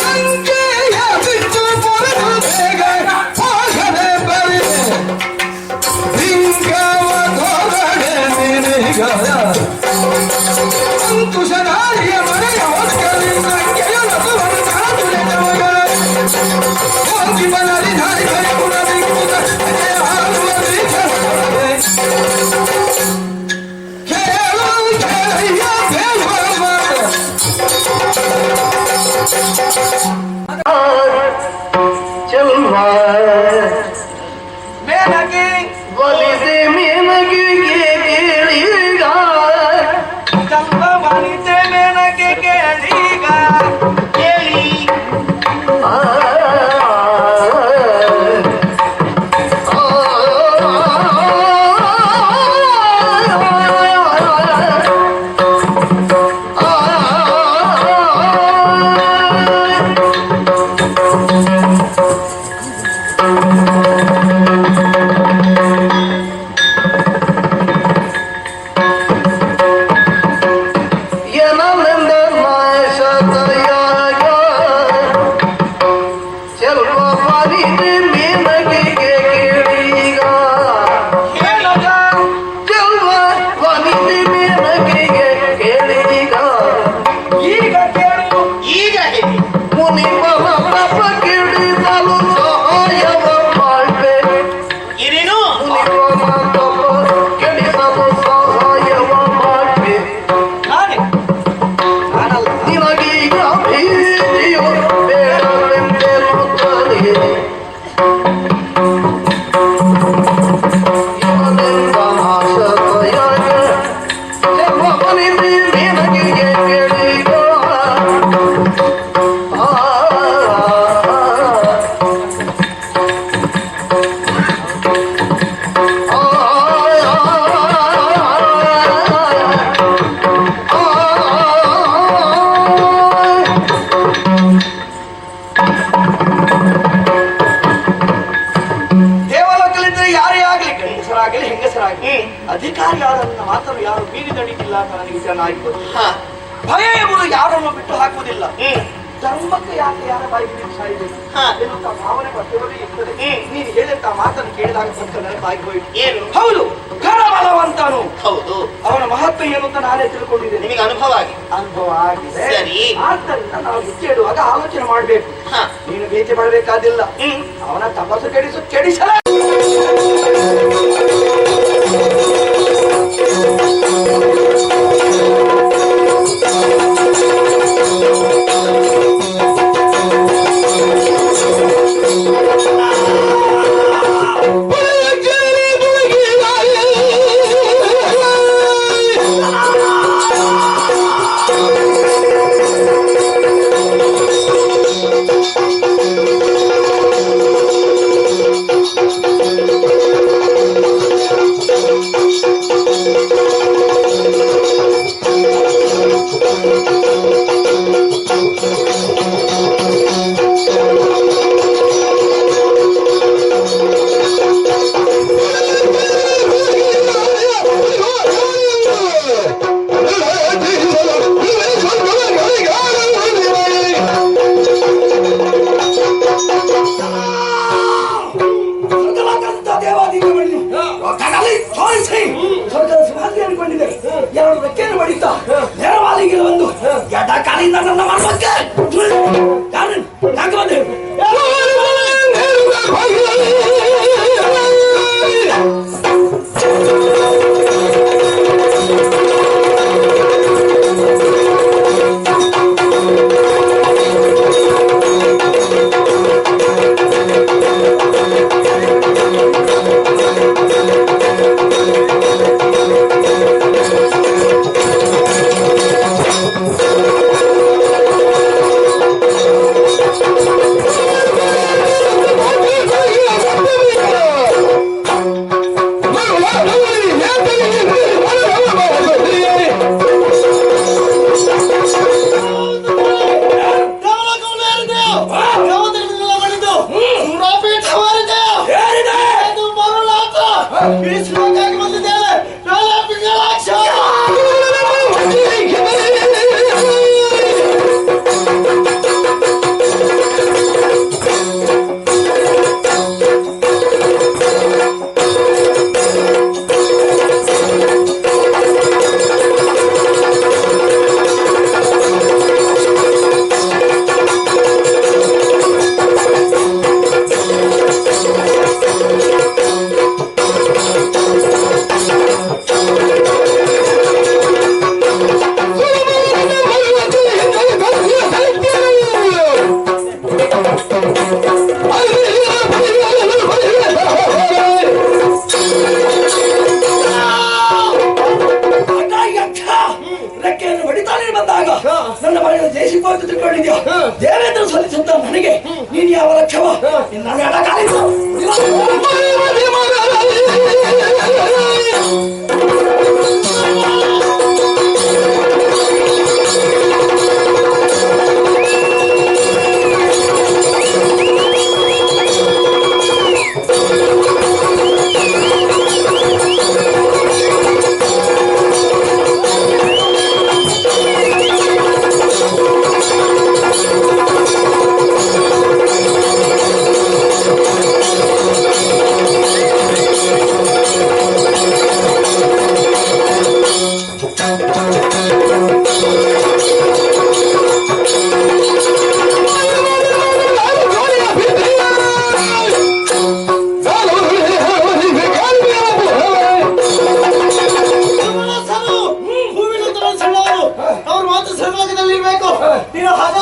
[SPEAKER 1] ಲಂಕೆಯ ಬಿಟ್ಟು ಹೊರಡು ಬೇಗ. ಹೋಗದೆ ಬರಿದೆ ಲಿಂಗವ ಧೋರಣೆ ನಿನಗಯ. ಅಂಕುಶಧಾರಿಯ ಮನೆಯ ಒಕ್ಕಲಿ ಲಂಕೆಯ ನಗುವಂತ ತುಳಿದವಗ. ಜೀವನದಲ್ಲಿ ಧಾರಿ ಗುಣದಿಂದ ಆಳುವ ದೀಕ್ಷೆ. ಕೇಳು ಕೇಳಯ್ಯ ದೇವ ಚೆಲ್ವ
[SPEAKER 5] ಮೇನಗೆ
[SPEAKER 1] ಒಲಿದೆ ಮೇನಗೆ ಕೇಳಿಗ.
[SPEAKER 5] ಚಂದ ಬಲಿತೆ ಮೇನಗೆ ಕೇಳೀಗ. ಕೇಳಿ
[SPEAKER 1] ಏನಲೆಂದ ಮಾಸದಯಾಗ ಚೆಲ್ವ ಒಲಿದೆ ಮೇನಗೆ ಕೇಳಿಗ.
[SPEAKER 5] ಹೇಳಗ
[SPEAKER 1] ಚೆಲ್ವ ಒಲಿದೆ ಮೇನಗೆ ಕೇಳಿಗ.
[SPEAKER 5] ಈಗ ಕೇಳು. ಈಗ ಹೇಳಿ.
[SPEAKER 1] ಮುನಿಪನ ಪ್ರಪ ಕೇಳಿದಲು ಸಹಾಯವ ಮಾಡ್ಬೆ.
[SPEAKER 5] ಇರೇನು?
[SPEAKER 1] ಮುನಿಪನ ತಪ ಕೆಡಿಸಲು ಸಹಾಯವ ಮಾಡ್ಬೆ.
[SPEAKER 5] ನಾನೇ ನಾನಲ್ಲ.
[SPEAKER 1] ನಿನಗೀಗ ಭೀತಿಯು ಬೇಡವೆಂದೆನ್ನುತ್ತದೆ. ಇವನೆಂದ ಆಶದಯಾಗ ಚೆಲ್ವ ಒಲಿದೆ ಮೇನಗೆ ಕೇಳಿಗ.
[SPEAKER 5] ದೇವಲೋಕಲಿದ್ರೆ ಯಾರೇ ಆಗ್ಲಿ, ಗಂಡಸರಾಗಲಿ ಹೆಂಗಸರಾಗಲಿ, ಅಧಿಕಾರಿಯಾದ ನನ್ನ ಮಾತನ್ನು ಯಾರು ಮೀರಿ ನಡೀತಿಲ್ಲ ಅಂತ ನನಗೆ ಚೆನ್ನಾಗಿ ಗೊತ್ತು. ಭಯ ಎಂಬುದು ಯಾರನ್ನು ಬಿಟ್ಟು ಹಾಕುವುದಿಲ್ಲ. ಧರ್ಮಕ್ಕೆ ಯಾಕೆ ಯಾರ ಬಾಯಿ ಬಿಟ್ಟು ಸಾಯಬೇಕು ಎನ್ನುವಂತ ಭಾವನೆ ಪ್ರತಿಯೊಬ್ಬರಿಗೆ ಇರ್ತದೆ. ನೀನು ಹೇಳಿದಂತ ಮಾತನ್ನು ಕೇಳಿದಾಗ ಸ್ವಲ್ಪ ನೆನಪಾಗಿ ಹೋಯಿತು. ಏನು? ಹೌದು, ಕರಬಲವಂತನು. ಹೌದು, ಅವನ ಮಹತ್ವ ಏನು ಅಂತ ನಾನೇ ತಿಳ್ಕೊಂಡಿದ್ದೇನೆ. ನಿಮಗೆ ಅನುಭವ ಆಗಿದೆ. ಸರಿ, ಆದ್ದರಿಂದ ನಾವು ಹೆಜ್ಜೆ ಇಡುವಾಗ ಆಲೋಚನೆ ಮಾಡಬೇಕು. ನೀನು ಭೀತಿ ಪಡಬೇಕಾದಿಲ್ಲ. ಅವನ ತಪಸ್ಸು ಕೆಡಿಸಲ
[SPEAKER 1] Thank you.
[SPEAKER 5] ಬಂದಾಗ ನನ್ನ ಮನೆಯ ದೇಶಕ್ಕೆ ಹೋಗಿ ತಿಳ್ಕೊಂಡಿದ್ಯಾ? ದೇವೇಂದ್ರ ಸಲ್ಲಿಸುತ್ತ ನನಗೆ ನೀನು ಯಾವ ಲಕ್ಷವ ನಿನ್ನ ಎಡಗಾಲಿದು ಅವ್ರು ಮಾತ್ರ ಸರ್ವಾಗದಲ್ಲಿರ್ಬೇಕು. ನೀನು ಹಾಗ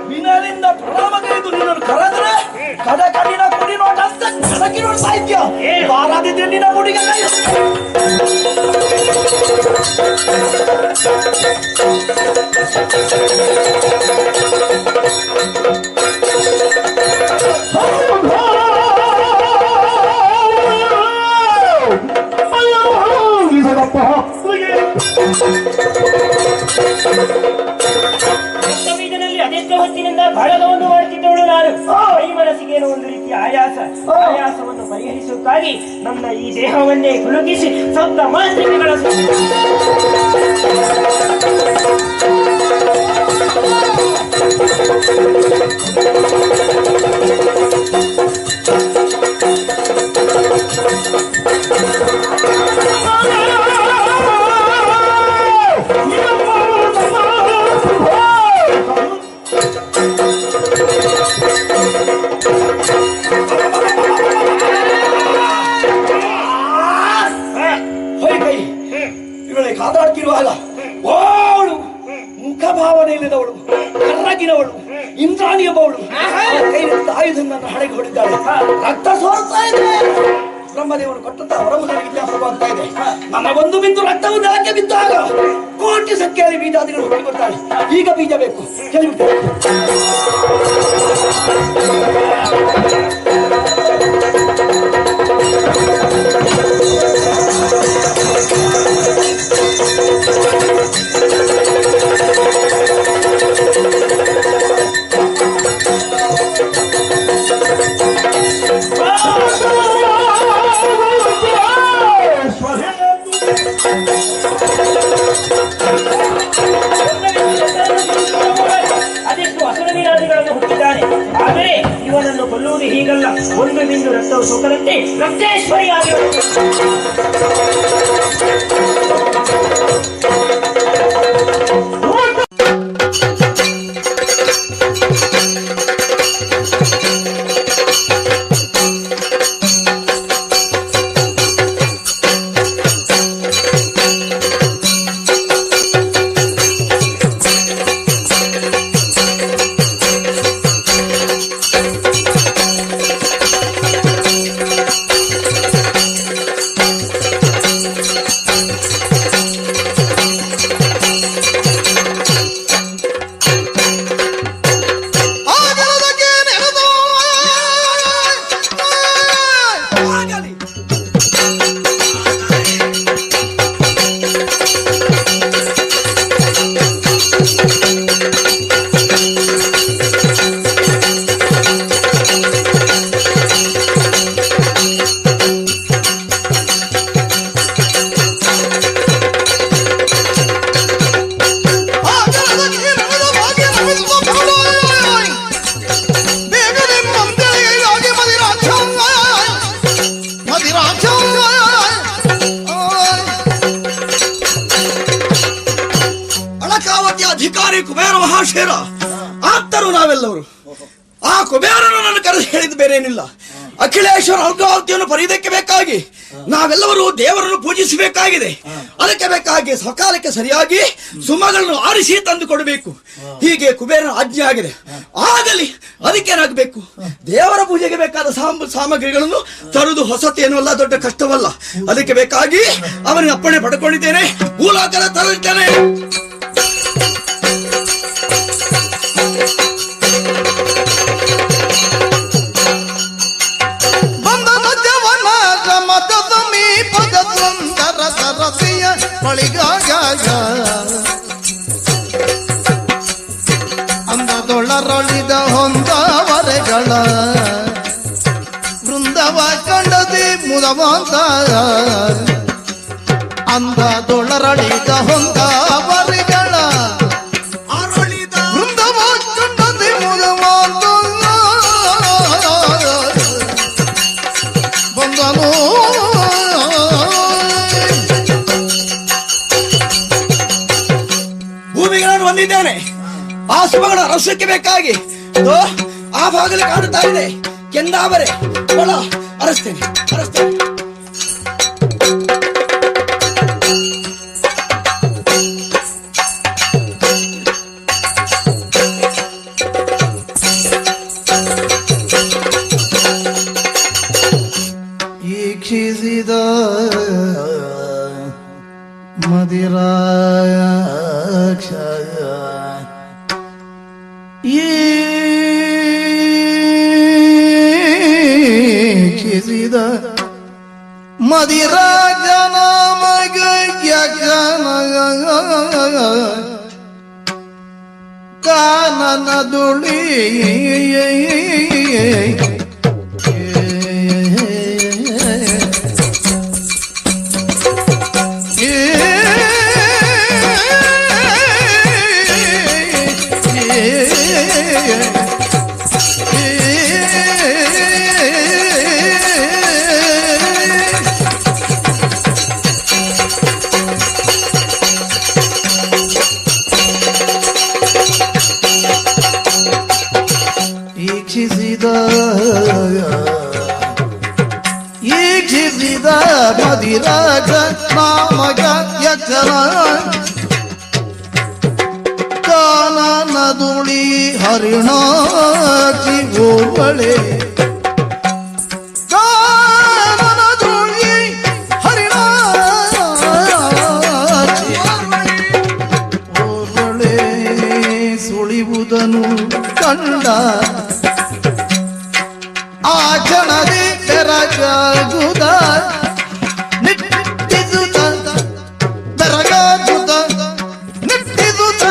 [SPEAKER 5] ವಿನರಿಂದ ಪ್ರಣಾಮಗೈದು ನಿನ್ನನ್ನು ಕರೆದ್ರೆ ಕಡಕಡಿನ ಕುಡಿ ನೋಟ ಅಂತ ಕಡಕಿ ನೋಡ್ತಾ ಇದ್ಯಾ? ಬಾರಾದಿದ್ರೆ ನಿನ್ನ ಮುಡಿಗೆ
[SPEAKER 7] ಅದೆಷ್ಟೋ ಹೊತ್ತಿನಿಂದ ಬಳಗವನ್ನು ಮಾಡುತ್ತಿದ್ದವಳು ನಾನು. ಈ ಮನಸ್ಸಿಗೇನೋ ಒಂದು ರೀತಿಯ ಆಯಾಸವನ್ನು ಪರಿಹರಿಸುವುದಕ್ಕಾಗಿ ನನ್ನ ಈ ದೇಹವನ್ನೇ ಕುಲುಕಿಸಿ ಸಪ್ತ ಮಾತ್ರಿಕೆಗಳ
[SPEAKER 5] ಕಾದಾಡ್ತಿರುವಾಗ ಓಳು ಮುಖಭಾವನೆ ಇಲ್ಲದವಳು, ಕರ್ರಗಿನವಳು, ಇಂದ್ರಾಣಿ ಎಂಬವಳು ಕೈಯಲ್ಲಿ ಆಯುಧವನ್ನು ಹಣೆಗೆ ಹೊಡಿದ್ದಾಳೆ. ರಕ್ತ ಸೋರ್ತಾ ಇದೆ. ಬ್ರಹ್ಮದೇವರು ಕೊಟ್ಟಂತ ವರವು ನನಗೆ ಜ್ಞಾಪಕವಾಗ್ತಾ ಇದೆ. ನನ್ನ ಒಂದು ಬಿಂದು ರಕ್ತವು ನೆಲಕ್ಕೆ ಬಿದ್ದಾಗ ಕೋಟಿ ಸಂಖ್ಯೆಯಲ್ಲಿ ಬೀಜಾದಿಗಳು ಹುಟ್ಟಿ ಬರ್ತಾಳೆ. ಈಗ ಬೀಜ ಬೇಕು ಕೇಳಿಬಿಡ್ತೇವೆ.
[SPEAKER 7] ಅದೆಷ್ಟು ಅಸುರವೀರಾದಿಗಳನ್ನು ಹುಟ್ಟಿದ್ದಾನೆ. ಆದರೆ ಇವನನ್ನು ಕೊಲ್ಲುವುದು ಹೀಗಲ್ಲ. ಒಂದು ಬಿಂದು ರಕ್ತವು ಸೋಕರಂತೆ ರಕ್ತೇಶ್ವರಿಯಾಗಿರುವುದು.
[SPEAKER 5] ಚಕ್ರವರ್ತಿ ಅಧಿಕಾರಿ ಕುಬೇರ ಮಹಾಶೇರ ಆಪ್ತರು ನಾವೆಲ್ಲವರು. ಆ ಕುಬೇರನು ನನ್ನ ಕರೆದು ಹೇಳಿದ ಬೇರೆ ಏನಿಲ್ಲ, ಅಖಿಲೇಶ್ವರ ಅಲ್ಗಾವತಿಯನ್ನು ಪಡೆಯುವುದಕ್ಕೆ ಬೇಕಾಗಿ ನಾವೆಲ್ಲವರು ದೇವರನ್ನು ಪೂಜಿಸಬೇಕಾಗಿದೆ. ಅದಕ್ಕೆ ಬೇಕಾಗಿ ಸಕಾಲಕ್ಕೆ ಸರಿಯಾಗಿ ಸುಮಗಳನ್ನು ಆರಿಸಿ ತಂದು ಕೊಡಬೇಕು. ಹೀಗೆ ಕುಬೇರನ ಆಜ್ಞೆ ಆಗಿದೆ. ಆಗಲಿ, ಅದಕ್ಕೇನಾಗಬೇಕು, ದೇವರ ಪೂಜೆಗೆ ಬೇಕಾದ ಸಾಮಗ್ರಿಗಳನ್ನು ತರುವುದು ಹೊಸತೇನೂ ಅಲ್ಲ, ದೊಡ್ಡ ಕಷ್ಟವಲ್ಲ. ಅದಕ್ಕೆ ಬೇಕಾಗಿ ಅವನಿಗೆ ಅಪ್ಪಣೆ ಪಡ್ಕೊಂಡಿದ್ದೇನೆ, ಭೂಲೋಕದ ತರುತ್ತೇನೆ.
[SPEAKER 1] ಅಂದದೊಳರಳಿದ ಹೊಂದವರೆಗಳ ಬೃಂದವ ಕಂಡದಿ ಮುದವಂತ. ಅಂದದೊಳರಳಿದ ಹೊಂದವರೆಗಳ ಬೃಂದವ ಕಂಡದಿ ಮುದವಂತ. ಬಂದನು
[SPEAKER 5] ಭೂಮಿಗೆ ನಾನು ಬಂದಿದ್ದೇನೆ. ಆ ಸುಮಗಳ ರಸಕ್ಕೆ ಬೇಕಾಗಿ ಆ ಭಾಗದಲ್ಲಿ ಕಾಣುತ್ತಾ ಇದೆ ಕೆಂದಾವರೆ ಬಳ ಅರಸ್ತೇನೆ.
[SPEAKER 1] ಈಕ್ಷಿಸಿದ ಮದಿರಾಯ ಈಕ್ಷಿಸಿದ ಮದಿರಾಜನ ಮಗ ಕಾನನ ದುಳಿ ಈಕ್ಷಿಸಿದ ಮದಿರಾಜ ನಾಮಕ ಯಕ್ಷನ ಕಾನನ ದುಳಿ ಹರಿಣಾಕ್ಷಿ ಗೋರ್ವಳೆ. ಕಾನನ ದುಳಿ ಹರಿಣಾಕ್ಷಿ ಗೋರ್ವಳೆ ಸುಳಿವುದನು ಕಂಡ ಆ ಕ್ಷಣದಿ ಬೆರಗಾಗುದ ನಿಟ್ಟಿಸುತ್ತ ಬೆರಗಾಗುತ್ತ ನಿಟ್ಟಿಸುತ್ತ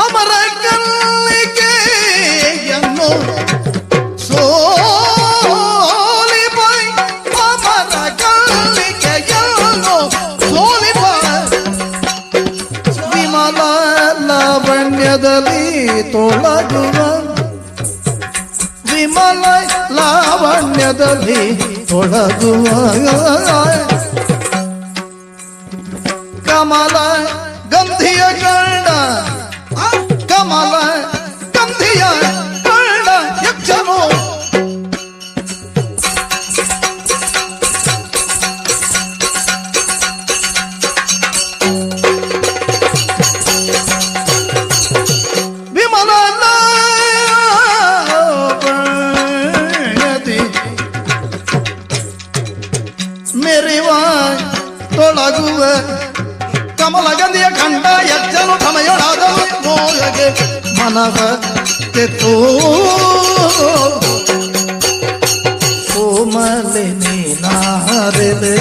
[SPEAKER 1] ಅಮರ ಕಲ್ಲಿಗೆಯನ್ನು ತೊಳಗುವ ವಿಮಲ ಲಾವಣ್ಯದಲ್ಲಿ ತೊಳಗುವ ಕಮಲ ಗಂಧಿಯ ಕರ್ಣ ಕಮಲ ಗಂಧಿಯ ಕರ್ಣ ಯಕ್ಷನು ತೊಳಗುವ ಕಮಲ ಗಂಧಿಯ ಕಂಡ ಯಜ್ಜನು ಸಮಯೊಳಾದವು ಮೋಯಗೆ ಮನವ ತೆತ್ತೋ ಕೋಮಲೆ ನೀನಾರೆಲೆ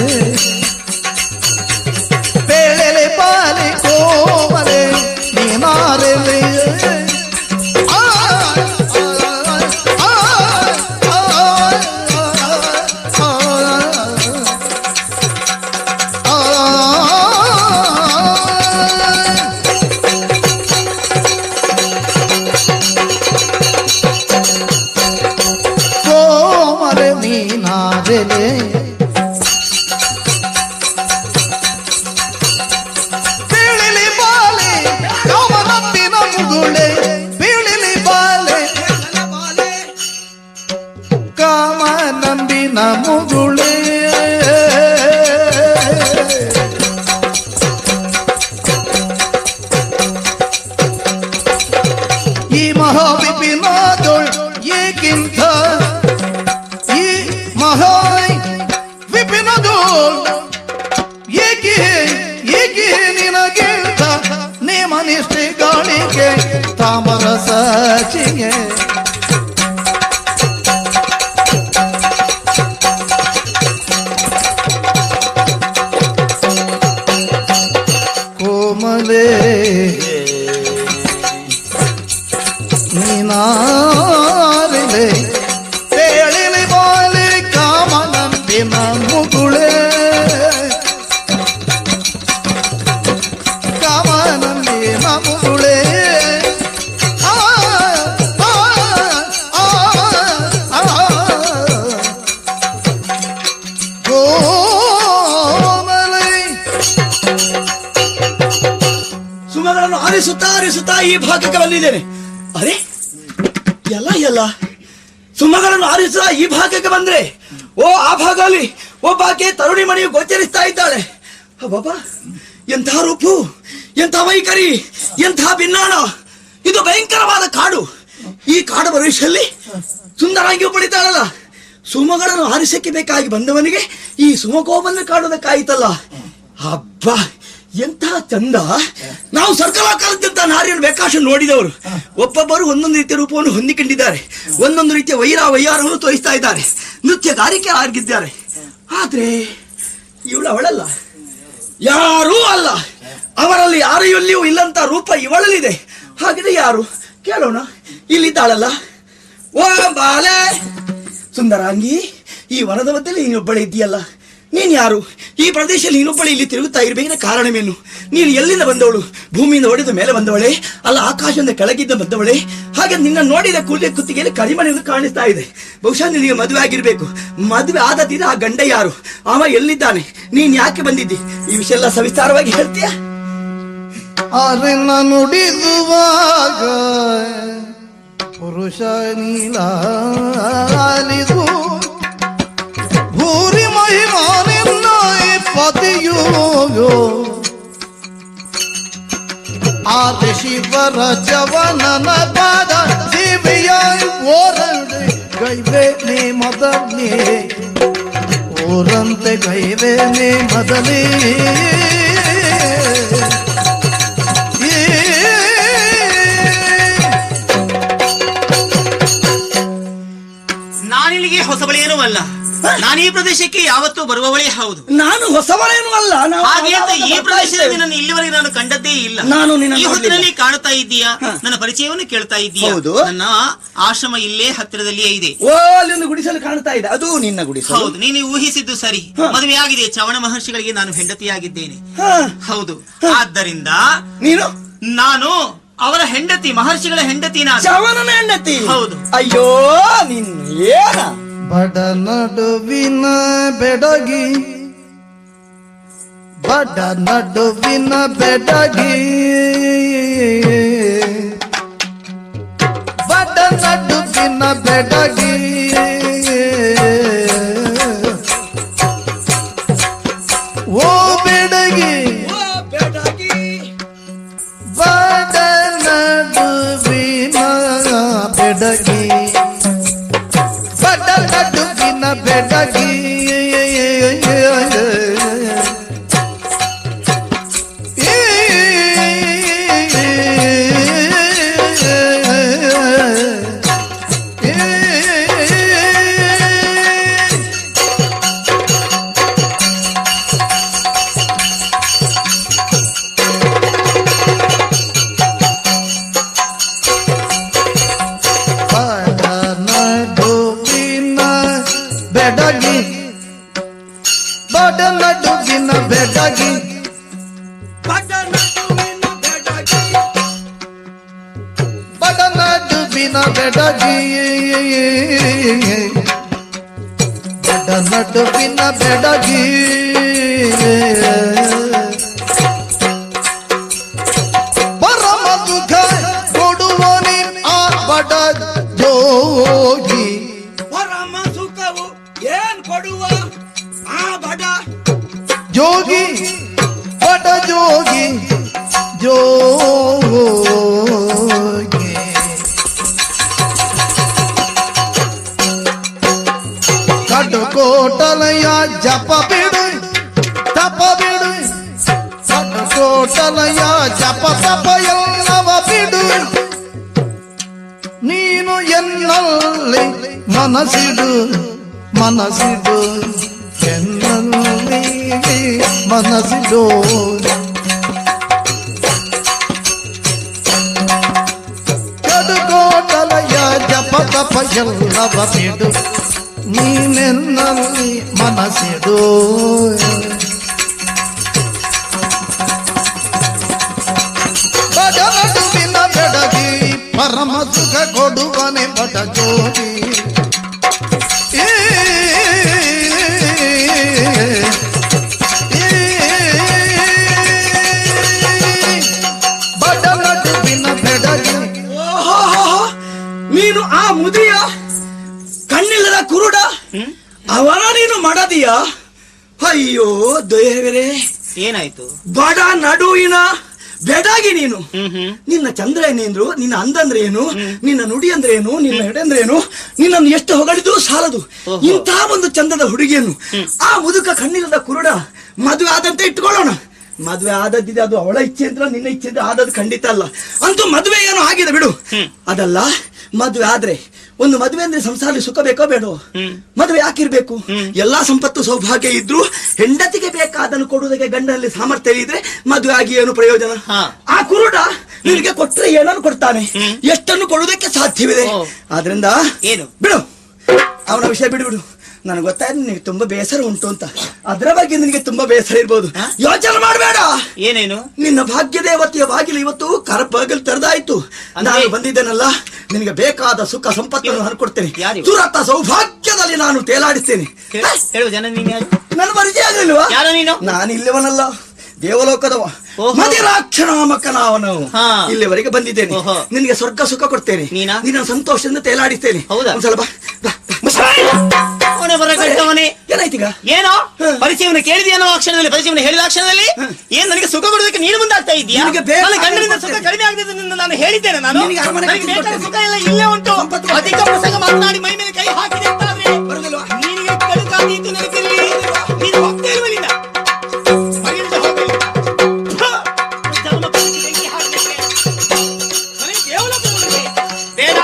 [SPEAKER 1] ಬೇಳೆಲೆ ಪಾಲಿ ಕೋಮಲೆ ನೀನಾರೆಲೆ ಮುಗುಳೆ ಬೀಳಿಲಿ ಬಾಲೆ ಕಾಮ ನಂಬಿನ ಮುಗುಳೆ ಈ ಮಹಾವಿಪಿನಾದೊಳ್ ಏಕಿಂತ ಈ ಮಹಾ ವಿಪಿನದೊಳ್ ಏಕೆ ಏಕೆ ನಿನಗಿಂತ ನೇಮನಿಷ್ಠೆಗಳಿಗೆ ತಾಮರ ಸಚಿಗೆ ಕೋಮಲೆ ನೀನಾರಿಲೆ ಬೇಳಿಲಿ ಬಾಲಿ ಕಾಮನಂಬಿನ ಮುಗುಳೆ ಕಾಮನಂಬಿನ ಮುಗುಳೆ
[SPEAKER 5] ಸುಮಗಳನ್ನು ಆರಿಸುತ್ತಾ ಈ ಭಾಗಕ್ಕೆ ಬಂದಿದ್ದೇನೆ. ಅರೆ ಎಲ್ಲ ಸುಮಗಳನ್ನು ಆರಿಸುತ್ತಾ ಈ ಭಾಗಕ್ಕೆ ಬಂದ್ರೆ ಓ ಆ ಭಾಗದಲ್ಲಿ ಒಬ್ಬಾಕೆ ತರುಣಿ ಮಣಿಯು ಗೋಚರಿಸ್ತಾ ಇದ್ದಾಳೆ. ಬಾಬಾ, ಎಂಥ ರೂಪು, ಎಂಥ ವೈಖರಿ, ಎಂಥ ಭಿನ್ನಾಣ. ಇದು ಭಯಂಕರವಾದ ಕಾಡು. ಈ ಕಾಡು ಪ್ರದೇಶದಲ್ಲಿ ಸುಂದರಾಗಿ ಪಡಿತಾಳಲ್ಲ. ಸುಮಗಳನ್ನು ಆರಿಸಕ್ಕೆ ಬೇಕಾಗಿ ಬಂದವನಿಗೆ ಈ ಸುಮಕೋಪನ್ನು ಕಾಡುವುದಕ್ಕಾಯಿತಲ್ಲ. ಹಬ್ಬ, ಎಂಥ ಚಂದ. ನಾವು ಸರ್ಕಲಾಕಾರದಂತ ನಾರಿಯನ್ನು ಬೇಕಾಶ ನೋಡಿದವರು. ಒಬ್ಬೊಬ್ಬರು ಒಂದೊಂದು ರೀತಿಯ ರೂಪವನ್ನು ಹೊಂದಿಕೊಂಡಿದ್ದಾರೆ, ಒಂದೊಂದು ರೀತಿಯ ವೈಯಾರವನ್ನು ತೋರಿಸ್ತಾ ಇದ್ದಾರೆ, ನೃತ್ಯಗಾರಿಕೆ ಆಗಿದ್ದಾರೆ. ಆದ್ರೆ ಇವಳು ಅವಳಲ್ಲ, ಯಾರೂ ಅಲ್ಲ. ಅವರಲ್ಲಿ ಯಾರೆಯಲ್ಲಿಯೂ ಇಲ್ಲಂತ ರೂಪ ಇವಳಲ್ಲಿದೆ. ಹಾಗಿದ್ರೆ ಯಾರು ಕೇಳೋಣ. ಇಲ್ಲಿದ್ದಾಳಲ್ಲ, ಓ ಬಾಲೆ ಸುಂದರಾಂಗಿ, ಈ ವನದ ಮಧ್ಯದಲ್ಲಿ ನೀನೊಬ್ಬಳೆ ಇದ್ದೀಯಲ್ಲ, ನೀನ್ ಯಾರು? ಈ ಪ್ರದೇಶದಲ್ಲಿ ನೀನೊಬ್ಬಳೆ ಇಲ್ಲಿ ತಿರುಗುತ್ತಾ ಇರಬೇಕಿನ ಕಾರಣವೇನು? ನೀನು ಎಲ್ಲಿಂದ ಬಂದವಳು? ಭೂಮಿಯಿಂದ ಹೊಡೆದ ಮೇಲೆ ಬಂದವಳೆ ಅಲ್ಲ, ಆಕಾಶದಿಂದ ಕೆಳಗಿದ್ದ ಬಂದವಳೆ? ಹಾಗೆ ನಿನ್ನ ನೋಡಿದ ಕೂಡಲೇ ಕುತ್ತಿಗೆಯಲ್ಲಿ ಕರಿಮಣೆಯನ್ನು ಕಾಣಿಸ್ತಾ ಇದೆ. ಬಹುಶಃ ನಿನಗೆ ಮದುವೆ ಆಗಿರ್ಬೇಕು. ಮದುವೆ ಆದ ದಿನ ಆ ಗಂಡ ಯಾರು, ಅವ ಎಲ್ಲಿದ್ದಾನೆ, ನೀನ್ ಯಾಕೆ ಬಂದಿದ್ದಿ? ಈ ವಿಷಯ ಎಲ್ಲ ಸವಿಸ್ತಾರವಾಗಿ ಹೇಳ್ತೀಯ?
[SPEAKER 1] ಅರೆನ್ನ ನುಡಿದುವಾಗ ಪುರುಷ ನೀಲಾಲಿದು ಭೂರಿ ಮಹಿಮಾನಿನ್ನ ಪತಿಯೋಗೋ ಆದ ಶಿವರ ಚವನನ ಪಾದ ಶಿವಿಯಾಯಿ ಓರಂತೆ ಗೈವೆ ನೀ ಮೊದಲೇ ಓರಂತೆ ಗೈವೆ ನೀ ಮೊದಲೇ
[SPEAKER 8] ನಾನಿಲ್ಲಿಗೆ ಹೊಸಬಳೇನೂ ಅಲ್ಲ. ನಾನು ಈ ಪ್ರದೇಶಕ್ಕೆ ಯಾವತ್ತೂ ಬರುವವಳೇ ಹೌದು.
[SPEAKER 5] ನಾನು ಹೊಸವಳೇನು ಅಲ್ಲ.
[SPEAKER 8] ಹಾಗೆ ಅಂತ ಈ ಪ್ರದೇಶದಲ್ಲಿ ನನ್ನ ಇಲ್ಲಿವರೆಗೆ ನಾನು ಕಂಡದ್ದೇ ಇಲ್ಲ.
[SPEAKER 5] ನಾನು ನಿನ್ನ
[SPEAKER 8] ಈ ಹೊತ್ತಿನಲ್ಲಿ ಕಾಣುತ್ತಾ ಇದ್ದೀಯಾ, ನನ್ನ ಪರಿಚಯವನ್ನು ಕೇಳ್ತಾ ಇದ್ದೀಯಾ?
[SPEAKER 5] ಹೌದು.
[SPEAKER 8] ನನ್ನ ಆಶ್ರಮ ಇಲ್ಲೇ ಹತ್ತಿರದಲ್ಲಿಯೇ ಇದೆ.
[SPEAKER 5] ಓ, ಅಲ್ಲಿ ಒಂದು ಗುಡಿಸಲು ಕಾಣ್ತಾ ಇದೆ, ಅದು ನಿನ್ನ ಗುಡಿಸಲು?
[SPEAKER 8] ಹೌದು, ನೀನು ಊಹಿಸಿದ್ದು ಸರಿ. ಮದುವೆ ಆಗಿದೆ, ಚವಣ ಮಹರ್ಷಿಗಳಿಗೆ ನಾನು ಹೆಂಡತಿಯಾಗಿದ್ದೇನೆ. ಹೌದು. ಆದ್ದರಿಂದ ನಾನು ಅವರ ಹೆಂಡತಿ, ಮಹರ್ಷಿಗಳ ಹೆಂಡತಿ. ನಾನು
[SPEAKER 5] ಚವನನ ಹೆಂಡತಿ? ಹೌದು. ಅಯ್ಯೋ, ನಿನ್ನ ಏನ
[SPEAKER 1] ಬಡ ನಡುವಿನ ಬೆಡಗಿ, ಬಡ ನಡುವಿನ ಬೆಡಗಿ, ಬಡ ನಡುವಿನ ಬೆಡಗಿ, ಓ ಬೆಡಗಿ, ಬಡ ನಡುವಿನ ಬೆಡಗಿ, ಬಡ ನಡುವಿನ ಬೆಡಗಿ, ಬಡ ನಡುವಿನ ಬೆಡಗಿ, ಬಡ ನಡುವಿನ ಬೆಡಗಿ, ಬಡ ನಡುವಿನ ಬೆಡಗಿ, ಪರಮ ದುಃಖ ಜೋಗಿ ಜೋಗಿ ಕಡುಕೋಟಲಯ ಜಪ ಬಿಡು ತಪ ಬಿಡು ಕಡುಕೋಟಲಯ ಜಪ ತಪ ಎಲ್ಲವ ಬಿಡು ನೀನು ಎನ್ನಲ್ಲಿ ಮನಸಿಡು ಮನಸಿಡು ಎನ್ನಲ್ಲಿ ಮನಸಿಡು ಕಡುಕೋಟಲಯ ಜಪ ತಪ ಎಲ್ಲವ ಬಿಡು ನೀನೆನ್ನಲ್ಲಿ ಮನಸಿಡು ಬಡನಡುವಿನ ಬೆಡಗಿ ಪರಮ ಸುಖ ಕೊಡುವನೆ ಬಡ ಜೋಗಿ ಬಡನಡುವಿನ ಬೆಡಗಿ
[SPEAKER 5] ನೀನು ಆ ಮುದಿಯ ಕಣ್ಣಿಲ್ಲದ ಕುರುಡ ಅವನ ನೀನು ಮಾಡದೀಯ? ಅಯ್ಯೋ ದೇವರೇ,
[SPEAKER 8] ಏನಾಯ್ತು?
[SPEAKER 5] ಬಡ ನಡುವಿನ ಬೆಡಾಗಿ ನೀನು. ನಿನ್ನ ಚಂದ್ರ ಏನೇಂದ್ರು, ನಿನ್ನ ಅಂದಂದ್ರೆ ಏನು, ನಿನ್ನ ನುಡಿ ಅಂದ್ರೆ ಏನು, ನಿನ್ನ ಎಡೆ ಅಂದ್ರೆ ಏನು, ನಿನ್ನನ್ನು ಎಷ್ಟು ಹೊಗಳಿದ್ರು ಸಾಲದು. ಇಂಥ ಒಂದು ಚಂದದ ಹುಡುಗಿಯನ್ನು ಆ ಮುದುಕ ಕಣ್ಣಿಲ್ಲದ ಕುರುಡ ಮದುವೆ ಆದಂತೆ ಇಟ್ಕೊಳ್ಳೋಣ. ಮದುವೆ ಆದದ್ದಿದೆ, ಅದು ಅವಳ ಇಚ್ಛೆ ಅಂತ ನಿನ್ನ ಇಚ್ಛೆ ಅಂತ ಆದದ್ದು ಖಂಡಿತ ಅಲ್ಲ. ಅಂತೂ ಮದುವೆ ಏನೋ ಆಗಿದೆ ಬಿಡು. ಅದಲ್ಲ, ಮದುವೆ ಆದ್ರೆ ಒಂದು ಮದುವೆ ಅಂದ್ರೆ ಸಂಸಾರದಲ್ಲಿ ಸುಖ ಬೇಕೋ ಬೇಡೋ? ಮದುವೆ ಯಾಕಿರ್ಬೇಕು? ಎಲ್ಲಾ ಸಂಪತ್ತು ಸೌಭಾಗ್ಯ ಇದ್ರು ಹೆಂಡತಿಗೆ ಬೇಕಾದನ್ನು ಕೊಡುವುದಕ್ಕೆ ಗಂಡನಲ್ಲಿ ಸಾಮರ್ಥ್ಯ ಇದ್ರೆ ಮದುವೆ ಆಗಿ ಏನು ಪ್ರಯೋಜನ? ಆ ಕುರುಡ ನಿನಗೆ ಕೊಟ್ರೆ ಏನನ್ನು ಕೊಡ್ತಾನೆ, ಎಷ್ಟನ್ನು ಕೊಡುವುದಕ್ಕೆ ಸಾಧ್ಯವಿದೆ. ಆದ್ರಿಂದ
[SPEAKER 8] ಏನು
[SPEAKER 5] ಬಿಡು, ಅವನ ವಿಷಯ ಬಿಡು. ನನಗೆ ಗೊತ್ತಾಯ್ತು ನಿನಗೆ ತುಂಬಾ ಬೇಸರ ಉಂಟು ಅಂತ. ಅದರ ಬಗ್ಗೆ ನಿನಗೆ ತುಂಬಾ ಬೇಸರ ಇರ್ಬೋದು, ಯೋಚನೆ ಮಾಡಬೇಡ.
[SPEAKER 8] ಏನೇನು?
[SPEAKER 5] ನಿನ್ನ ಭಾಗ್ಯ ದೇವತೆಯ ಬಾಗಿಲು ಇವತ್ತು ಬಾಗಿಲು ತೆರೆದಾಯ್ತು. ನಾನು ಬಂದಿದ್ದೇನಲ್ಲ, ನಿನಗೆ ಬೇಕಾದ ಸುಖ ಸಂಪತ್ತನ್ನು ನಾನು ಕೊಡ್ತೇನೆ. ಸುರತ ಸೌಭಾಗ್ಯದಲ್ಲಿ ನಾನು ತೇಲಾಡಿಸ್ತೇನೆ.
[SPEAKER 8] ಹೇಳು ಜನ,
[SPEAKER 5] ನನ್ನ ಪರಿಚಯ ಆಗಲಿಲ್ವಾ?
[SPEAKER 8] ಯಾರು ನೀನು?
[SPEAKER 5] ನಾನು ಇಲ್ಲವನಲ್ಲ, ದೇವಲೋಕದವ, ಮದಿರಾಕ್ಷನಾಮಕನಾವನು. ಇಲ್ಲಿವರೆಗೆ ಬಂದಿದ್ದೇನೆ. ನಿನಗೆ ಸ್ವರ್ಗ ಸುಖ ಕೊಡ್ತೇನೆ, ನಿನ್ನ ಸಂತೋಷದಿಂದ ತೇಲಾಡಿಸ್ತೇನೆ. ಒಂದ್ಸಲ ಬಾ. ಏನಾಯ್ತೀಗ?
[SPEAKER 8] ಏನೋ ಪರಿಚಯವನ್ನು ಕೇಳಿದೆಯೋ ಆ ಕ್ಷಣದಲ್ಲಿ, ಪರಿಚಯವನ್ನು ಹೇಳಿದ ಕ್ಷಣದಲ್ಲಿ ಏನ್ ನನಗೆ ಸುಖ ಕೊಡೋದಕ್ಕೆ ನೀನು ಮುಂದಾಗ್ತಾ ಇದೀಯಾ? ಗಂಡನಿಂದ ಸುಖ ಕಡಿಮೆ ಆಗದಿದ್ದು ನಾನು ಹೇಳಿದ್ದೇನೆ. ನಾನು ಸುಖ ಎಲ್ಲ ಇಲ್ಲೇ ಉಂಟು. ಅಧಿಕ ಪ್ರಸಂಗ ಮಾತನಾಡಿ ಮೈ ಮೇಲೆ ಕೈ ಹಾಕಿದೆ ಅಂತಾದ್ರೆ ನಿನಗೆ ಕಡುಕಾದೀತು ನೆನಪಿರಲಿ. ನೀನು ಹೋಗ್ತಾ ಇರುವಲ್ಲಿಂದ ಬೇಡ.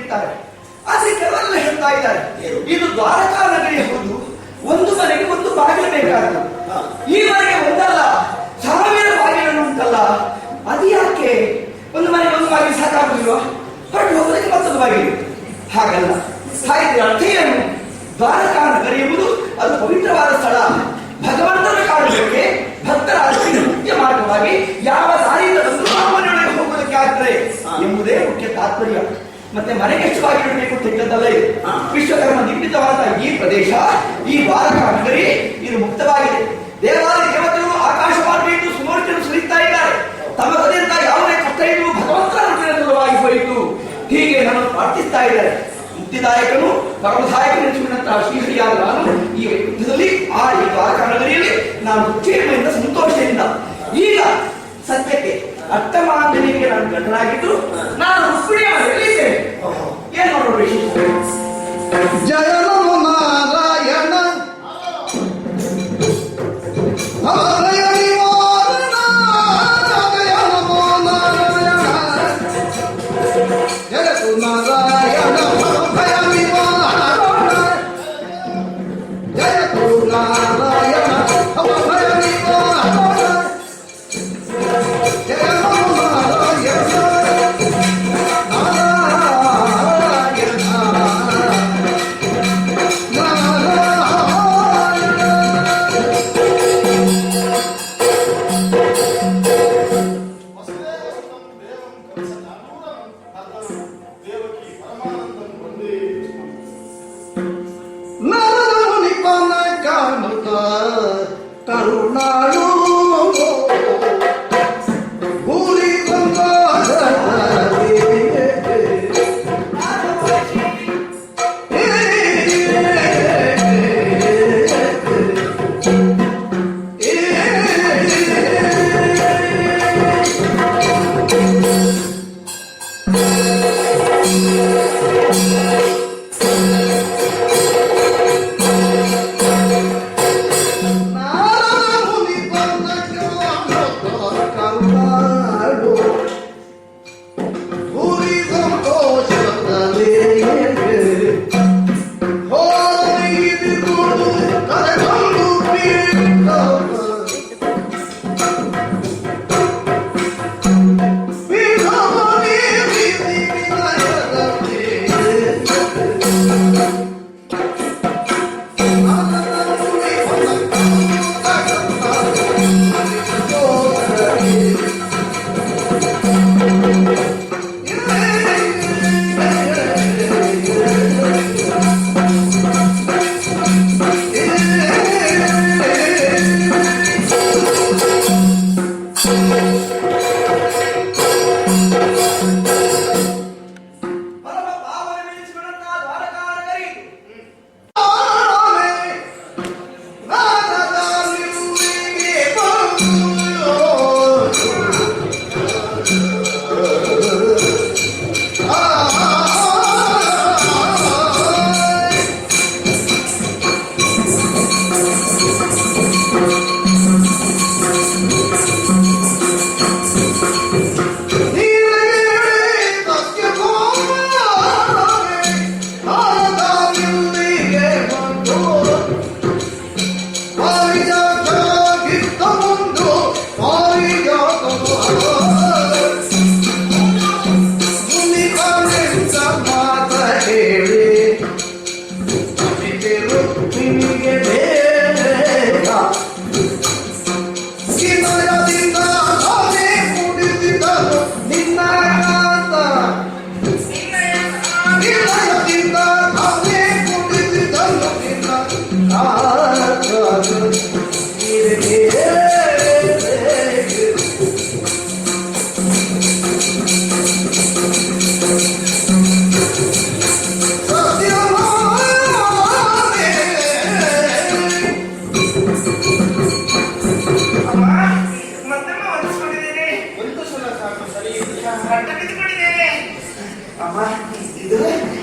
[SPEAKER 3] ಇರ್ತಾರೆ. ಆದ್ರೆ ಕೆಲವರೆಲ್ಲ ಹೇಳ್ತಾ ಇದ್ದಾರೆ ಇದು ದ್ವಾರಕಾ ನಗರಿ ಹೌದು, ಒಂದು ಮನೆಗೆ ಒಂದು ಬಾಗಿಲು ಬೇಕಾದ್ರು. ಈ ಮನೆಗೆ ಒಂದಲ್ಲ 1000 ಬಾಗಿಲು ಉಂಟಲ್ಲ, ಅದು ಯಾಕೆ? ಒಂದು ಮನೆಗೆ ಒಂದು ಬಾಗಿಲು ಸಾಕಾಗುದಿಲ್ವಾ? ಹೊರಟು ಹೋಗೋದಕ್ಕೆ ಮತ್ತೊಂದು ಬಾಗಿಲು. ಹಾಗಲ್ಲ. ಹಾಗಿದ್ರೆ ಅರ್ಥ ಏನು? ದ್ವಾರಕಾ ನಗರಿ ಎಂಬುದು ಅದು ಪವಿತ್ರವಾದ ಸ್ಥಳ. ಭಗವಂತನ ಕಾಣಲಿಕ್ಕೆ ಭಕ್ತರ ಮುಖ್ಯ ಮಾರ್ಗವಾಗಿ ಯಾವ ದಾರಿಯಿಂದ ಬಂದು ಆ ಮನೆಯೊಳಗೆ ಹೋಗೋದಕ್ಕೆ ಆಗ್ತದೆ ಎಂಬುದೇ ಮುಖ್ಯ ತಾತ್ಪರ್ಯ. ಮತ್ತೆ ಮನೆಗೆ ಎಷ್ಟು ಬಾಗಿಲು ಇಡಬೇಕು ಅಂತ ಹೇಳಿದ್ದಲ್ಲ ಇದು. ವಿಶ್ವಕರ್ಮ ನಿರ್ಮಿತವಾದ ಈ ಪ್ರದೇಶ, ಈ ದ್ವಾರಕಾ ನಗರಿ ಇದು ಮುಕ್ತವಾಗಿದೆ. ದೇವಾಲಯ ದೇವತೆಗಳು ಆಕಾಶ ಮಾರ್ಗದಿಂದ ಸುಮೋರ್ಚನೆ ಸುರಿತಾ ಇದ್ದಾರೆ. ತಮ್ಮ ಕಡೆಯಿಂದ ಯಾವುದೇ ಕಷ್ಟ ಇದ್ದು ಭಗವಂತನ ಅನುಗ್ರಹವಾಗಿ ಹೋಯಿತು ಹೀಗೆ ನಾನು ಪ್ರಾರ್ಥಿಸ್ತಾ ಇದ್ದಾರೆ. ಮುಕ್ತಿದಾಯಕನು ಪರಮದಾಯಕನು ಎನಿಸಿಕೊಂಡಂತಹ ಶ್ರೀಹರಿಯಾದ ನಾನು ಈ ಯುದ್ಧದಲ್ಲಿ ಈ ದ್ವಾರಕಾ ನಗರಿಯಲ್ಲಿ ನಾನು ಕ್ಷೇಮದಿಂದ ಸಂತೋಷದಿಂದ ಈಗ ಸತ್ಯಕ್ಕೆ ಅಷ್ಟಮಾಂಜನಿಗೆ ನಾನು ಗಂಡನಾಗಿದ್ದು ನಾನು ರುಕ್ಮಿಣಿಯ ಮನೆಯಲ್ಲಿದ್ದೇನೆ. ಏನ್ ಮಾಡೋಣ ವಿಶೇಷ?
[SPEAKER 1] ಜಯ ನಮೋ ನಾರಾಯಣ ಅಭಯ ನಿವಾರಣ, ಜಯ ನಮೋ ನಾರಾಯಣ ಜಗತ್ತು ನಾರಾಯಣ ಅಭಯ ನಿವಾರಣ, ಜಗತ್ತು ನಾರಾಯಣ ಅಭಯ ನಿವಾರಣ, ಜಯ ನಮೋ ನಾರಾಯಣ ಕರುಣಾಳು ಭೂರಿ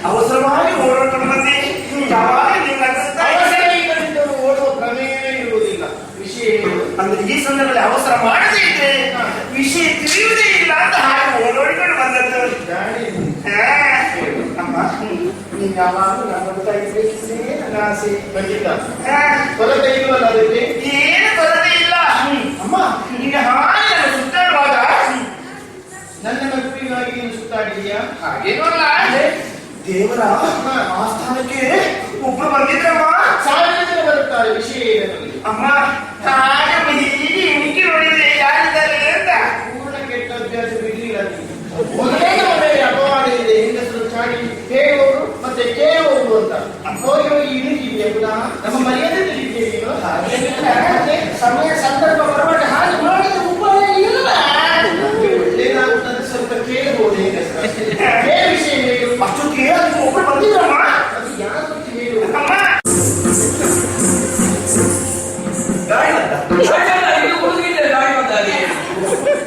[SPEAKER 3] ಅವಸರವಾಗಿ ಓಡಾಟ ಬಂದೆ.
[SPEAKER 1] ಓಡುವ ಪ್ರಮೇಯವೇ ಇರುವುದಿಲ್ಲ. ವಿಷಯ
[SPEAKER 3] ಅಂದ್ರೆ ಈ ಸಂದರ್ಭದಲ್ಲಿ ಅವಸರ ಮಾಡದೇ ಇದ್ರೆ ವಿಷಯ ತಿಳಿಯುವುದೇ ಇಲ್ಲ ಅಂತ ಹಾಗೆ ಓಡೋಡಿಕೊಂಡು ಬಂದದ್ದು. ಅಮ್ಮ
[SPEAKER 6] ನೀನು ಯಾವಾಗಲೂ ನನ್ನ ತೆಗಿಬೇಕಿದೆ ನನ್ನ ಆಸೆ.
[SPEAKER 9] ಖಂಡಿತ ಕೊರತೆ ಇಲ್ವಲ್ಲ ಅದಕ್ಕೆ?
[SPEAKER 6] ಏನು ಕೊರತೆ ಇಲ್ಲ. ಅಮ್ಮ ಈಗ ಹಾಗೆ ನಾನು ಸುತ್ತಾಡುವಾಗ
[SPEAKER 9] ನನ್ನ ನಗುವಿಗಾಗಿ ನೀನು ಸುತ್ತಾಡಿದೀಯಾ?
[SPEAKER 6] ಹಾಗೇನೂ ಅಲ್ಲ, ದೇವರ ಆಸ್ಥಾನಕ್ಕೆ ಒಬ್ರು ಬಂದಿದ್ರಮ್ಮ.
[SPEAKER 9] ಸಾವಿರ ಜನ ಬರುತ್ತಾರೆ, ವಿಷಯ ಏನರಲ್ಲಿ?
[SPEAKER 6] ಅಮ್ಮ ಹಾಗೆ ಹೀಗೆ ಇಣಿಕೆ ನೋಡಿದ್ರೆ ಯಾರಿದ್ದಾರೆ ಅಂತ.
[SPEAKER 9] ಪೂರ್ಣ ಕೆಟ್ಟ ಅಭ್ಯಾಸ ಬಿಡ್ಲಿಲ್ಲ ನೀನು. ಮೊದಲೇ ಅಪವಾದ ಇದೆ, ಹೆಂಗಸರು ಚಾಡಿ ಹೇಳುವವರು ಮತ್ತೆ ಕೇಳುವವರು ಅಂತ. ಹೋಗಿ ಹೋಗಿ ಇಳಿದೀವಿ ಪುನಃ ನಮ್ಮ ಮರ್ಯಾದೆ ತಿಳಿತೀವಿ ನೀನು.
[SPEAKER 6] ಸಮಯ ಸಂದರ್ಭ ಬರುವಾಗ ಹಾಗೆ ಮಾಡಿದ ಉಪಾಯ ಇಲ್ಲ.
[SPEAKER 9] ಒಳ್ಳೆಯದಾಗುತ್ತದೆ, ಸ್ವಲ್ಪ ಕೇಳಬಹುದು ಹೆಂಗಸರು. ವಿಷಯ ಹೇಳು.
[SPEAKER 6] ಅಷ್ಟೊತ್ತಿಗೆ ಅದಕ್ಕೆ ಒಬ್ರು ಬಂದಿದ್ರಮ್ಮ.
[SPEAKER 9] ಅದು ಯಾರು ಅಂತ ಹೇಳು.
[SPEAKER 6] ಅಮ್ಮ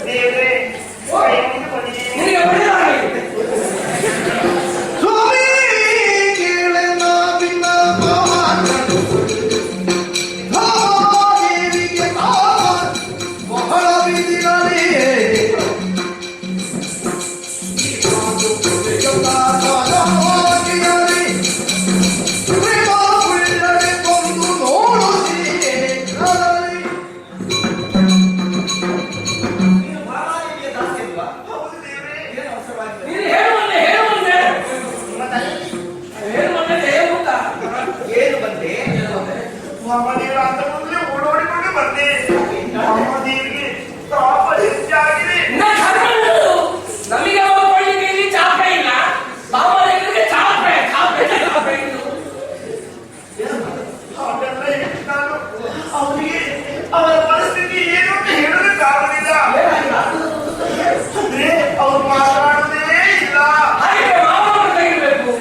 [SPEAKER 6] ದೇವ್ರೇ, ನಿನಗೆ ಒಳ್ಳೆಯದಾಗಲಿ.
[SPEAKER 1] ಸ್ವಾಮಿ ಕೇಳೆನ್ನ ಭಿನ್ನವಾದನು. ಭಾವದೇವಿಗೆ ಬಹಳ ಬಿದಿರಲಿ. ಕೊಂದು ನೋಡುತ್ತೀಯೇ
[SPEAKER 6] ನೀನು ಹೇಳುವಂತೆ
[SPEAKER 3] ಏನು ಬಂದೆ?
[SPEAKER 6] ಮಹಾದೇವ ಅಂತ ಮೊದಲೇ ಓಡೋಡಿಕೊಂಡು ಬಂದೆ. ಮಹಾದೇವಿಗೆ ತಾಪ ಹೆಚ್ಚಾಗಿದೆ. ನಮಗೆ ಅವರಿಗೆ ಇಲ್ಲಿ ಚಾಪೆ ಇಲ್ಲ, ಬಾಬಾದೇವರಿಗೆ ಚಾಪೆ ಇದು. ಹಾಗೆಲ್ಲ ಹೇಳಿ ನಾನು ಅವರಿಗೆ ಅವರ ಪರಿಸ್ಥಿತಿ ಏನು ಅಂತ ಹೇಳೋದಕ್ಕಾಗುವುದಿಲ್ಲ. ಅಂದ್ರೆ ಅವ್ರು ಮಾತಾಡುವುದೇ ಇಲ್ಲ. ಹಾಗೆ ಮಾಮೂಲು ತೆಗಿಬೇಕು.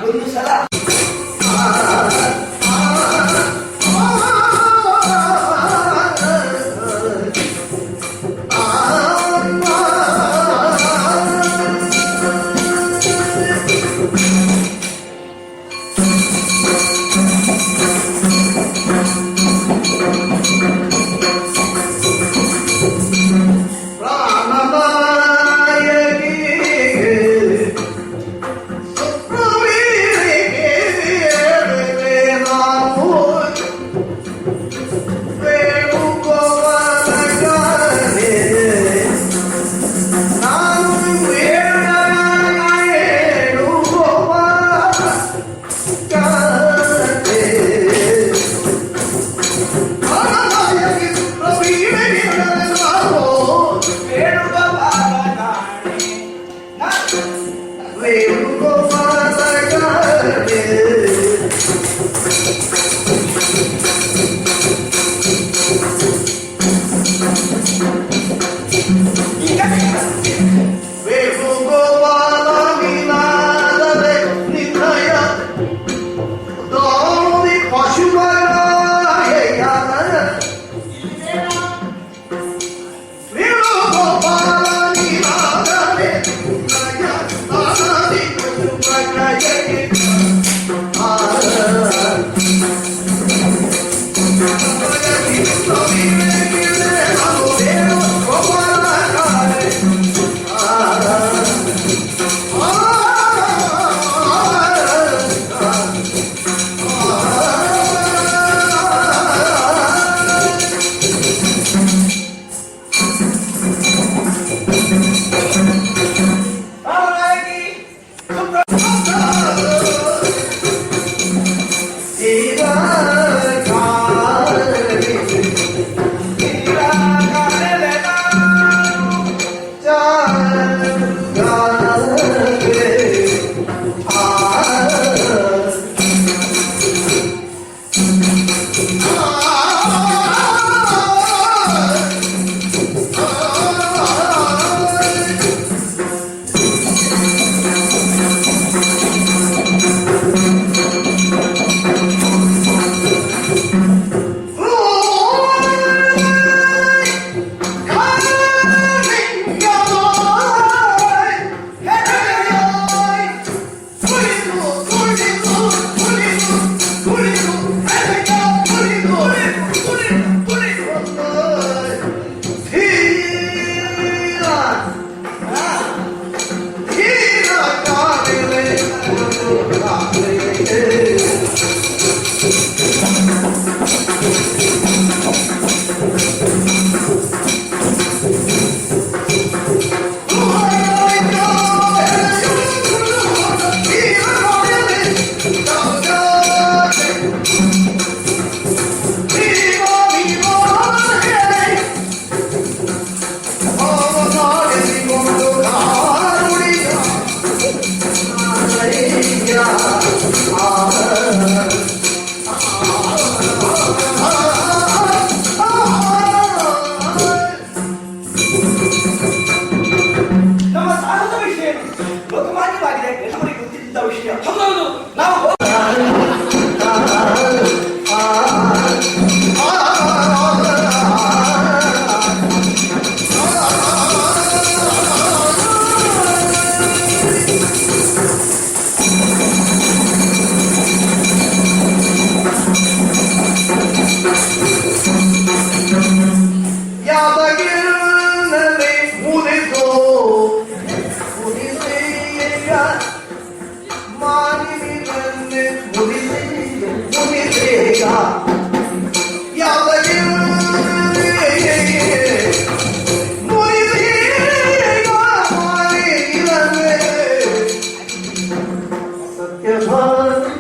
[SPEAKER 3] ಒಂದು ಸಲ
[SPEAKER 1] Oh
[SPEAKER 5] ನಾವು
[SPEAKER 9] ಯಾದಗಿರಿನಲ್ಲಿ ಮುರಿದು ಮಾನಿನಿನಲ್ಲಿ ಮುರಿದೇಗ ಯಾದಗಿರಿ ಮುರಿದೇಗ ಮಾನಿನಿನಲ್ಲಿ ಸತ್ಯಭಾಮಿ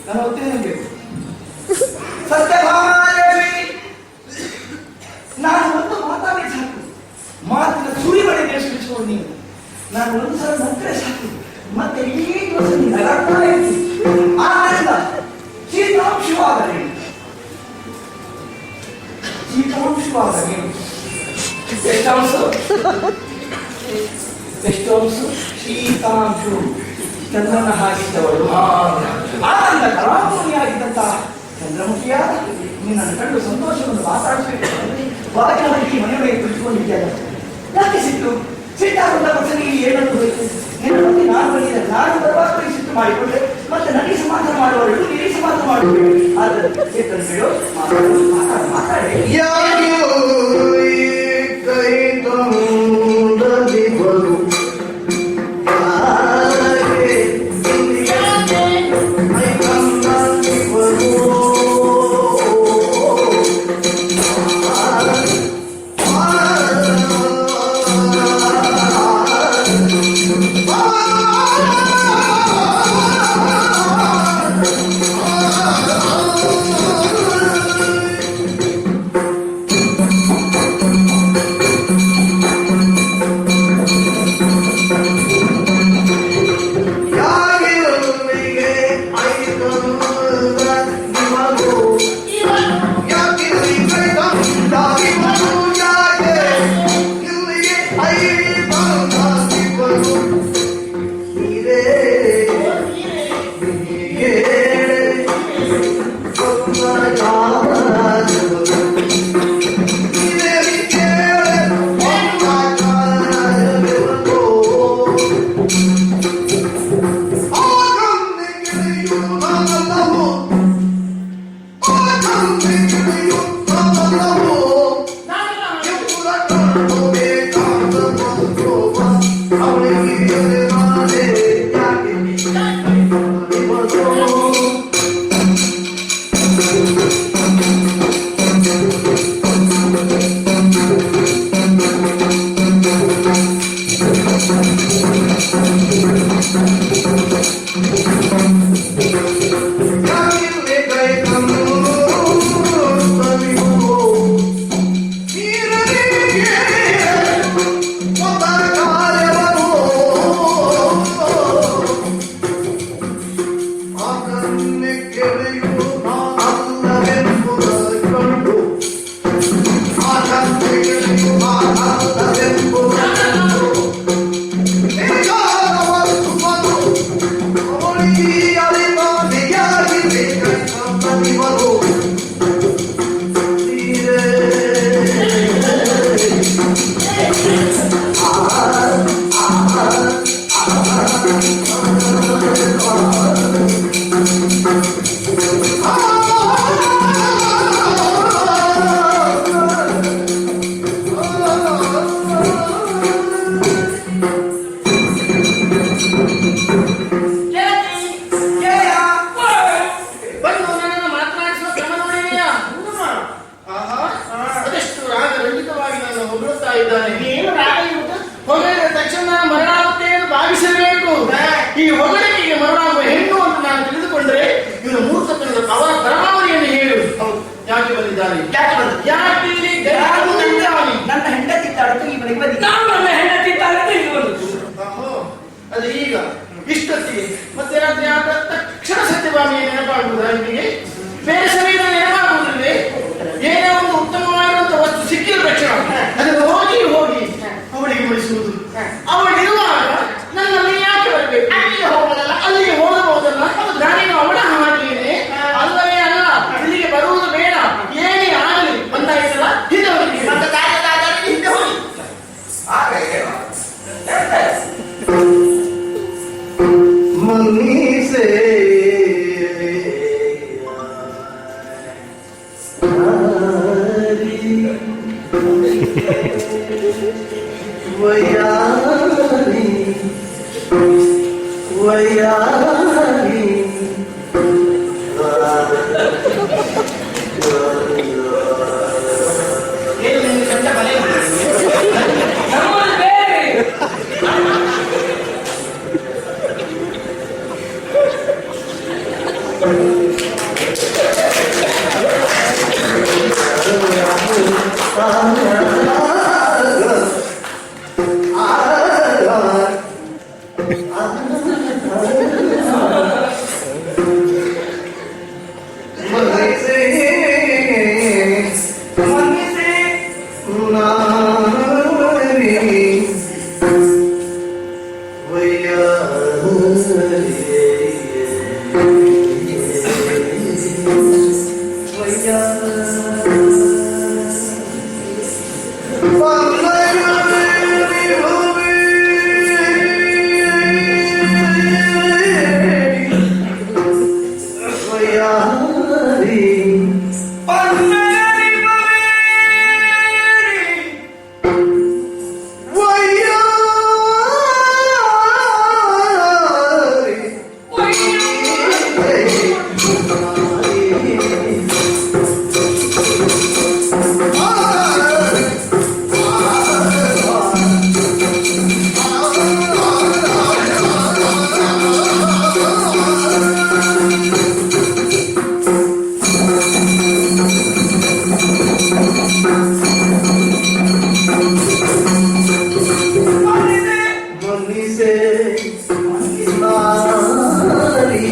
[SPEAKER 5] ನನ್ನ ಉತ್ತೇಜನ ಬೇಕು. ಸತ್ಯಭಾಮಿ ನಾನು ಒಂದು ಮಾತಾಡಿ ಸಾಕು, ಮಾತಿನ ಸುರಿಮಳೆ ದೇಶಿಸಿಕೊಂಡು ನೀನು ನಾನು ಒಂದು ಸಲ ನಕ್ಕರೆ ಸಾಕು, ಮತ್ತೆ ಈ ದಿವಸ ನೀನು ಅಲರ್ತಾ ಇರ್ತೀನಿ. ಆದ್ದರಿಂದ ಶೀತಾಂಶವಾದ ನೀನು ಎಷ್ಟೊಂದು ಶೀತಾಂಶು ಚಂದ್ರನ ಹಾಗಿದ್ದವಳು ಆನಂದ ಕಲಾಪುರಿಯಾಗಿದ್ದಂತ ಚಂದ್ರಮುಖಿಯಾದ ನಿನ್ನನ್ನು ಕಂಡು ಸಂತೋಷವನ್ನು ಮಾತಾಡಿಸಬೇಕು. ವಾಕ್ಯವಾಗಿ ಮನೆಯೊಳಗೆ ಕುಳಿತುಕೊಂಡಿದ್ದಾಗ ಯಾಕೆ ಸಿಟ್ಟು ಸಿಟ್ಟಾಗೊಂಡ ಪಕ್ಷನಿಗೆ ಏನನ್ನು ಬೇಕು? ನಿನ್ನ ಬಗ್ಗೆ ನಾನು ಬಂದಿದ್ದೆ, ನಾನು ಬರುವಾಗ ಸಿಟ್ಟು ಮಾಡಿಕೊಂಡೆ, ಮತ್ತೆ ನನಗೆ ಸಮಾಧಾನ ಮಾಡುವವರೆಗೂ ನಿನಗೆ ಸಮಾಧಾನ ಮಾಡಬೇಕು. ಆದರೆ ಸಿಟ್ಟನ್ನು ಬಿಡು, ಮಾತಾಡಿ
[SPEAKER 9] ಬಂದಿದ್ದಾನೆ?
[SPEAKER 3] ಯಾಕೆ ಬಂದದ್ದು?
[SPEAKER 9] ಯಾಕೆ ಇಲ್ಲಿ ಗೈರು ಬಂದಿದ್ದಾನೆ?
[SPEAKER 3] ನನ್ನ ಹೆಂಡತಿ ತಾಡುತ್ತೆ ಇವನಿಗೆ ಬಂದಿದ್ದ.
[SPEAKER 6] ನಾನು ನನ್ನ ಹೆಂಡತಿ ತಾಡುತ್ತೆ ಇಲ್ಲಿ ಬಂದದ್ದು.
[SPEAKER 9] ಅದು ಈಗ ಇಷ್ಟೊತ್ತಿಗೆ ಮತ್ತೆ ರಾತ್ರಿ ಆದ ತಕ್ಷಣ ಸತ್ಯಭಾಮಿಯ ನೆನಪಾಗುವುದಾ ನಿಮಗೆ? ಬೇರೆ ಸಮಯದಲ್ಲಿ ನೆನಪಾಗುವುದಿಲ್ಲವೇ? ಏನೇ ಒಂದು ಉತ್ತಮವಾಗಿರುವಂತಹ ವಸ್ತು ಸಿಕ್ಕಿದ ತಕ್ಷಣ ಅದನ್ನು ಹೋಗಿ ಅವಳಿಗೆ ಮುಡಿಸುವುದು. ಅವಳಿರುವಾಗ ನನ್ನಲ್ಲಿ ಯಾಕೆ ಬರಬೇಕು? ಅಲ್ಲಿಗೆ ಹೋಗಲ್ಲ, ಅಲ್ಲಿಗೆ ಹೋಗಬಹುದಲ್ಲ. ನಾನೇನು ಅವಳ ಹಾಗೇನೆ ಅಲ್ಲವೇ ಅಲ್ಲ. ಇಲ್ಲಿಗೆ ಬರುವುದು ಬೇಡ, ಏನೇ ಆಗಲಿ ಬಂದಾಯ್ತಲ್ಲ ಹಿಂದೆ ಹೋಗಿ ಹಿಂದೆ ಹೋಗಿ.
[SPEAKER 1] ಮನೀಸೆ ವಯಾರಿ ವಯಾರಿ
[SPEAKER 6] ನಮ್ಮಲ್ಲಿ ಬೇರೆ
[SPEAKER 1] ಮನೀಸೆ ನಾರಿ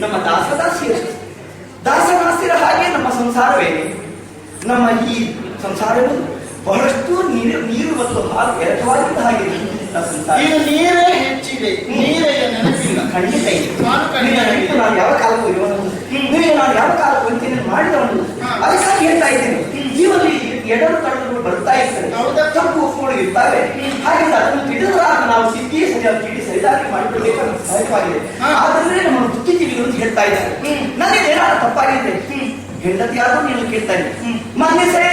[SPEAKER 3] ನಮ್ಮ ದಾಸದಾಸಿಯರ ಹಾಗೆ ನಮ್ಮ ಸಂಸಾರವೇ. ನಮ್ಮ ಈ ಸಂಸಾರವು ಬಹಳಷ್ಟು ನೀರು ಮತ್ತು ಹಾಲು ಎರಕವಾಗಿದ್ದ ಹಾಗೆ
[SPEAKER 9] ಈಗ ನೀರೇ ಹೆಚ್ಚಿದೆ, ನೀರೇ ನೆನಪಿಲ್ಲ.
[SPEAKER 3] ಖಂಡಿತ ಇದೆ.
[SPEAKER 9] ನಾನು
[SPEAKER 3] ನಾನು ಯಾವ ಕಾಲಕ್ಕೂ ಇವನು ನೀವು ನಾನು ಯಾವ ಕಾಲಕ್ಕೂ ಅಂತೀನಿ ಮಾಡಿದವನು. ಅದಕ್ಕಾಗಿ ಹೇಳ್ತಾ ಇದ್ದೇನೆ, ಜೀವನದಲ್ಲಿ ಎಡರು ಕಡಲು ಬರ್ತಾ ಇರ್ತದೆ, ತಪ್ಪು ಒಪ್ಪುಗಳು ಇರ್ತಾರೆ. ಹಾಗೆ ಅದನ್ನು ತಿಳಿದಾಗ ನಾವು ಸಿದ್ಧಿ ಸರಿಯಾಗಿ ತಿಳಿ ಸರಿದಾಗಿ ಮಾಡಿಕೊಳ್ಬೇಕು ಸಹಜವಾಗಿದೆ. ಆದ್ರೆ ನಮ್ಮ ಬುದ್ಧಿಜೀವಿಗಳು ಅಂತ ಹೇಳ್ತಾ ಇದ್ದಾರೆ. ನನಗೆ ಏನಾದ್ರು ತಪ್ಪಾಗಿದೆ, ಹೆಂಡತಿಯಾದ್ರೂ ನೀನು ಕೇಳ್ತಾ ಇದ್ದೀನಿ, ಮನ್ನಿಸೇ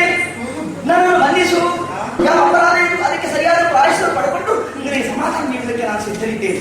[SPEAKER 3] ನನ್ನನ್ನು ಮನ್ನಿಸು, ಯಾವ ಅಪರಾಧ ಇತ್ತು ಅದಕ್ಕೆ ಸರಿಯಾದ ಪ್ರಾಯಶ್ಚಿತ್ತ ಪಡ್ಕೊಂಡು ನಿನಗೆ ಸಮಾಧಾನ ನೀಡಲಿಕ್ಕೆ ನಾನು ಸಿದ್ಧರಿದ್ದೇನೆ.